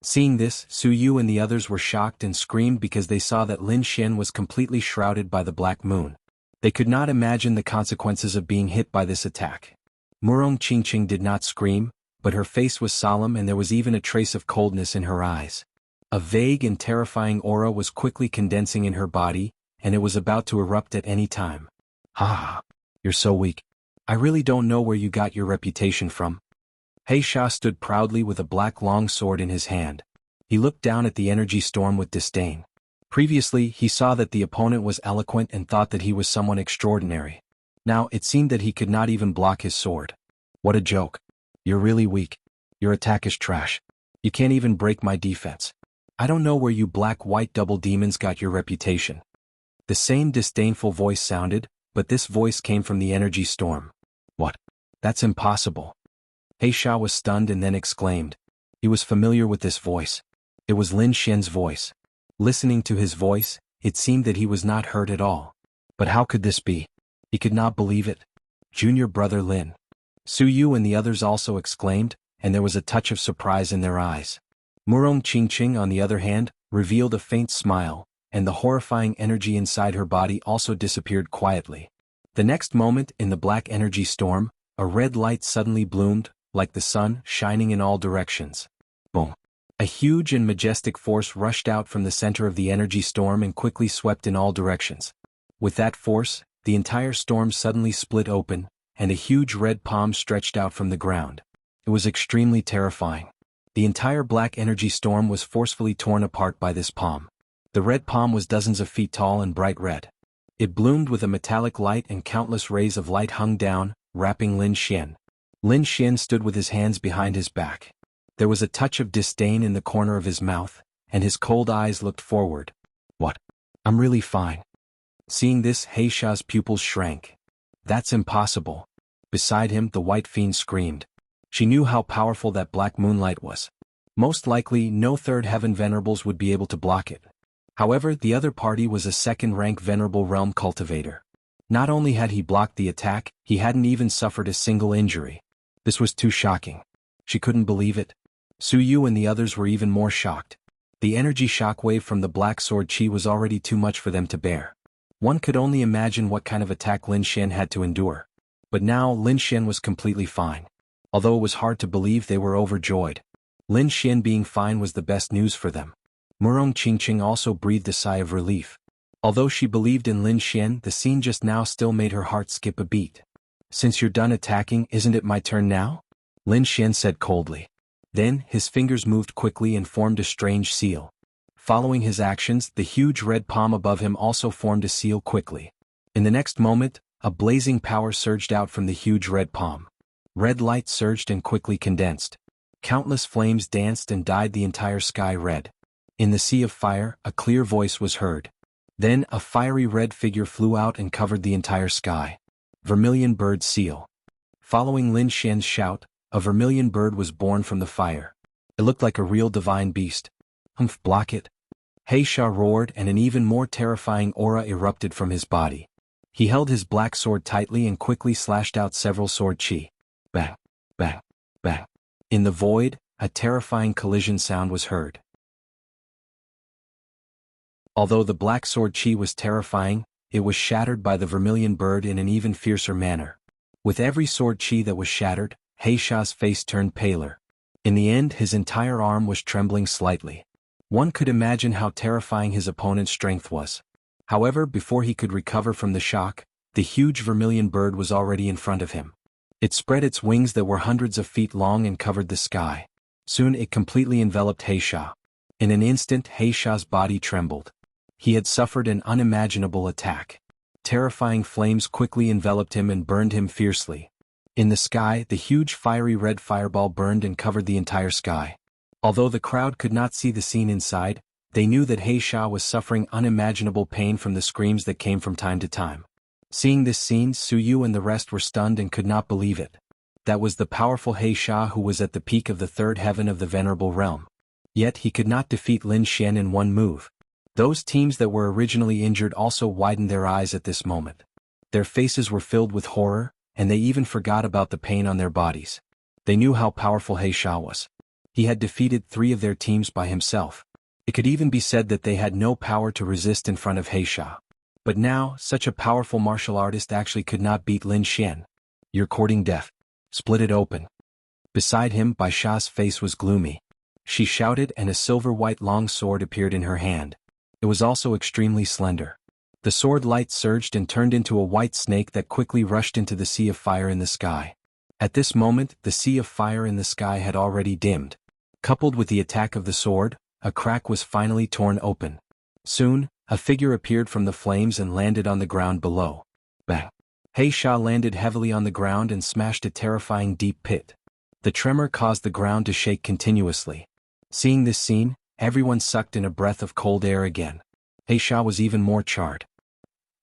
Seeing this, Su Yu and the others were shocked and screamed because they saw that Lin Xian was completely shrouded by the black moon. They could not imagine the consequences of being hit by this attack. Murong Qingqing did not scream, but her face was solemn and there was even a trace of coldness in her eyes. A vague and terrifying aura was quickly condensing in her body, and it was about to erupt at any time. "Ha! You're so weak. I really don't know where you got your reputation from." Heisha stood proudly with a black long sword in his hand. He looked down at the energy storm with disdain. Previously, he saw that the opponent was eloquent and thought that he was someone extraordinary. Now, it seemed that he could not even block his sword. What a joke. You're really weak. Your attack is trash. You can't even break my defense. I don't know where you black-white double demons got your reputation. The same disdainful voice sounded, but this voice came from the energy storm. What? That's impossible. Heisha was stunned and then exclaimed. He was familiar with this voice. It was Lin Xian's voice. Listening to his voice, it seemed that he was not hurt at all. But how could this be? He could not believe it. Junior brother Lin. Su Yu and the others also exclaimed, and there was a touch of surprise in their eyes. Murong Qingqing, on the other hand, revealed a faint smile, and the horrifying energy inside her body also disappeared quietly. The next moment, in the black energy storm, a red light suddenly bloomed, like the sun, shining in all directions. Boom. A huge and majestic force rushed out from the center of the energy storm and quickly swept in all directions. With that force, the entire storm suddenly split open, and a huge red palm stretched out from the ground. It was extremely terrifying. The entire black energy storm was forcefully torn apart by this palm. The red palm was dozens of feet tall and bright red. It bloomed with a metallic light and countless rays of light hung down, wrapping Lin Xian. Lin Xian stood with his hands behind his back. There was a touch of disdain in the corner of his mouth, and his cold eyes looked forward. What? I'm really fine. Seeing this, Heisha's pupils shrank. That's impossible. Beside him, the White Fiend screamed. She knew how powerful that black moonlight was. Most likely, no third heaven venerables would be able to block it. However, the other party was a second-rank venerable realm cultivator. Not only had he blocked the attack, he hadn't even suffered a single injury. This was too shocking. She couldn't believe it. Su Yu and the others were even more shocked. The energy shockwave from the black sword chi was already too much for them to bear. One could only imagine what kind of attack Lin Xian had to endure. But now Lin Xian was completely fine. Although it was hard to believe, they were overjoyed. Lin Xian being fine was the best news for them. Murong Qingqing also breathed a sigh of relief. Although she believed in Lin Xian, the scene just now still made her heart skip a beat. Since you're done attacking, isn't it my turn now? Lin Xian said coldly. Then, his fingers moved quickly and formed a strange seal. Following his actions, the huge red palm above him also formed a seal quickly. In the next moment, a blazing power surged out from the huge red palm. Red light surged and quickly condensed. Countless flames danced and dyed the entire sky red. In the sea of fire, a clear voice was heard. Then, a fiery red figure flew out and covered the entire sky. Vermilion Bird Seal. Following Lin Xian's shout, a vermilion bird was born from the fire. It looked like a real divine beast. Humph, block it. He Sha roared, and an even more terrifying aura erupted from his body. He held his black sword tightly and quickly slashed out several sword chi. Bang, bang, bang. In the void, a terrifying collision sound was heard. Although the black sword chi was terrifying, it was shattered by the vermilion bird in an even fiercer manner. With every sword chi that was shattered, He Sha's face turned paler. In the end, his entire arm was trembling slightly. One could imagine how terrifying his opponent's strength was. However, before he could recover from the shock, the huge vermilion bird was already in front of him. It spread its wings that were hundreds of feet long and covered the sky. Soon it completely enveloped He Sha. In an instant, He Sha's body trembled. He had suffered an unimaginable attack. Terrifying flames quickly enveloped him and burned him fiercely. In the sky, the huge fiery red fireball burned and covered the entire sky. Although the crowd could not see the scene inside, they knew that He Sha was suffering unimaginable pain from the screams that came from time to time. Seeing this scene, Su Yu and the rest were stunned and could not believe it. That was the powerful He Sha who was at the peak of the third heaven of the Venerable Realm. Yet he could not defeat Lin Xian in one move. Those teams that were originally injured also widened their eyes at this moment. Their faces were filled with horror, and they even forgot about the pain on their bodies. They knew how powerful He Sha was. He had defeated 3 of their teams by himself. It could even be said that they had no power to resist in front of He Sha. But now, such a powerful martial artist actually could not beat Lin Xian. You're courting death. Split it open. Beside him, Bai Sha's face was gloomy. She shouted, and a silver-white long sword appeared in her hand. It was also extremely slender. The sword light surged and turned into a white snake that quickly rushed into the sea of fire in the sky. At this moment, the sea of fire in the sky had already dimmed. Coupled with the attack of the sword, a crack was finally torn open. Soon, a figure appeared from the flames and landed on the ground below. Bang! He Sha landed heavily on the ground and smashed a terrifying deep pit. The tremor caused the ground to shake continuously. Seeing this scene, everyone sucked in a breath of cold air again. He Sha was even more charred.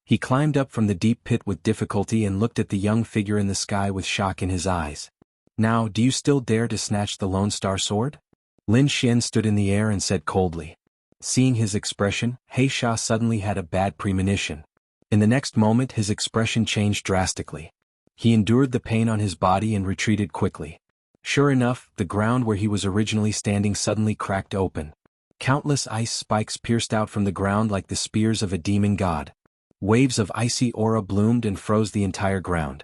He climbed up from the deep pit with difficulty and looked at the young figure in the sky with shock in his eyes. Now, do you still dare to snatch the Lone Star Sword? Lin Xian stood in the air and said coldly. Seeing his expression, He Sha suddenly had a bad premonition. In the next moment, his expression changed drastically. He endured the pain on his body and retreated quickly. Sure enough, the ground where he was originally standing suddenly cracked open. Countless ice spikes pierced out from the ground like the spears of a demon god. Waves of icy aura bloomed and froze the entire ground.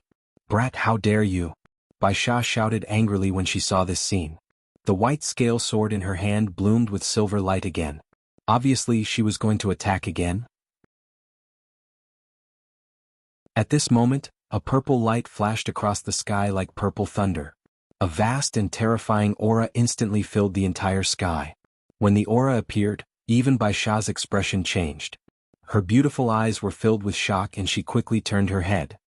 Brat, how dare you! Bai Sha shouted angrily when she saw this scene. The white scale sword in her hand bloomed with silver light again. Obviously, she was going to attack again. At this moment, a purple light flashed across the sky like purple thunder. A vast and terrifying aura instantly filled the entire sky. When the aura appeared, even Bai Sha's expression changed. Her beautiful eyes were filled with shock and she quickly turned her head.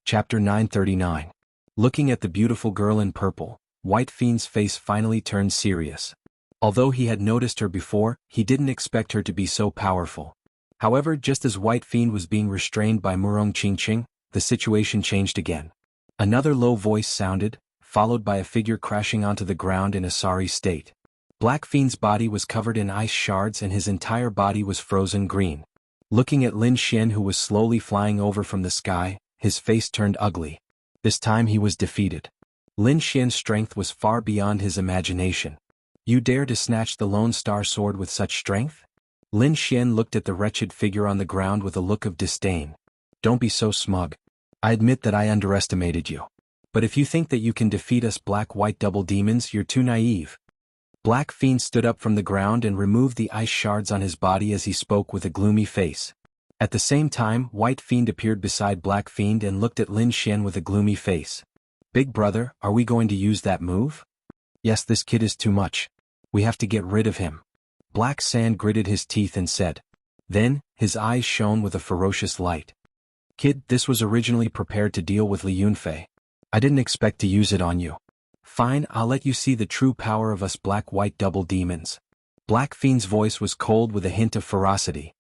Chapter 939. Looking at the beautiful girl in purple, White Fiend's face finally turned serious. Although he had noticed her before, he didn't expect her to be so powerful. However, just as White Fiend was being restrained by Murong Qingqing, the situation changed again. Another low voice sounded, followed by a figure crashing onto the ground in a sorry state. Black Fiend's body was covered in ice shards and his entire body was frozen green. Looking at Lin Xian, who was slowly flying over from the sky, his face turned ugly. This time he was defeated. Lin Xian's strength was far beyond his imagination. You dare to snatch the Lone Star Sword with such strength? Lin Xian looked at the wretched figure on the ground with a look of disdain. Don't be so smug. I admit that I underestimated you. But if you think that you can defeat us black-white double demons, you're too naive. Black Fiend stood up from the ground and removed the ice shards on his body as he spoke with a gloomy face. At the same time, White Fiend appeared beside Black Fiend and looked at Lin Xian with a gloomy face. Big brother, are we going to use that move? Yes, this kid is too much. We have to get rid of him. Black Sand gritted his teeth and said. Then, his eyes shone with a ferocious light. Kid, this was originally prepared to deal with Li Yunfei. I didn't expect to use it on you. Fine, I'll let you see the true power of us black-white double demons. Black Fiend's voice was cold with a hint of ferocity.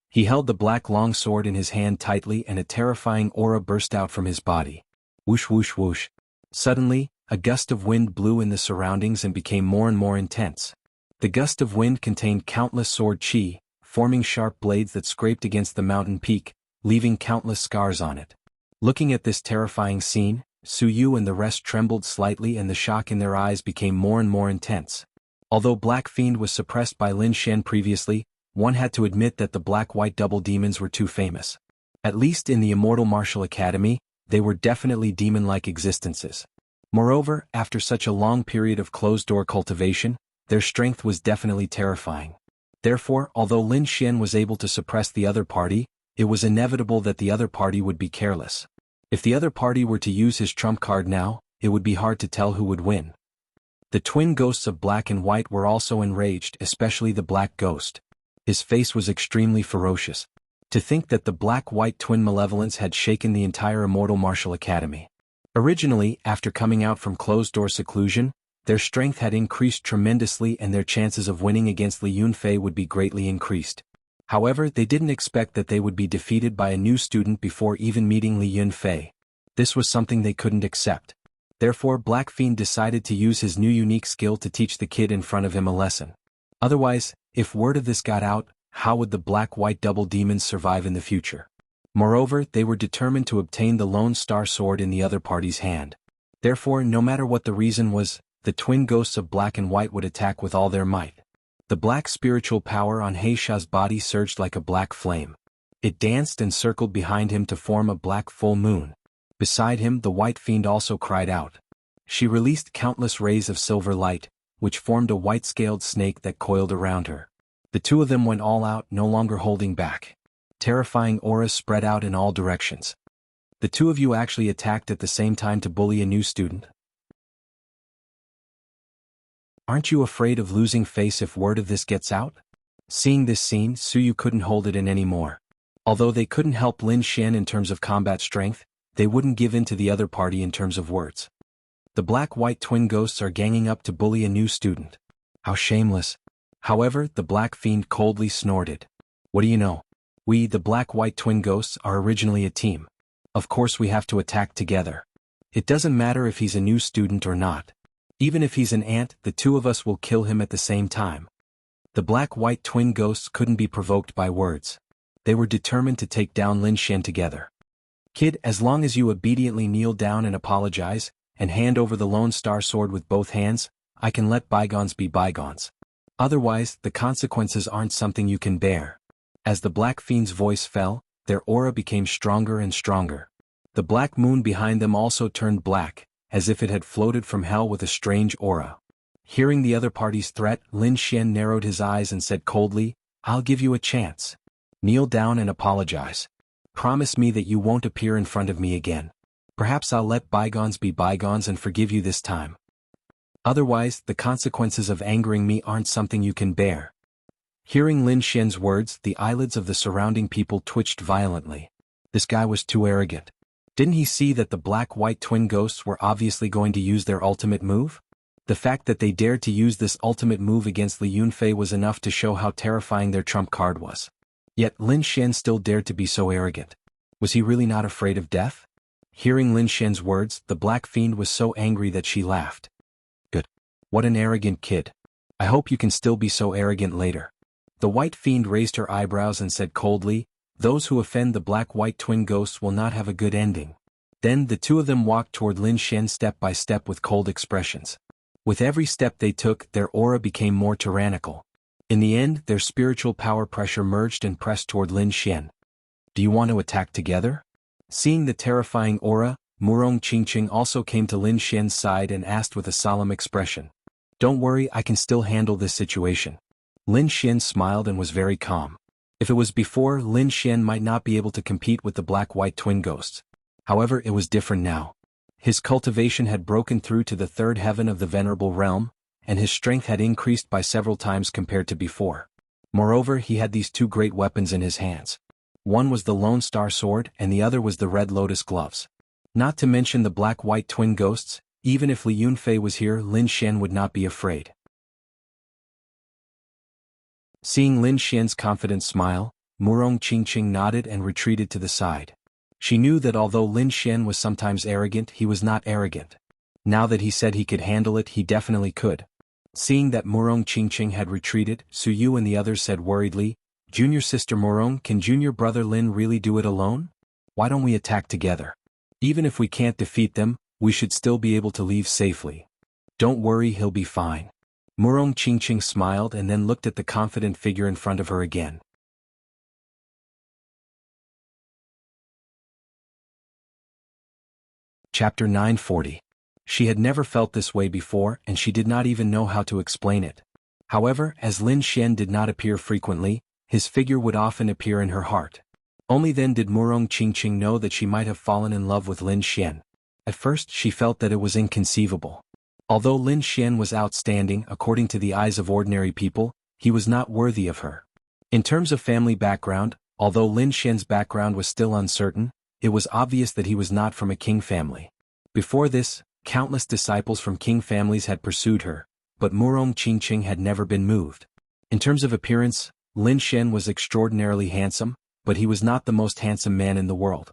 He held the black long sword in his hand tightly and a terrifying aura burst out from his body. Whoosh whoosh whoosh. Suddenly, a gust of wind blew in the surroundings and became more and more intense. The gust of wind contained countless sword chi, forming sharp blades that scraped against the mountain peak, leaving countless scars on it. Looking at this terrifying scene, Su Yu and the rest trembled slightly and the shock in their eyes became more and more intense. Although Black Fiend was suppressed by Lin Shen previously, one had to admit that the black-white double demons were too famous. At least in the Immortal Martial Academy, they were definitely demon-like existences. Moreover, after such a long period of closed-door cultivation, their strength was definitely terrifying. Therefore, although Lin Shen was able to suppress the other party, it was inevitable that the other party would be careless. If the other party were to use his trump card now, it would be hard to tell who would win. The twin ghosts of Black and White were also enraged, especially the Black Ghost. His face was extremely ferocious. To think that the Black-White twin malevolence had shaken the entire Immortal Martial Academy. Originally, after coming out from closed-door seclusion, their strength had increased tremendously and their chances of winning against Li Yunfei would be greatly increased. However, they didn't expect that they would be defeated by a new student before even meeting Li Yunfei. This was something they couldn't accept. Therefore, Black Fiend decided to use his new unique skill to teach the kid in front of him a lesson. Otherwise, if word of this got out, how would the Black-White double demons survive in the future? Moreover, they were determined to obtain the Lone Star Sword in the other party's hand. Therefore, no matter what the reason was, the twin ghosts of Black and White would attack with all their might. The black spiritual power on Heisha's body surged like a black flame. It danced and circled behind him to form a black full moon. Beside him, the White Fiend also cried out. She released countless rays of silver light, which formed a white-scaled snake that coiled around her. The two of them went all out, no longer holding back. Terrifying auras spread out in all directions. The two of you actually attacked at the same time to bully a new student? Aren't you afraid of losing face if word of this gets out? Seeing this scene, Suyu couldn't hold it in anymore. Although they couldn't help Lin Shen in terms of combat strength, they wouldn't give in to the other party in terms of words. The Black-White twin ghosts are ganging up to bully a new student. How shameless. However, the Black Fiend coldly snorted. What do you know? We, the Black-White twin ghosts, are originally a team. Of course we have to attack together. It doesn't matter if he's a new student or not. Even if he's an ant, the two of us will kill him at the same time. The Black-White twin ghosts couldn't be provoked by words. They were determined to take down Lin Shen together. Kid, as long as you obediently kneel down and apologize, and hand over the Lone Star Sword with both hands, I can let bygones be bygones. Otherwise, the consequences aren't something you can bear. As the Black Fiend's voice fell, their aura became stronger and stronger. The black moon behind them also turned black, as if it had floated from hell with a strange aura. Hearing the other party's threat, Lin Shen narrowed his eyes and said coldly, I'll give you a chance. Kneel down and apologize. Promise me that you won't appear in front of me again. Perhaps I'll let bygones be bygones and forgive you this time. Otherwise, the consequences of angering me aren't something you can bear. Hearing Lin Shen's words, the eyelids of the surrounding people twitched violently. This guy was too arrogant. Didn't he see that the Black-White twin ghosts were obviously going to use their ultimate move? The fact that they dared to use this ultimate move against Li Yunfei was enough to show how terrifying their trump card was. Yet Lin Shen still dared to be so arrogant. Was he really not afraid of death? Hearing Lin Shen's words, the Black Fiend was so angry that she laughed. Good. What an arrogant kid. I hope you can still be so arrogant later. The White Fiend raised her eyebrows and said coldly, those who offend the Black-White twin ghosts will not have a good ending. Then the two of them walked toward Lin Shen step by step with cold expressions. With every step they took, their aura became more tyrannical. In the end, their spiritual power pressure merged and pressed toward Lin Shen. Do you want to attack together? Seeing the terrifying aura, Murong Qingqing also came to Lin Shen's side and asked with a solemn expression. Don't worry, I can still handle this situation. Lin Shen smiled and was very calm. If it was before, Lin Shen might not be able to compete with the Black-White twin ghosts. However, it was different now. His cultivation had broken through to the third heaven of the Venerable Realm, and his strength had increased by several times compared to before. Moreover, he had these two great weapons in his hands. One was the Lone Star Sword and the other was the Red Lotus Gloves. Not to mention the Black-White twin ghosts, even if Li Yunfei was here, Lin Shen would not be afraid. Seeing Lin Shen's confident smile, Murong Qingqing nodded and retreated to the side. She knew that although Lin Xian was sometimes arrogant, he was not arrogant. Now that he said he could handle it, he definitely could. Seeing that Murong Qingqing had retreated, Su Yu and the others said worriedly, "Junior sister Murong, can junior brother Lin really do it alone? Why don't we attack together? Even if we can't defeat them, we should still be able to leave safely. Don't worry, he'll be fine." Murong Qingqing smiled and then looked at the confident figure in front of her again. Chapter 940. She had never felt this way before, and she did not even know how to explain it. However, as Lin Xian did not appear frequently, his figure would often appear in her heart. Only then did Murong Qingqing know that she might have fallen in love with Lin Xian. At first she felt that it was inconceivable. Although Lin Xian was outstanding according to the eyes of ordinary people, he was not worthy of her. In terms of family background, although Lin Xian's background was still uncertain, it was obvious that he was not from a king family. Before this, countless disciples from king families had pursued her, but Murong Qingqing had never been moved. In terms of appearance, Lin Xian was extraordinarily handsome, but he was not the most handsome man in the world.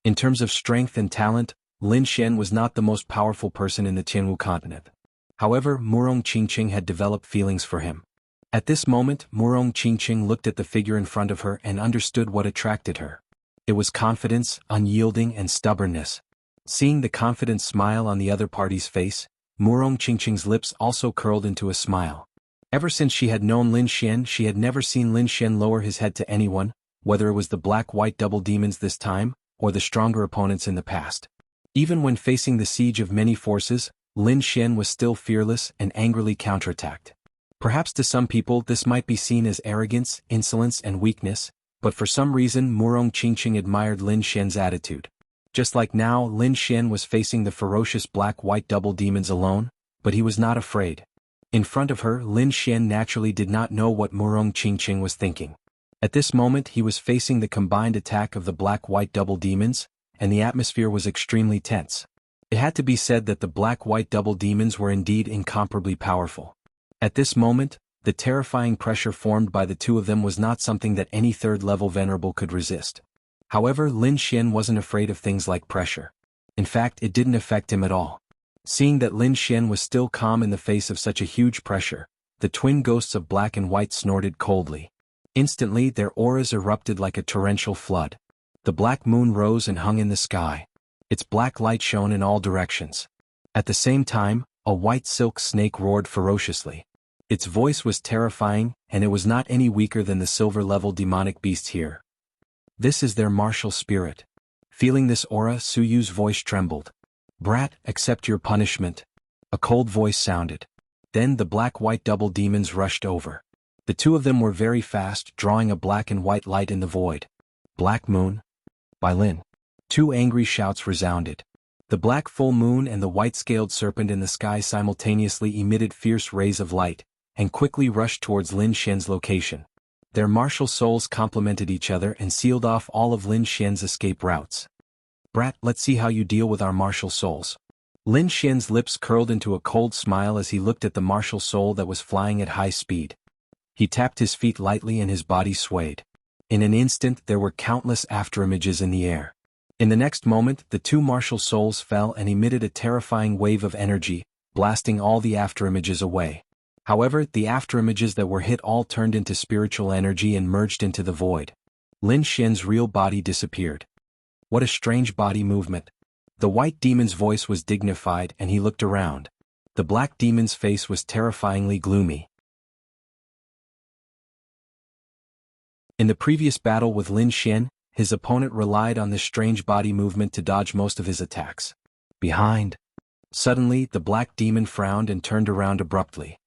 In terms of strength and talent, Lin Xian was not the most powerful person in the Jianghu continent. However, Murong Qingqing had developed feelings for him. At this moment, Murong Qingqing looked at the figure in front of her and understood what attracted her. It was confidence, unyielding, and stubbornness. Seeing the confident smile on the other party's face, Murong Qingqing's lips also curled into a smile. Ever since she had known Lin Xian, she had never seen Lin Xian lower his head to anyone, whether it was the black-white double demons this time, or the stronger opponents in the past. Even when facing the siege of many forces, Lin Xian was still fearless and angrily counterattacked. Perhaps to some people this might be seen as arrogance, insolence, and weakness, but for some reason Murong Qingqing admired Lin Xian's attitude. Just like now, Lin Xian was facing the ferocious black-white double demons alone, but he was not afraid. In front of her, Lin Xian naturally did not know what Murong Qingqing was thinking. At this moment he was facing the combined attack of the black-white double demons, and the atmosphere was extremely tense. It had to be said that the black-white double demons were indeed incomparably powerful. At this moment, the terrifying pressure formed by the two of them was not something that any third-level venerable could resist. However, Lin Xian wasn't afraid of things like pressure. In fact, it didn't affect him at all. Seeing that Lin Xian was still calm in the face of such a huge pressure, the twin ghosts of black and white snorted coldly. Instantly, their auras erupted like a torrential flood. The black moon rose and hung in the sky. Its black light shone in all directions. At the same time, a white silk snake roared ferociously. Its voice was terrifying, and it was not any weaker than the silver-level demonic beasts here. This is their martial spirit. Feeling this aura, Su Yu's voice trembled. "Brat, accept your punishment." A cold voice sounded. Then the black-white double demons rushed over. The two of them were very fast, drawing a black and white light in the void. "Black Moon?" By Lin. Two angry shouts resounded. The black full moon and the white-scaled serpent in the sky simultaneously emitted fierce rays of light, and quickly rushed towards Lin Xian's location. Their martial souls complemented each other and sealed off all of Lin Xian's escape routes. "Brat, let's see how you deal with our martial souls." Lin Xian's lips curled into a cold smile as he looked at the martial soul that was flying at high speed. He tapped his feet lightly and his body swayed. In an instant there were countless afterimages in the air. In the next moment, the two martial souls fell and emitted a terrifying wave of energy, blasting all the afterimages away. However, the afterimages that were hit all turned into spiritual energy and merged into the void. Lin Xian's real body disappeared. What a strange body movement. The white demon's voice was dignified and he looked around. The black demon's face was terrifyingly gloomy. In the previous battle with Lin Xian, his opponent relied on this strange body movement to dodge most of his attacks. Behind. Suddenly, the black demon frowned and turned around abruptly.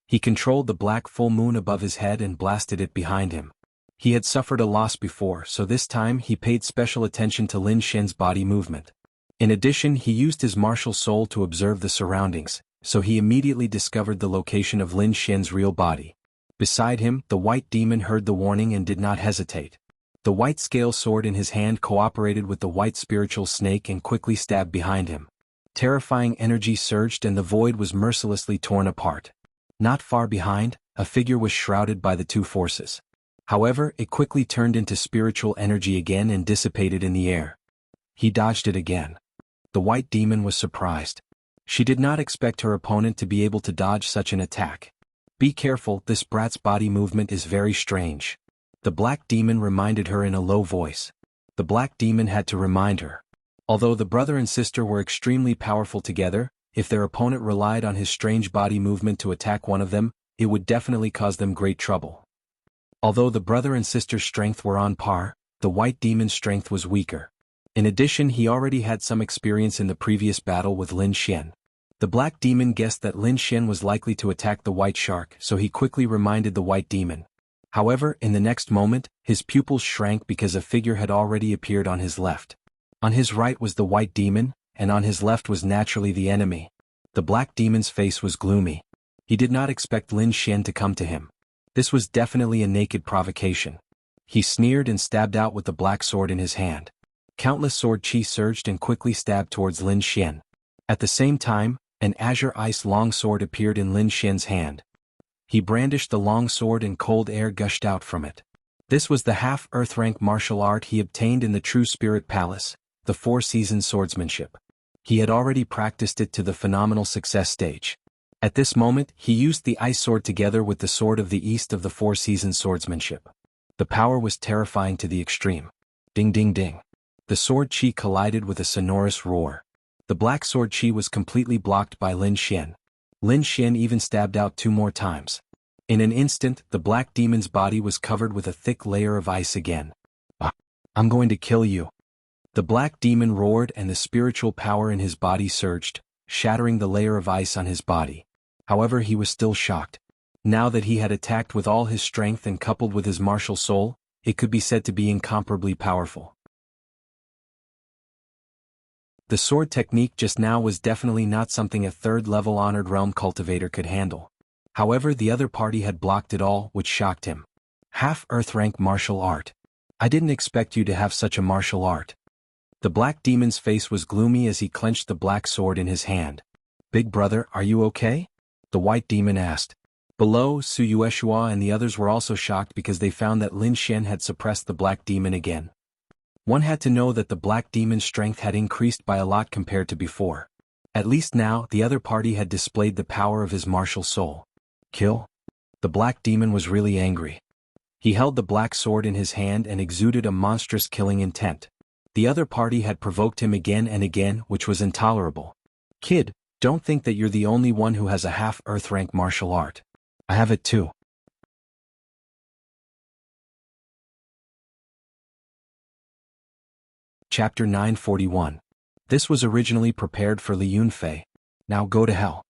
He controlled the black full moon above his head and blasted it behind him. He had suffered a loss before, so this time he paid special attention to Lin Xian's body movement. In addition, he used his martial soul to observe the surroundings, so he immediately discovered the location of Lin Xian's real body. Beside him, the white demon heard the warning and did not hesitate. The white scale sword in his hand cooperated with the white spiritual snake and quickly stabbed behind him. Terrifying energy surged and the void was mercilessly torn apart. Not far behind, a figure was shrouded by the two forces. However, it quickly turned into spiritual energy again and dissipated in the air. He dodged it again. The white demon was surprised. She did not expect her opponent to be able to dodge such an attack. Be careful, this brat's body movement is very strange. The black demon reminded her in a low voice. The black demon had to remind her. Although the brother and sister were extremely powerful together, if their opponent relied on his strange body movement to attack one of them, it would definitely cause them great trouble. Although the brother and sister's strength were on par, the white demon's strength was weaker. In addition, he already had some experience in the previous battle with Lin Xian. The black demon guessed that Lin Xian was likely to attack the white shark, so he quickly reminded the white demon. However, in the next moment, his pupils shrank because a figure had already appeared on his left. On his right was the white demon, and on his left was naturally the enemy. The black demon's face was gloomy. He did not expect Lin Xian to come to him. This was definitely a naked provocation. He sneered and stabbed out with the black sword in his hand. Countless sword chi surged and quickly stabbed towards Lin Xian. At the same time, an azure ice long sword appeared in Lin Xian's hand. He brandished the long sword and cold air gushed out from it. This was the half-earth rank martial art he obtained in the True Spirit Palace, the 4 Seasons Swordsmanship. He had already practiced it to the phenomenal success stage. At this moment, he used the ice sword together with the sword of the east of the 4 Seasons Swordsmanship. The power was terrifying to the extreme. Ding ding ding. The sword chi collided with a sonorous roar. The black sword chi was completely blocked by Lin Xian. Lin Xian even stabbed out 2 more times. In an instant, the black demon's body was covered with a thick layer of ice again. I'm going to kill you. The black demon roared and the spiritual power in his body surged, shattering the layer of ice on his body. However, he was still shocked. Now that he had attacked with all his strength and coupled with his martial soul, it could be said to be incomparably powerful. The sword technique just now was definitely not something a 3rd-level Honored Realm cultivator could handle. However, the other party had blocked it all, which shocked him. Half-Earth rank martial art. I didn't expect you to have such a martial art. The black demon's face was gloomy as he clenched the black sword in his hand. Big brother, are you okay? The white demon asked. Below, Su Yueshua and the others were also shocked because they found that Lin Xian had suppressed the black demon again. One had to know that the black demon's strength had increased by a lot compared to before. At least now, the other party had displayed the power of his martial soul. Kill? The black demon was really angry. He held the black sword in his hand and exuded a monstrous killing intent. The other party had provoked him again and again, which was intolerable. Kid, don't think that you're the only one who has a half-Earth rank martial art. I have it too. Chapter 941. This was originally prepared for Li Yunfei. Now go to hell.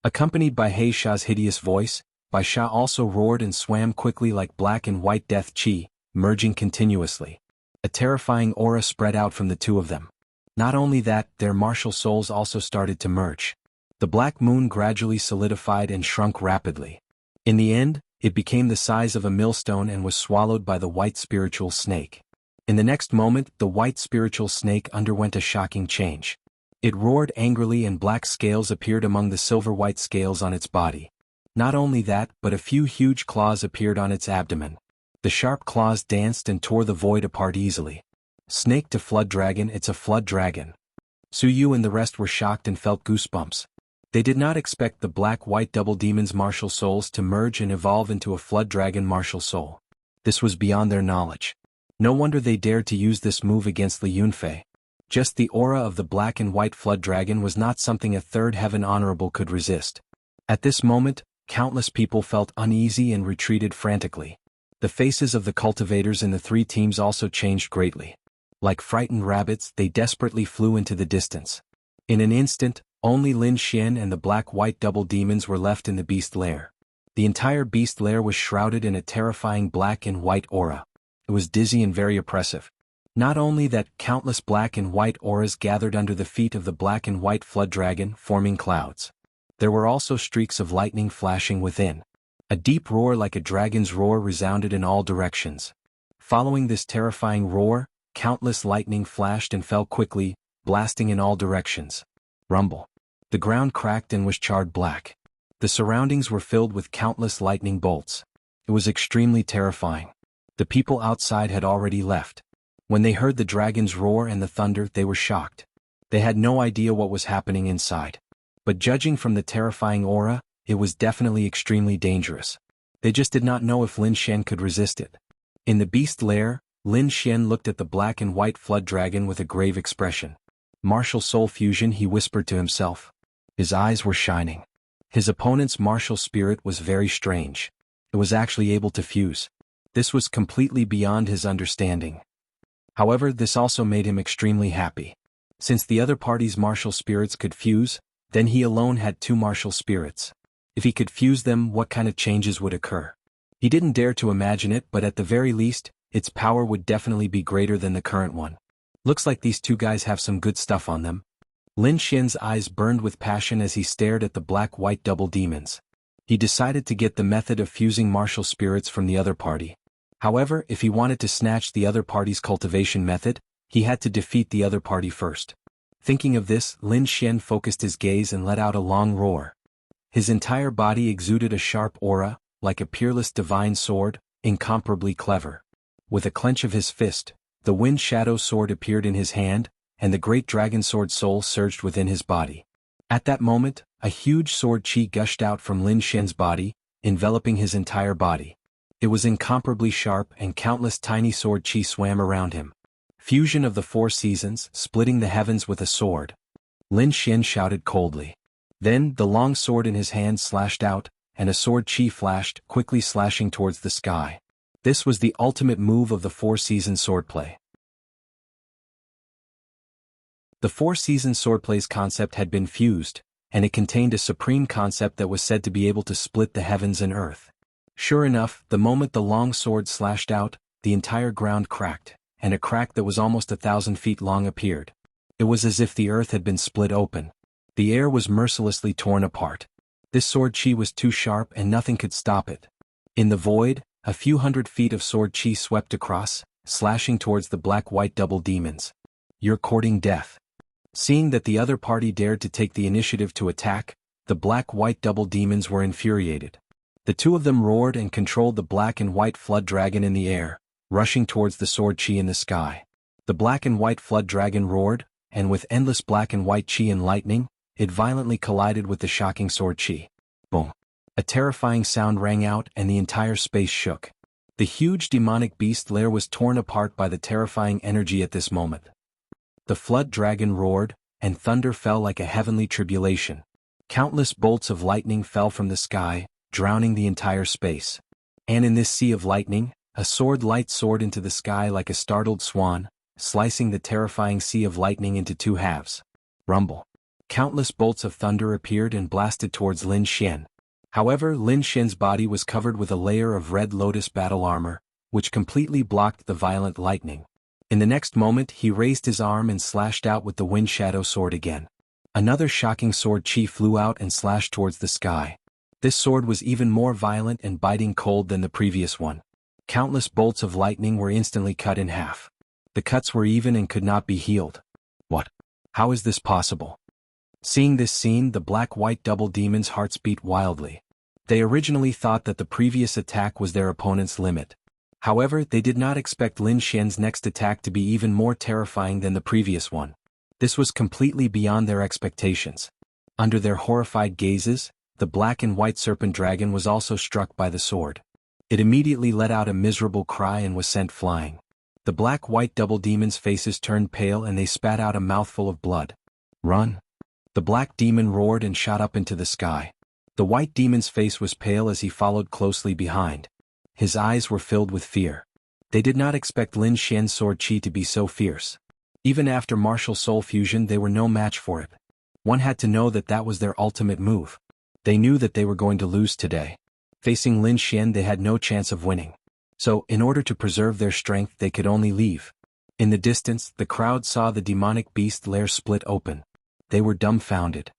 Accompanied by He Sha's hideous voice, Bai Sha also roared and swam quickly like black and white death chi, merging continuously. A terrifying aura spread out from the two of them. Not only that, their martial souls also started to merge. The black moon gradually solidified and shrunk rapidly. In the end, it became the size of a millstone and was swallowed by the white spiritual snake. In the next moment, the white spiritual snake underwent a shocking change. It roared angrily and black scales appeared among the silver-white scales on its body. Not only that, but a few huge claws appeared on its abdomen. The sharp claws danced and tore the void apart easily. Snake to flood dragon, it's a flood dragon. Su Yu and the rest were shocked and felt goosebumps. They did not expect the black-white double demon's martial souls to merge and evolve into a flood dragon martial soul. This was beyond their knowledge. No wonder they dared to use this move against Li Yunfei. Just the aura of the black and white flood dragon was not something a 3rd heaven honorable could resist. At this moment, countless people felt uneasy and retreated frantically. The faces of the cultivators in the 3 teams also changed greatly. Like frightened rabbits, they desperately flew into the distance. In an instant, only Lin Xian and the black-white double demons were left in the beast lair. The entire beast lair was shrouded in a terrifying black and white aura. It was dizzy and very oppressive. Not only that, countless black and white auras gathered under the feet of the black and white flood dragon, forming clouds. There were also streaks of lightning flashing within. A deep roar like a dragon's roar resounded in all directions. Following this terrifying roar, countless lightning flashed and fell quickly, blasting in all directions. Rumble. The ground cracked and was charred black. The surroundings were filled with countless lightning bolts. It was extremely terrifying. The people outside had already left. When they heard the dragon's roar and the thunder, they were shocked. They had no idea what was happening inside. But judging from the terrifying aura, it was definitely extremely dangerous. They just did not know if Lin Xian could resist it. In the beast lair, Lin Xian looked at the black and white flood dragon with a grave expression. Martial soul fusion, he whispered to himself. His eyes were shining. His opponent's martial spirit was very strange. It was actually able to fuse. This was completely beyond his understanding. However, this also made him extremely happy. Since the other party's martial spirits could fuse, then he alone had two martial spirits. If he could fuse them, what kind of changes would occur? He didn't dare to imagine it, but at the very least, its power would definitely be greater than the current one. Looks like these two guys have some good stuff on them. Lin Xian's eyes burned with passion as he stared at the black-white double demons. He decided to get the method of fusing martial spirits from the other party. However, if he wanted to snatch the other party's cultivation method, he had to defeat the other party first. Thinking of this, Lin Xian focused his gaze and let out a long roar. His entire body exuded a sharp aura, like a peerless divine sword, incomparably clever. With a clench of his fist, the wind shadow sword appeared in his hand, and the great dragon sword soul surged within his body. At that moment, a huge sword chi gushed out from Lin Xian's body, enveloping his entire body. It was incomparably sharp, and countless tiny sword chi swam around him. Fusion of the four seasons, splitting the heavens with a sword. Lin Xian shouted coldly. Then, the long sword in his hand slashed out, and a sword chi flashed, quickly slashing towards the sky. This was the ultimate move of the four-season swordplay. The four-season swordplay's concept had been fused, and it contained a supreme concept that was said to be able to split the heavens and earth. Sure enough, the moment the long sword slashed out, the entire ground cracked, and a crack that was almost 1,000 feet long appeared. It was as if the earth had been split open. The air was mercilessly torn apart. This sword chi was too sharp and nothing could stop it. In the void, a few hundred feet of sword chi swept across, slashing towards the black-white double demons. You're courting death. Seeing that the other party dared to take the initiative to attack, the black-white double demons were infuriated. The two of them roared and controlled the black and white flood dragon in the air, rushing towards the sword chi in the sky. The black and white flood dragon roared, and with endless black and white chi and lightning, it violently collided with the shocking sword chi. Boom! A terrifying sound rang out and the entire space shook. The huge demonic beast lair was torn apart by the terrifying energy at this moment. The flood dragon roared, and thunder fell like a heavenly tribulation. Countless bolts of lightning fell from the sky, drowning the entire space. And in this sea of lightning, a sword light soared into the sky like a startled swan, slicing the terrifying sea of lightning into two halves. Rumble. Countless bolts of thunder appeared and blasted towards Lin Xian. However, Lin Xian's body was covered with a layer of red lotus battle armor, which completely blocked the violent lightning. In the next moment, he raised his arm and slashed out with the wind shadow sword again. Another shocking sword chi flew out and slashed towards the sky. This sword was even more violent and biting cold than the previous one. Countless bolts of lightning were instantly cut in half. The cuts were even and could not be healed. What? How is this possible? Seeing this scene, the black-white double demons' hearts beat wildly. They originally thought that the previous attack was their opponent's limit. However, they did not expect Lin Xian's next attack to be even more terrifying than the previous one. This was completely beyond their expectations. Under their horrified gazes, the black and white serpent dragon was also struck by the sword. It immediately let out a miserable cry and was sent flying. The black-white double demons' faces turned pale and they spat out a mouthful of blood. Run! The black demon roared and shot up into the sky. The white demon's face was pale as he followed closely behind. His eyes were filled with fear. They did not expect Lin Xian's sword chi to be so fierce. Even after martial soul fusion, they were no match for it. One had to know that that was their ultimate move. They knew that they were going to lose today. Facing Lin Xian, they had no chance of winning. So, in order to preserve their strength, they could only leave. In the distance, the crowd saw the demonic beast lair split open. They were dumbfounded.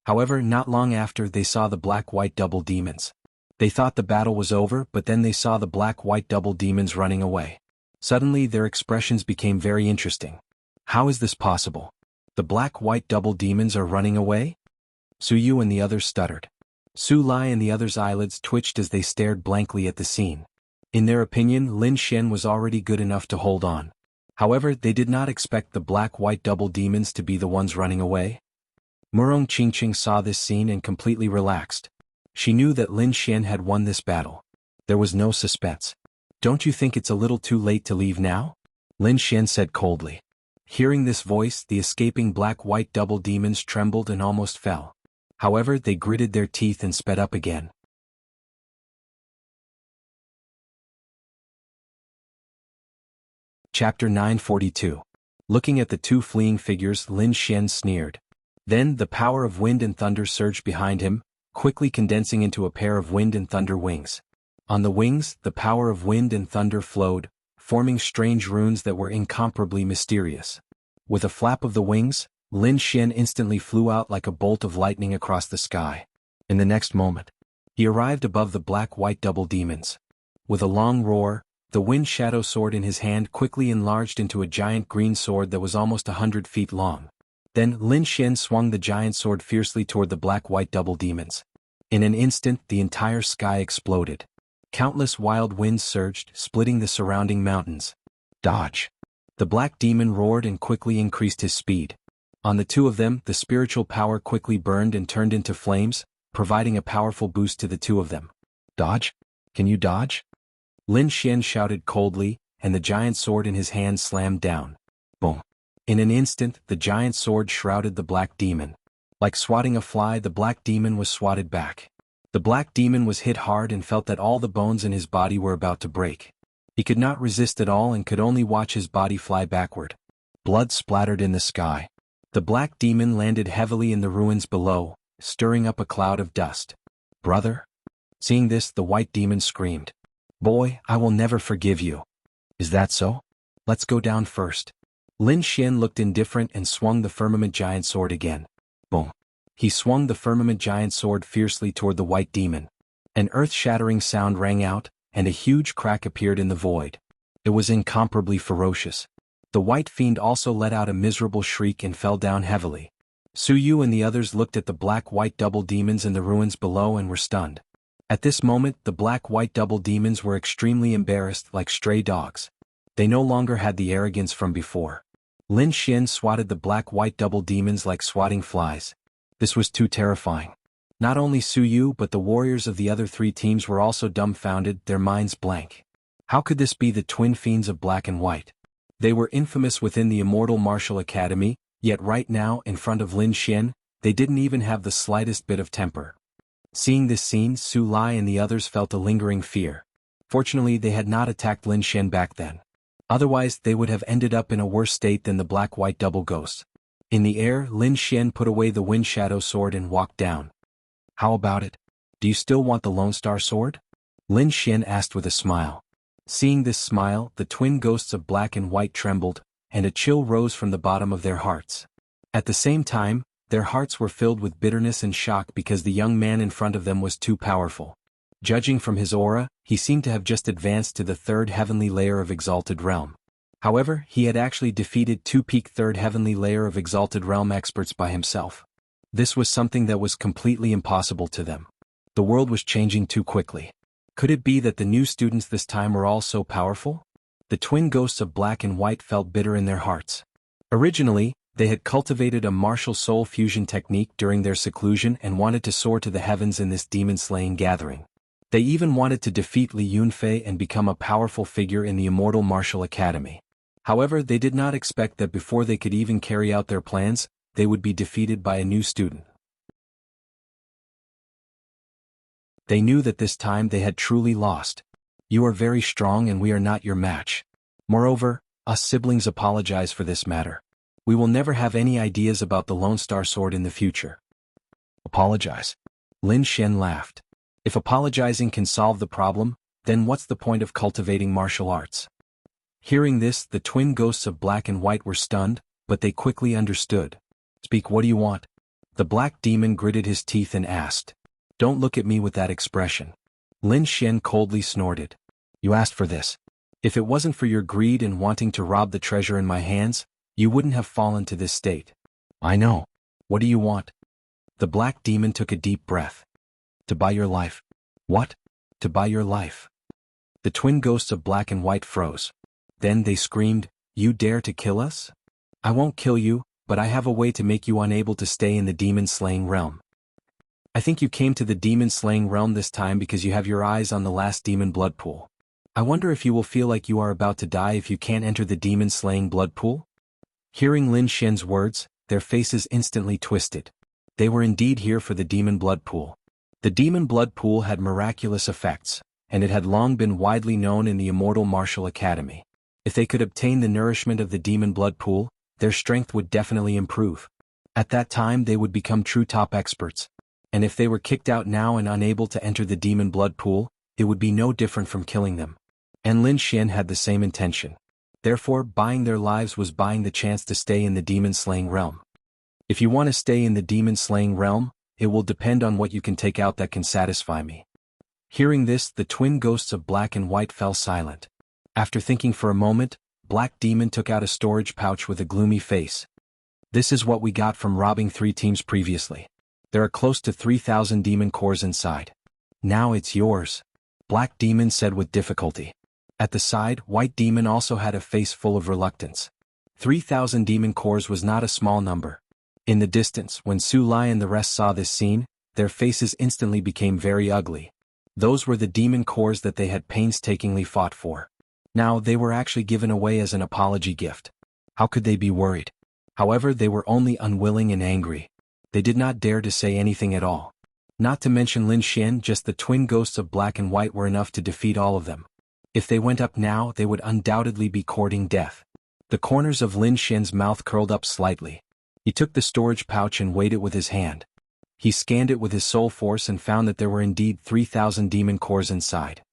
However, not long after, they saw the black-white double demons. They thought the battle was over, but then they saw the black-white double demons running away. Suddenly, their expressions became very interesting. How is this possible? The black-white double demons are running away? Suyu and the others stuttered. Su Lai and the others' eyelids twitched as they stared blankly at the scene. In their opinion, Lin Xian was already good enough to hold on. However, they did not expect the black-white double demons to be the ones running away. Murong Qingqing saw this scene and completely relaxed. She knew that Lin Xian had won this battle. There was no suspense. "Don't you think it's a little too late to leave now?" Lin Xian said coldly. Hearing this voice, the escaping black-white double demons trembled and almost fell. However, they gritted their teeth and sped up again. Chapter 942. Looking at the two fleeing figures, Lin Xian sneered. Then, the power of wind and thunder surged behind him, quickly condensing into a pair of wind and thunder wings. On the wings, the power of wind and thunder flowed, forming strange runes that were incomparably mysterious. With a flap of the wings, Lin Xian instantly flew out like a bolt of lightning across the sky. In the next moment, he arrived above the black-white double demons. With a long roar, the wind shadow sword in his hand quickly enlarged into a giant green sword that was almost 100 feet long. Then Lin Xian swung the giant sword fiercely toward the black-white double demons. In an instant, the entire sky exploded. Countless wild winds surged, splitting the surrounding mountains. "Dodge!" The black demon roared and quickly increased his speed. On the two of them, the spiritual power quickly burned and turned into flames, providing a powerful boost to the two of them. "Dodge? Can you dodge?" Lin Xian shouted coldly, and the giant sword in his hand slammed down. Boom! In an instant, the giant sword shrouded the black demon. Like swatting a fly, the black demon was swatted back. The black demon was hit hard and felt that all the bones in his body were about to break. He could not resist at all and could only watch his body fly backward. Blood splattered in the sky. The black demon landed heavily in the ruins below, stirring up a cloud of dust. "Brother?" Seeing this, the white demon screamed. "Boy, I will never forgive you." "Is that so? Let's go down first." Lin Xian looked indifferent and swung the firmament giant sword again. Boom! He swung the firmament giant sword fiercely toward the white demon. An earth-shattering sound rang out, and a huge crack appeared in the void. It was incomparably ferocious. The white fiend also let out a miserable shriek and fell down heavily. Su Yu and the others looked at the black-white double demons in the ruins below and were stunned. At this moment, the black-white double demons were extremely embarrassed, like stray dogs. They no longer had the arrogance from before. Lin Xian swatted the black-white double demons like swatting flies. This was too terrifying. Not only Su Yu but the warriors of the other three teams were also dumbfounded, their minds blank. How could this be the twin fiends of black and white? They were infamous within the Immortal Martial Academy, yet right now, in front of Lin Xian, they didn't even have the slightest bit of temper. Seeing this scene, Su Lai and the others felt a lingering fear. Fortunately, they had not attacked Lin Xian back then. Otherwise, they would have ended up in a worse state than the black-white double ghosts. In the air, Lin Xian put away the wind shadow sword and walked down. "How about it? Do you still want the Lone Star sword?" Lin Xian asked with a smile. Seeing this smile, the twin ghosts of black and white trembled, and a chill rose from the bottom of their hearts. At the same time, their hearts were filled with bitterness and shock because the young man in front of them was too powerful. Judging from his aura, he seemed to have just advanced to the third heavenly layer of Exalted Realm. However, he had actually defeated two peak third heavenly layer of Exalted Realm experts by himself. This was something that was completely impossible to them. The world was changing too quickly. Could it be that the new students this time were all so powerful? The twin ghosts of black and white felt bitter in their hearts. Originally, they had cultivated a martial soul fusion technique during their seclusion and wanted to soar to the heavens in this demon-slaying gathering. They even wanted to defeat Li Yunfei and become a powerful figure in the Immortal Martial Academy. However, they did not expect that before they could even carry out their plans, they would be defeated by a new student. They knew that this time they had truly lost. "You are very strong and we are not your match. Moreover, us siblings apologize for this matter. We will never have any ideas about the Lone Star Sword in the future." "Apologize?" Lin Xian laughed. "If apologizing can solve the problem, then what's the point of cultivating martial arts?" Hearing this, the twin ghosts of black and white were stunned, but they quickly understood. "Speak, what do you want?" The black demon gritted his teeth and asked. "Don't look at me with that expression." Lin Xian coldly snorted. "You asked for this. If it wasn't for your greed and wanting to rob the treasure in my hands, you wouldn't have fallen to this state." "I know. What do you want?" The black demon took a deep breath. To buy your life. What? To buy your life. The twin ghosts of black and white froze. Then they screamed, "You dare to kill us? I won't kill you, but I have a way to make you unable to stay in the demon-slaying realm. I think you came to the demon-slaying realm this time because you have your eyes on the last demon blood pool. I wonder if you will feel like you are about to die if you can't enter the demon-slaying blood pool?" Hearing Lin Xian's words, their faces instantly twisted. They were indeed here for the demon blood pool. The demon blood pool had miraculous effects, and it had long been widely known in the Immortal Martial Academy. If they could obtain the nourishment of the demon blood pool, their strength would definitely improve. At that time they would become true top experts. And if they were kicked out now and unable to enter the demon blood pool, it would be no different from killing them. And Lin Xian had the same intention. Therefore, buying their lives was buying the chance to stay in the demon-slaying realm. If you want to stay in the demon-slaying realm, it will depend on what you can take out that can satisfy me. Hearing this, the twin ghosts of black and white fell silent. After thinking for a moment, Black Demon took out a storage pouch with a gloomy face. "This is what we got from robbing 3 teams previously. There are close to 3,000 demon cores inside. Now it's yours," Black Demon said with difficulty. At the side, White Demon also had a face full of reluctance. 3,000 demon cores was not a small number. In the distance, when Su Lai and the rest saw this scene, their faces instantly became very ugly. Those were the demon cores that they had painstakingly fought for. Now they were actually given away as an apology gift. How could they be worried? However, they were only unwilling and angry. They did not dare to say anything at all. Not to mention Lin Xian, just the twin ghosts of black and white were enough to defeat all of them. If they went up now, they would undoubtedly be courting death. The corners of Lin Xian's mouth curled up slightly. He took the storage pouch and weighed it with his hand. He scanned it with his soul force and found that there were indeed 3,000 demon cores inside.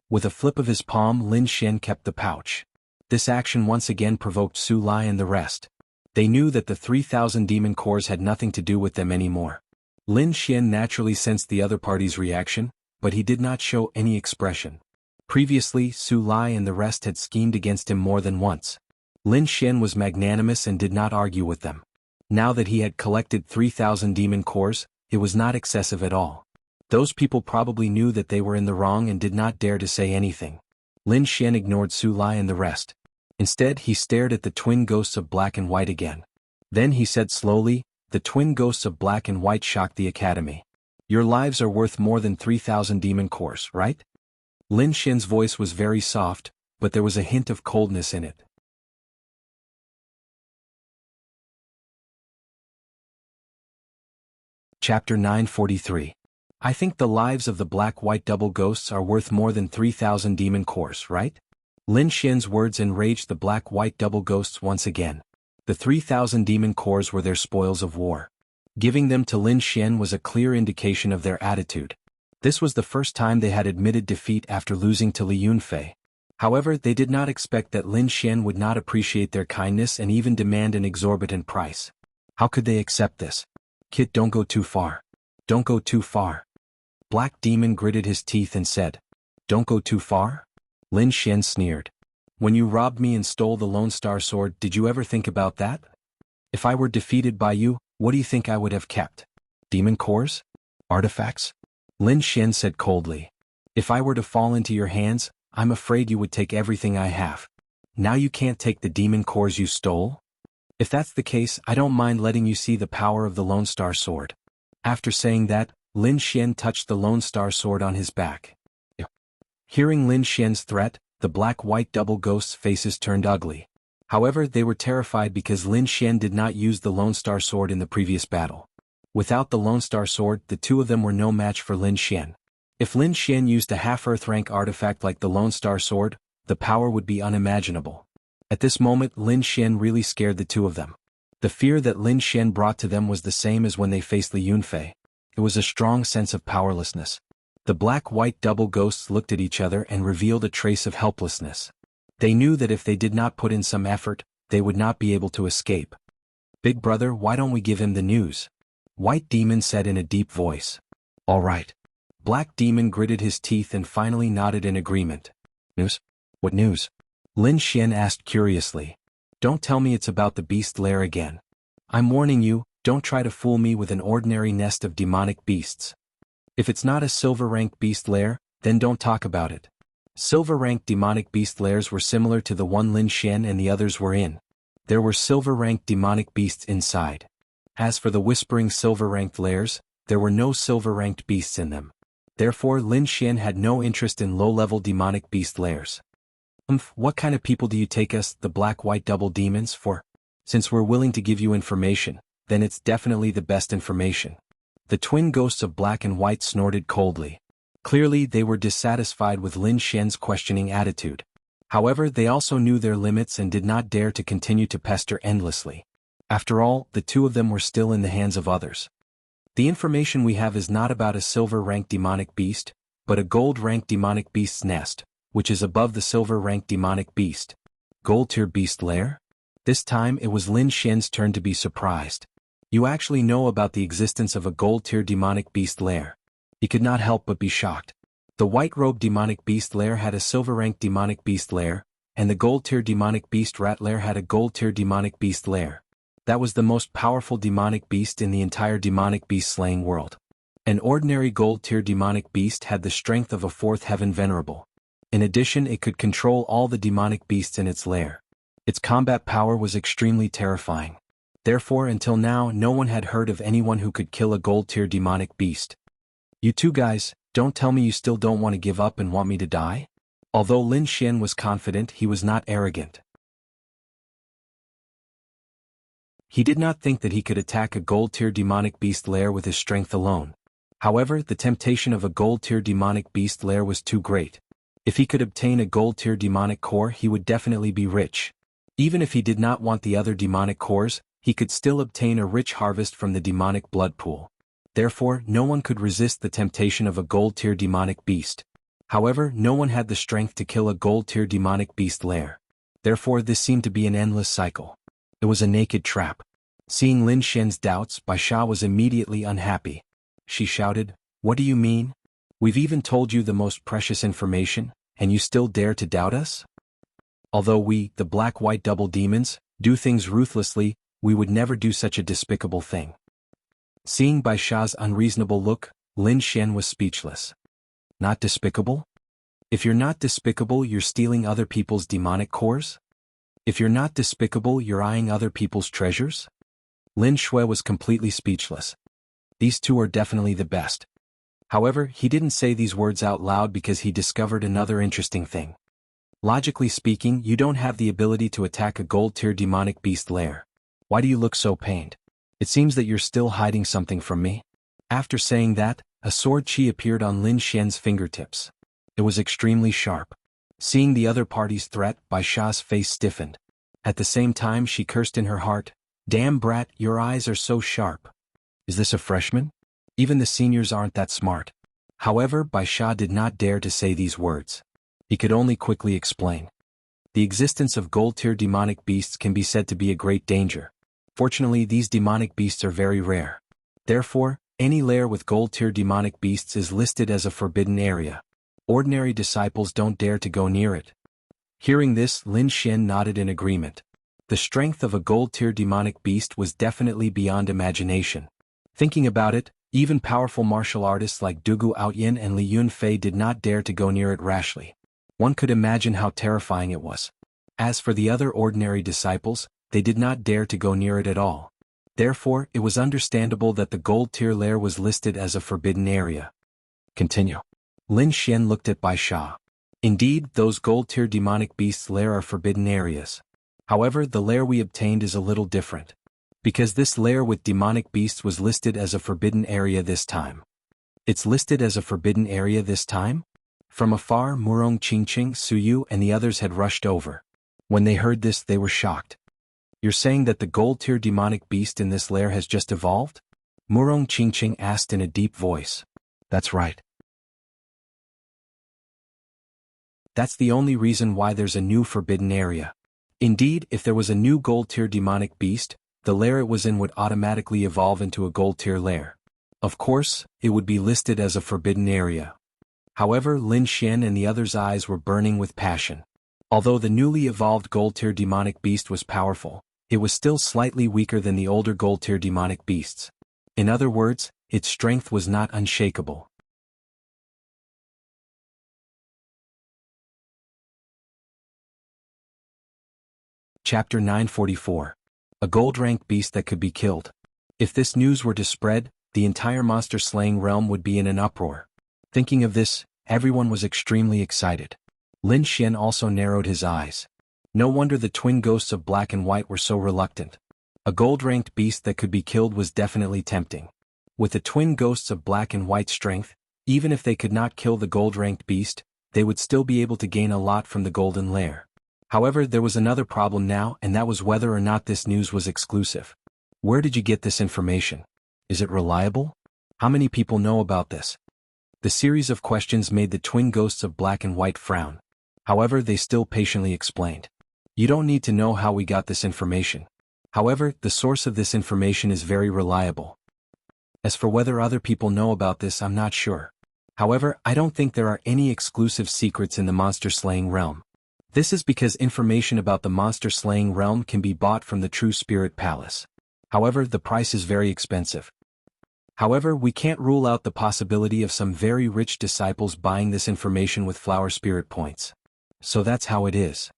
With a flip of his palm, Lin Xian kept the pouch. This action once again provoked Su Lai and the rest. They knew that the 3,000 demon cores had nothing to do with them anymore. Lin Xian naturally sensed the other party's reaction, but he did not show any expression. Previously, Su Lai and the rest had schemed against him more than once. Lin Xian was magnanimous and did not argue with them. Now that he had collected 3,000 demon cores, it was not excessive at all. Those people probably knew that they were in the wrong and did not dare to say anything. Lin Xian ignored Su Lai and the rest. Instead, he stared at the twin ghosts of black and white again. Then he said slowly, "The twin ghosts of black and white shocked the academy. Your lives are worth more than 3,000 demon cores, right?" Lin Xian's voice was very soft, but there was a hint of coldness in it. Chapter 943. I think the lives of the black-white double ghosts are worth more than 3,000 demon cores, right? Lin Xian's words enraged the black-white double ghosts once again. The 3,000 demon cores were their spoils of war. Giving them to Lin Xian was a clear indication of their attitude. This was the first time they had admitted defeat after losing to Li Yunfei. However, they did not expect that Lin Xian would not appreciate their kindness and even demand an exorbitant price. How could they accept this? "Kid, don't go too far. Don't go too far." Black Demon gritted his teeth and said, "Don't go too far?" Lin Xian sneered. "When you robbed me and stole the Lone Star Sword, did you ever think about that? If I were defeated by you, what do you think I would have kept? Demon cores? Artifacts?" Lin Xian said coldly. "If I were to fall into your hands, I'm afraid you would take everything I have. Now you can't take the demon cores you stole? If that's the case, I don't mind letting you see the power of the Lone Star Sword." After saying that, Lin Xian touched the Lone Star Sword on his back. Hearing Lin Xian's threat, the black-white double ghosts' faces turned ugly. However, they were terrified because Lin Xian did not use the Lone Star Sword in the previous battle. Without the Lone Star Sword, the two of them were no match for Lin Xian. If Lin Xian used a half-Earth rank artifact like the Lone Star Sword, the power would be unimaginable. At this moment, Lin Xian really scared the two of them. The fear that Lin Xian brought to them was the same as when they faced Li Yunfei. It was a strong sense of powerlessness. The black-white double ghosts looked at each other and revealed a trace of helplessness. They knew that if they did not put in some effort, they would not be able to escape. "Big brother, why don't we give him the news?" White Demon said in a deep voice. "All right." Black Demon gritted his teeth and finally nodded in agreement. "News? What news?" Lin Xian asked curiously. "Don't tell me it's about the beast lair again. I'm warning you, don't try to fool me with an ordinary nest of demonic beasts. If it's not a silver-ranked beast lair, then don't talk about it. Silver-ranked demonic beast lairs were similar to the one Lin Xian and the others were in. There were silver-ranked demonic beasts inside. As for the whispering silver-ranked lairs, there were no silver-ranked beasts in them. Therefore Lin Xian had no interest in low-level demonic beast lairs. What kind of people do you take us, the black-white double demons, for? Since we're willing to give you information, then it's definitely the best information. The twin ghosts of black and white snorted coldly. Clearly they were dissatisfied with Lin Xian's questioning attitude. However, they also knew their limits and did not dare to continue to pester endlessly. After all, the two of them were still in the hands of others. The information we have is not about a silver-ranked demonic beast, but a gold-ranked demonic beast's nest, which is above the silver-ranked demonic beast. Gold-tier beast lair? This time it was Lin Xian's turn to be surprised. You actually know about the existence of a gold-tier demonic beast lair. He could not help but be shocked. The white-robed demonic beast lair had a silver-ranked demonic beast lair, and the gold-tier demonic beast rat lair had a gold-tier demonic beast lair. That was the most powerful demonic beast in the entire demonic beast-slaying world. An ordinary gold-tier demonic beast had the strength of a fourth heaven venerable. In addition, it could control all the demonic beasts in its lair. Its combat power was extremely terrifying. Therefore, until now, no one had heard of anyone who could kill a gold-tier demonic beast. You two guys, don't tell me you still don't want to give up and want me to die? Although Lin Xian was confident, he was not arrogant. He did not think that he could attack a gold-tier demonic beast lair with his strength alone. However, the temptation of a gold-tier demonic beast lair was too great. If he could obtain a gold-tier demonic core, he would definitely be rich. Even if he did not want the other demonic cores, he could still obtain a rich harvest from the demonic blood pool. Therefore, no one could resist the temptation of a gold-tier demonic beast. However, no one had the strength to kill a gold-tier demonic beast lair. Therefore, this seemed to be an endless cycle. It was a naked trap. Seeing Lin Xian's doubts, Bai Sha was immediately unhappy. She shouted, "What do you mean? We've even told you the most precious information, and you still dare to doubt us? Although we, the black-white double demons, do things ruthlessly, we would never do such a despicable thing." Seeing Bai Sha's unreasonable look, Lin Xian was speechless. Not despicable? If you're not despicable, you're stealing other people's demonic cores? If you're not despicable, you're eyeing other people's treasures? Lin Shui was completely speechless. These two are definitely the best. However, he didn't say these words out loud because he discovered another interesting thing. Logically speaking, you don't have the ability to attack a gold-tier demonic beast lair. Why do you look so pained? It seems that you're still hiding something from me. After saying that, a sword chi appeared on Lin Xian's fingertips. It was extremely sharp. Seeing the other party's threat, Bai Sha's face stiffened. At the same time she cursed in her heart, "Damn brat, your eyes are so sharp. Is this a freshman? Even the seniors aren't that smart." However, Bai Sha did not dare to say these words. He could only quickly explain. The existence of gold-tier demonic beasts can be said to be a great danger. Fortunately, these demonic beasts are very rare. Therefore, any lair with gold-tier demonic beasts is listed as a forbidden area. Ordinary disciples don't dare to go near it. Hearing this, Lin Xian nodded in agreement. The strength of a gold-tier demonic beast was definitely beyond imagination. Thinking about it, even powerful martial artists like Dugu Outyin and Li Yunfei did not dare to go near it rashly. One could imagine how terrifying it was. As for the other ordinary disciples, they did not dare to go near it at all. Therefore, it was understandable that the gold-tier lair was listed as a forbidden area. Continue. Lin Xian looked at Bai Sha. Indeed, those gold-tier demonic beasts' lair are forbidden areas. However, the lair we obtained is a little different. Because this lair with demonic beasts was listed as a forbidden area this time. It's listed as a forbidden area this time? From afar, Murong Qingqing, Suyu and the others had rushed over. When they heard this, they were shocked. "You're saying that the gold-tier demonic beast in this lair has just evolved?" Murong Qingqing asked in a deep voice. "That's right. That's the only reason why there's a new forbidden area. Indeed, if there was a new gold-tier demonic beast, the lair it was in would automatically evolve into a gold-tier lair. Of course, it would be listed as a forbidden area." However, Lin Xian and the others' eyes were burning with passion. Although the newly evolved gold-tier demonic beast was powerful, it was still slightly weaker than the older gold-tier demonic beasts. In other words, its strength was not unshakable. Chapter 944. A gold-ranked beast that could be killed. If this news were to spread, the entire monster-slaying realm would be in an uproar. Thinking of this, everyone was extremely excited. Lin Xian also narrowed his eyes. No wonder the twin ghosts of black and white were so reluctant. A gold-ranked beast that could be killed was definitely tempting. With the twin ghosts of black and white strength, even if they could not kill the gold-ranked beast, they would still be able to gain a lot from the golden lair. However, there was another problem now, and that was whether or not this news was exclusive. Where did you get this information? Is it reliable? How many people know about this? The series of questions made the twin ghosts of black and white frown. However, they still patiently explained. You don't need to know how we got this information. However, the source of this information is very reliable. As for whether other people know about this, I'm not sure. However, I don't think there are any exclusive secrets in the monster-slaying realm. This is because information about the monster-slaying realm can be bought from the True Spirit Palace. However, the price is very expensive. However, we can't rule out the possibility of some very rich disciples buying this information with flower spirit points. So that's how it is.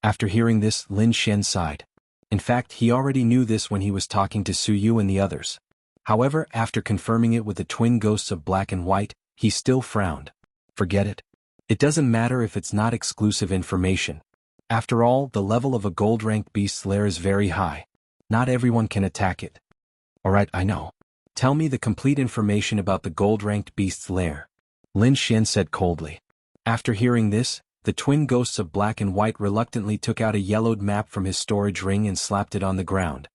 After hearing this, Lin Xian sighed. In fact, he already knew this when he was talking to Su Yu and the others. However, after confirming it with the twin ghosts of black and white, he still frowned. Forget it. It doesn't matter if it's not exclusive information. After all, the level of a gold-ranked beast's lair is very high. Not everyone can attack it. Alright, I know. Tell me the complete information about the gold-ranked beast's lair. Lin Xian said coldly. After hearing this, the twin ghosts of black and white reluctantly took out a yellowed map from his storage ring and slapped it on the ground.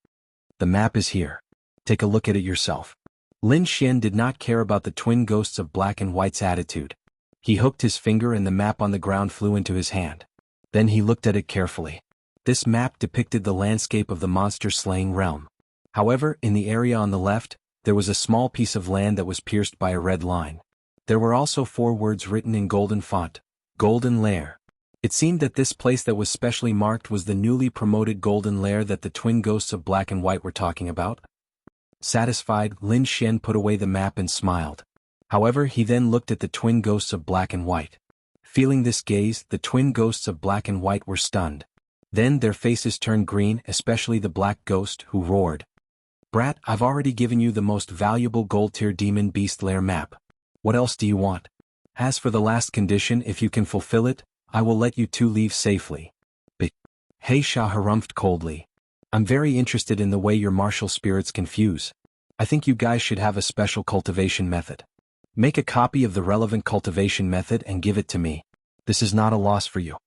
The map is here. Take a look at it yourself. Lin Xian did not care about the twin ghosts of black and white's attitude. He hooked his finger and the map on the ground flew into his hand. Then he looked at it carefully. This map depicted the landscape of the monster-slaying realm. However, in the area on the left, there was a small piece of land that was pierced by a red line. There were also 4 words written in golden font, Golden Lair. It seemed that this place that was specially marked was the newly promoted Golden Lair that the twin ghosts of black and white were talking about. Satisfied, Lin Xian put away the map and smiled. However, he then looked at the twin ghosts of black and white. Feeling this gaze, the twin ghosts of black and white were stunned. Then their faces turned green, especially the black ghost, who roared. Brat, I've already given you the most valuable gold-tier demon beast lair map. What else do you want? As for the last condition, if you can fulfill it, I will let you 2 leave safely. But He Sha harumphed coldly. I'm very interested in the way your martial spirits can fuse. I think you guys should have a special cultivation method. Make a copy of the relevant cultivation method and give it to me. This is not a loss for you.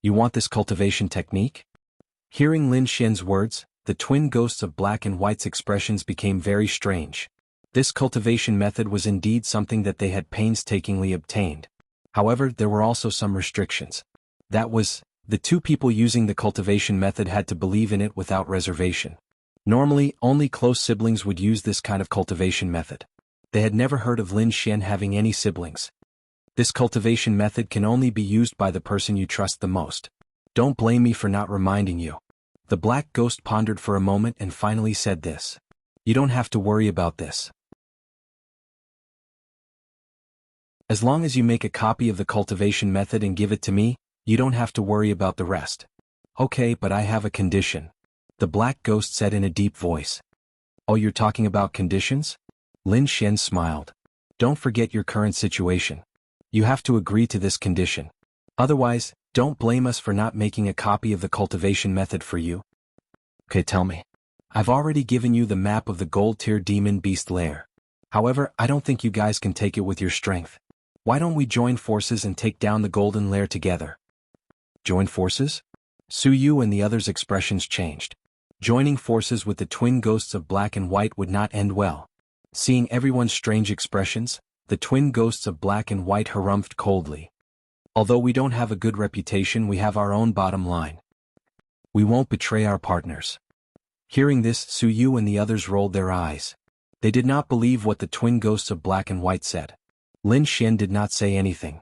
You want this cultivation technique? Hearing Lin Xian's words, the twin ghosts of black and white's expressions became very strange. This cultivation method was indeed something that they had painstakingly obtained. However, there were also some restrictions. That was, the 2 people using the cultivation method had to believe in it without reservation. Normally, only close siblings would use this kind of cultivation method. They had never heard of Lin Xian having any siblings. This cultivation method can only be used by the person you trust the most. Don't blame me for not reminding you. The black ghost pondered for a moment and finally said this. You don't have to worry about this. As long as you make a copy of the cultivation method and give it to me, you don't have to worry about the rest. Okay, but I have a condition. The black ghost said in a deep voice. Oh, you're talking about conditions? Lin Xian smiled. Don't forget your current situation. You have to agree to this condition. Otherwise, don't blame us for not making a copy of the cultivation method for you. Okay, tell me. I've already given you the map of the gold-tier demon beast lair. However, I don't think you guys can take it with your strength. Why don't we join forces and take down the golden lair together? Join forces? Su Yu and the others' expressions changed. Joining forces with the twin ghosts of black and white would not end well. Seeing everyone's strange expressions, the twin ghosts of black and white harumphed coldly. Although we don't have a good reputation, we have our own bottom line. We won't betray our partners. Hearing this, Su Yu and the others rolled their eyes. They did not believe what the twin ghosts of black and white said. Lin Xian did not say anything.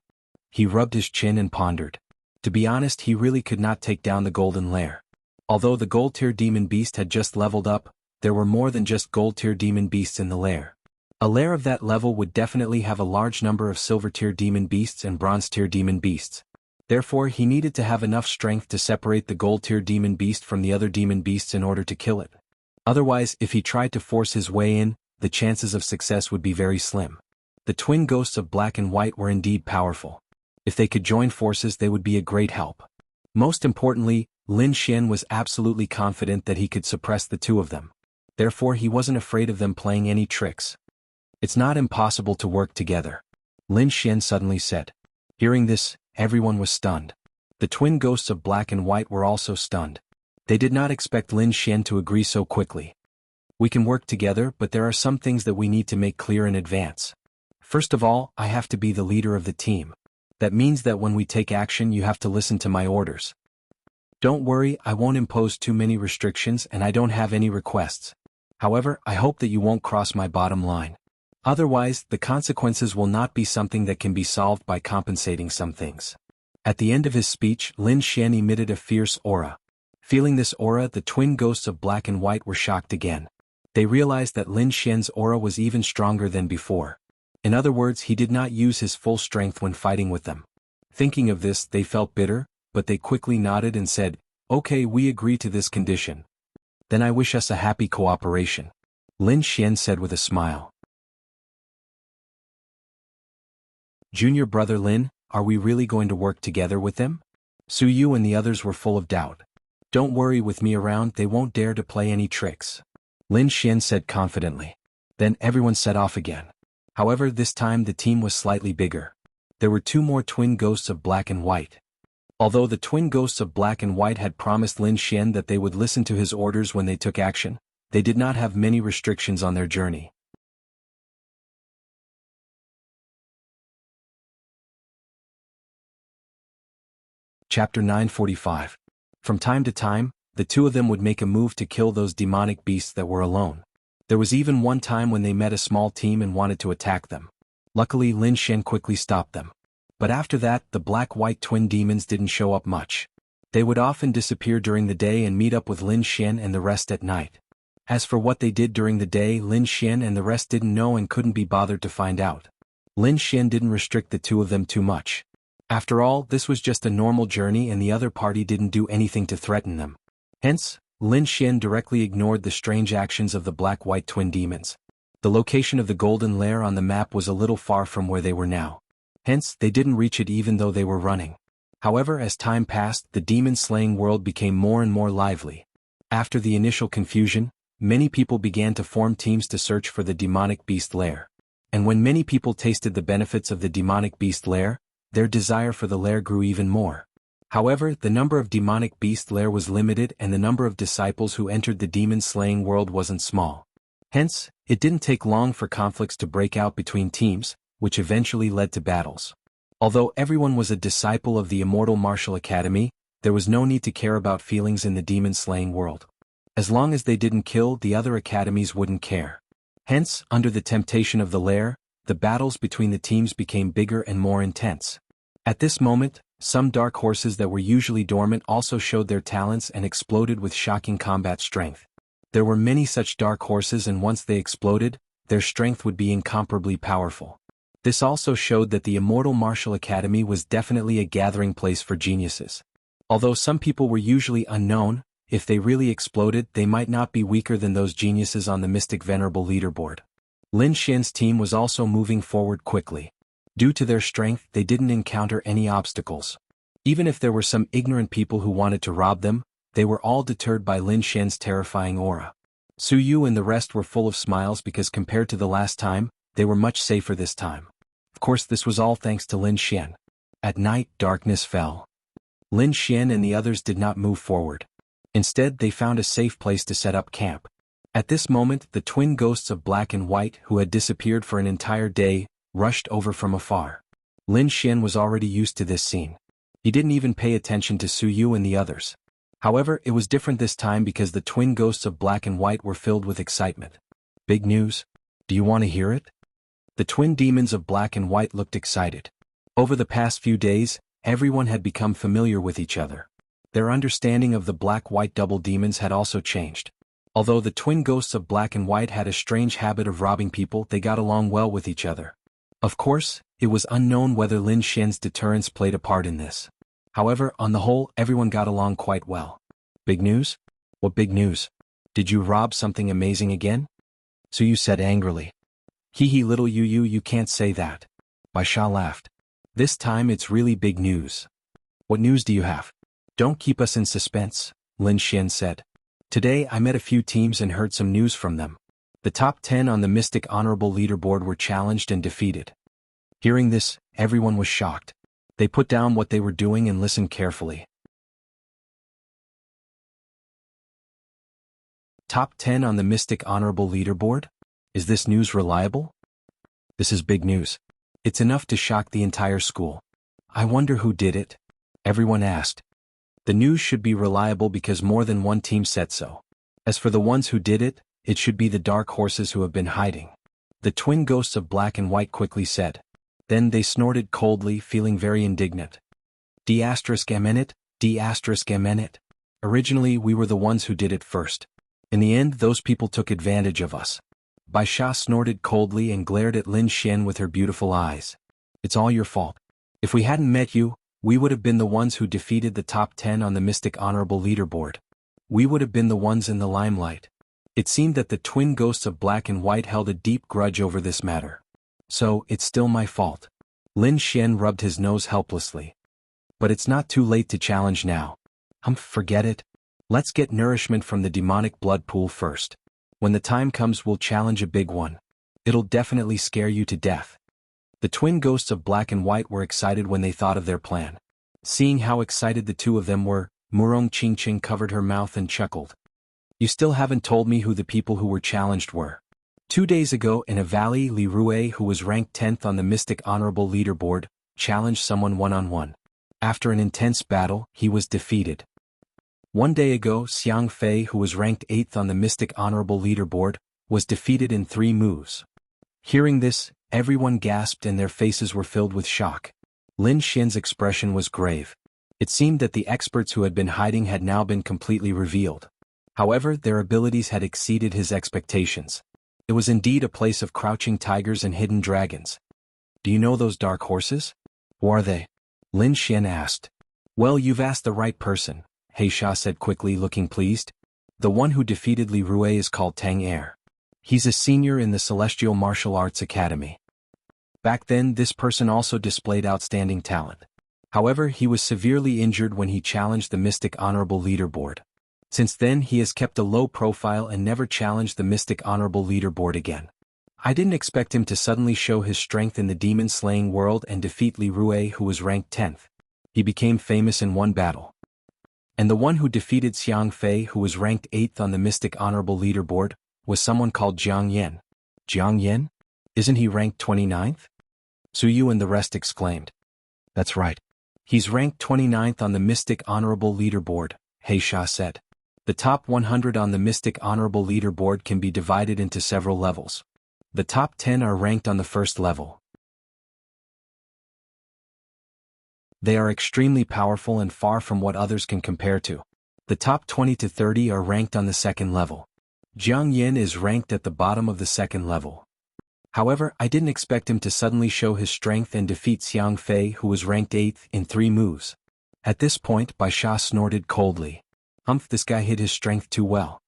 He rubbed his chin and pondered. To be honest, he really could not take down the golden lair. Although the gold-tier demon beast had just leveled up, there were more than just gold-tier demon beasts in the lair. A lair of that level would definitely have a large number of silver-tier demon beasts and bronze-tier demon beasts. Therefore, he needed to have enough strength to separate the gold-tier demon beast from the other demon beasts in order to kill it. Otherwise, if he tried to force his way in, the chances of success would be very slim. The twin ghosts of black and white were indeed powerful. If they could join forces, they would be a great help. Most importantly, Lin Xian was absolutely confident that he could suppress the two of them. Therefore, he wasn't afraid of them playing any tricks. It's not impossible to work together, Lin Xian suddenly said. Hearing this, everyone was stunned. The twin ghosts of black and white were also stunned. They did not expect Lin Xian to agree so quickly. We can work together, but there are some things that we need to make clear in advance. First of all, I have to be the leader of the team. That means that when we take action, you have to listen to my orders. Don't worry, I won't impose too many restrictions and I don't have any requests. However, I hope that you won't cross my bottom line. Otherwise, the consequences will not be something that can be solved by compensating some things. At the end of his speech, Lin Xian emitted a fierce aura. Feeling this aura, the twin ghosts of black and white were shocked again. They realized that Lin Xian's aura was even stronger than before. In other words, he did not use his full strength when fighting with them. Thinking of this, they felt bitter, but they quickly nodded and said, "Okay, we agree to this condition. Then I wish us a happy cooperation," Lin Xian said with a smile. Junior brother Lin, are we really going to work together with them? Su Yu and the others were full of doubt. Don't worry, with me around, they won't dare to play any tricks, Lin Xian said confidently. Then everyone set off again. However, this time the team was slightly bigger. There were two more twin ghosts of black and white. Although the twin ghosts of black and white had promised Lin Xian that they would listen to his orders when they took action, they did not have many restrictions on their journey. Chapter 945. From time to time, the two of them would make a move to kill those demonic beasts that were alone. There was even one time when they met a small team and wanted to attack them. Luckily, Lin Xian quickly stopped them. But after that, the black-white twin demons didn't show up much. They would often disappear during the day and meet up with Lin Xian and the rest at night. As for what they did during the day, Lin Xian and the rest didn't know and couldn't be bothered to find out. Lin Xian didn't restrict the two of them too much. After all, this was just a normal journey and the other party didn't do anything to threaten them. Hence, Lin Xian directly ignored the strange actions of the black-white twin demons. The location of the golden lair on the map was a little far from where they were now. Hence, they didn't reach it even though they were running. However, as time passed, the demon-slaying world became more and more lively. After the initial confusion, many people began to form teams to search for the demonic beast lair. And when many people tasted the benefits of the demonic beast lair, their desire for the lair grew even more. However, the number of demonic beast lair was limited and the number of disciples who entered the demon-slaying world wasn't small. Hence, it didn't take long for conflicts to break out between teams, which eventually led to battles. Although everyone was a disciple of the Immortal Martial Academy, there was no need to care about feelings in the demon-slaying world. As long as they didn't kill, the other academies wouldn't care. Hence, under the temptation of the lair, the battles between the teams became bigger and more intense. At this moment, some dark horses that were usually dormant also showed their talents and exploded with shocking combat strength. There were many such dark horses and once they exploded, their strength would be incomparably powerful. This also showed that the Immortal Martial Academy was definitely a gathering place for geniuses. Although some people were usually unknown, if they really exploded, they might not be weaker than those geniuses on the Mystic Venerable leaderboard. Lin Xian's team was also moving forward quickly. Due to their strength, they didn't encounter any obstacles. Even if there were some ignorant people who wanted to rob them, they were all deterred by Lin Xian's terrifying aura. Su Yu and the rest were full of smiles because compared to the last time, they were much safer this time. Of course, this was all thanks to Lin Xian. At night, darkness fell. Lin Xian and the others did not move forward. Instead, they found a safe place to set up camp. At this moment, the twin ghosts of black and white, who had disappeared for an entire day, rushed over from afar. Lin Xian was already used to this scene. He didn't even pay attention to Su Yu and the others. However, it was different this time because the twin ghosts of black and white were filled with excitement. Big news? Do you want to hear it? The twin demons of black and white looked excited. Over the past few days, everyone had become familiar with each other. Their understanding of the black-white double demons had also changed. Although the twin ghosts of black and white had a strange habit of robbing people, they got along well with each other. Of course, it was unknown whether Lin Xian's deterrence played a part in this. However, on the whole, everyone got along quite well. Big news? What big news? Did you rob something amazing again? Su Yu said angrily. Hee hee, little you can't say that. Bai Sha laughed. This time it's really big news. What news do you have? Don't keep us in suspense, Lin Xian said. Today I met a few teams and heard some news from them. The top 10 on the Mystic Honorable Leaderboard were challenged and defeated. Hearing this, everyone was shocked. They put down what they were doing and listened carefully. Top 10 on the Mystic Honorable Leaderboard? Is this news reliable? This is big news. It's enough to shock the entire school. I wonder who did it? Everyone asked. The news should be reliable because more than one team said so. As for the ones who did it, it should be the dark horses who have been hiding. The twin ghosts of black and white quickly said. Then they snorted coldly, feeling very indignant. D*Mnet. Originally we were the ones who did it first. In the end, those people took advantage of us. Bai Sha snorted coldly and glared at Lin Xian with her beautiful eyes. It's all your fault. If we hadn't met you, we would have been the ones who defeated the top 10 on the Mystic Honorable Leaderboard. We would have been the ones in the limelight. It seemed that the twin ghosts of black and white held a deep grudge over this matter. So, it's still my fault. Lin Xian rubbed his nose helplessly. But it's not too late to challenge now. Forget it. Let's get nourishment from the demonic blood pool first. When the time comes, we'll challenge a big one. It'll definitely scare you to death. The twin ghosts of black and white were excited when they thought of their plan. Seeing how excited the two of them were, Murong Qingqing covered her mouth and chuckled. You still haven't told me who the people who were challenged were. 2 days ago in a valley, Li Rue, who was ranked 10th on the Mystic Honorable Leaderboard, challenged someone one-on-one. After an intense battle, he was defeated. 1 day ago, Xiang Fei, who was ranked 8th on the Mystic Honorable Leaderboard, was defeated in 3 moves. Hearing this, everyone gasped and their faces were filled with shock. Lin Xian's expression was grave. It seemed that the experts who had been hiding had now been completely revealed. However, their abilities had exceeded his expectations. It was indeed a place of crouching tigers and hidden dragons. Do you know those dark horses? Who are they? Lin Xian asked. Well, you've asked the right person, He Sha said quickly, looking pleased. The one who defeated Li Rue is called Tang Er. He's a senior in the Celestial Martial Arts Academy. Back then, this person also displayed outstanding talent. However, he was severely injured when he challenged the Mystic Honorable Leaderboard. Since then, he has kept a low profile and never challenged the Mystic Honorable Leaderboard again. I didn't expect him to suddenly show his strength in the demon-slaying world and defeat Li Rue, who was ranked 10th. He became famous in one battle. And the one who defeated Xiang Fei, who was ranked 8th on the Mystic Honorable Leaderboard, was someone called Jiang Yan. Jiang Yan? Isn't he ranked 29th? Su Yu and the rest exclaimed. That's right. He's ranked 29th on the Mystic Honorable Leaderboard, He Sha said. The top 100 on the Mystic Honorable Leaderboard can be divided into several levels. The top 10 are ranked on the first level. They are extremely powerful and far from what others can compare to. The top 20 to 30 are ranked on the second level. Jiang Yan is ranked at the bottom of the second level. However, I didn't expect him to suddenly show his strength and defeat Xiang Fei, who was ranked 8th, in 3 moves. At this point, Bai Sha snorted coldly. This guy hid his strength too well.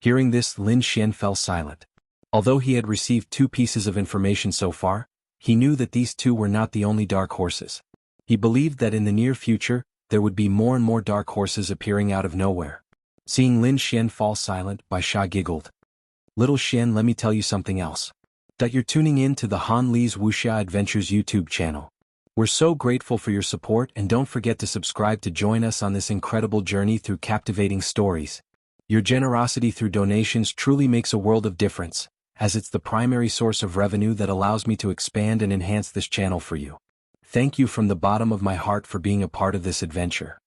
Hearing this, Lin Xian fell silent. Although he had received 2 pieces of information so far, he knew that these 2 were not the only dark horses. He believed that in the near future, there would be more and more dark horses appearing out of nowhere. Seeing Lin Xian fall silent, Bai Sha giggled. Little Xian, let me tell you something else. That you're tuning in to the Han Li's Wuxia Adventures YouTube channel. We're so grateful for your support, and don't forget to subscribe to join us on this incredible journey through captivating stories. Your generosity through donations truly makes a world of difference, as it's the primary source of revenue that allows me to expand and enhance this channel for you. Thank you from the bottom of my heart for being a part of this adventure.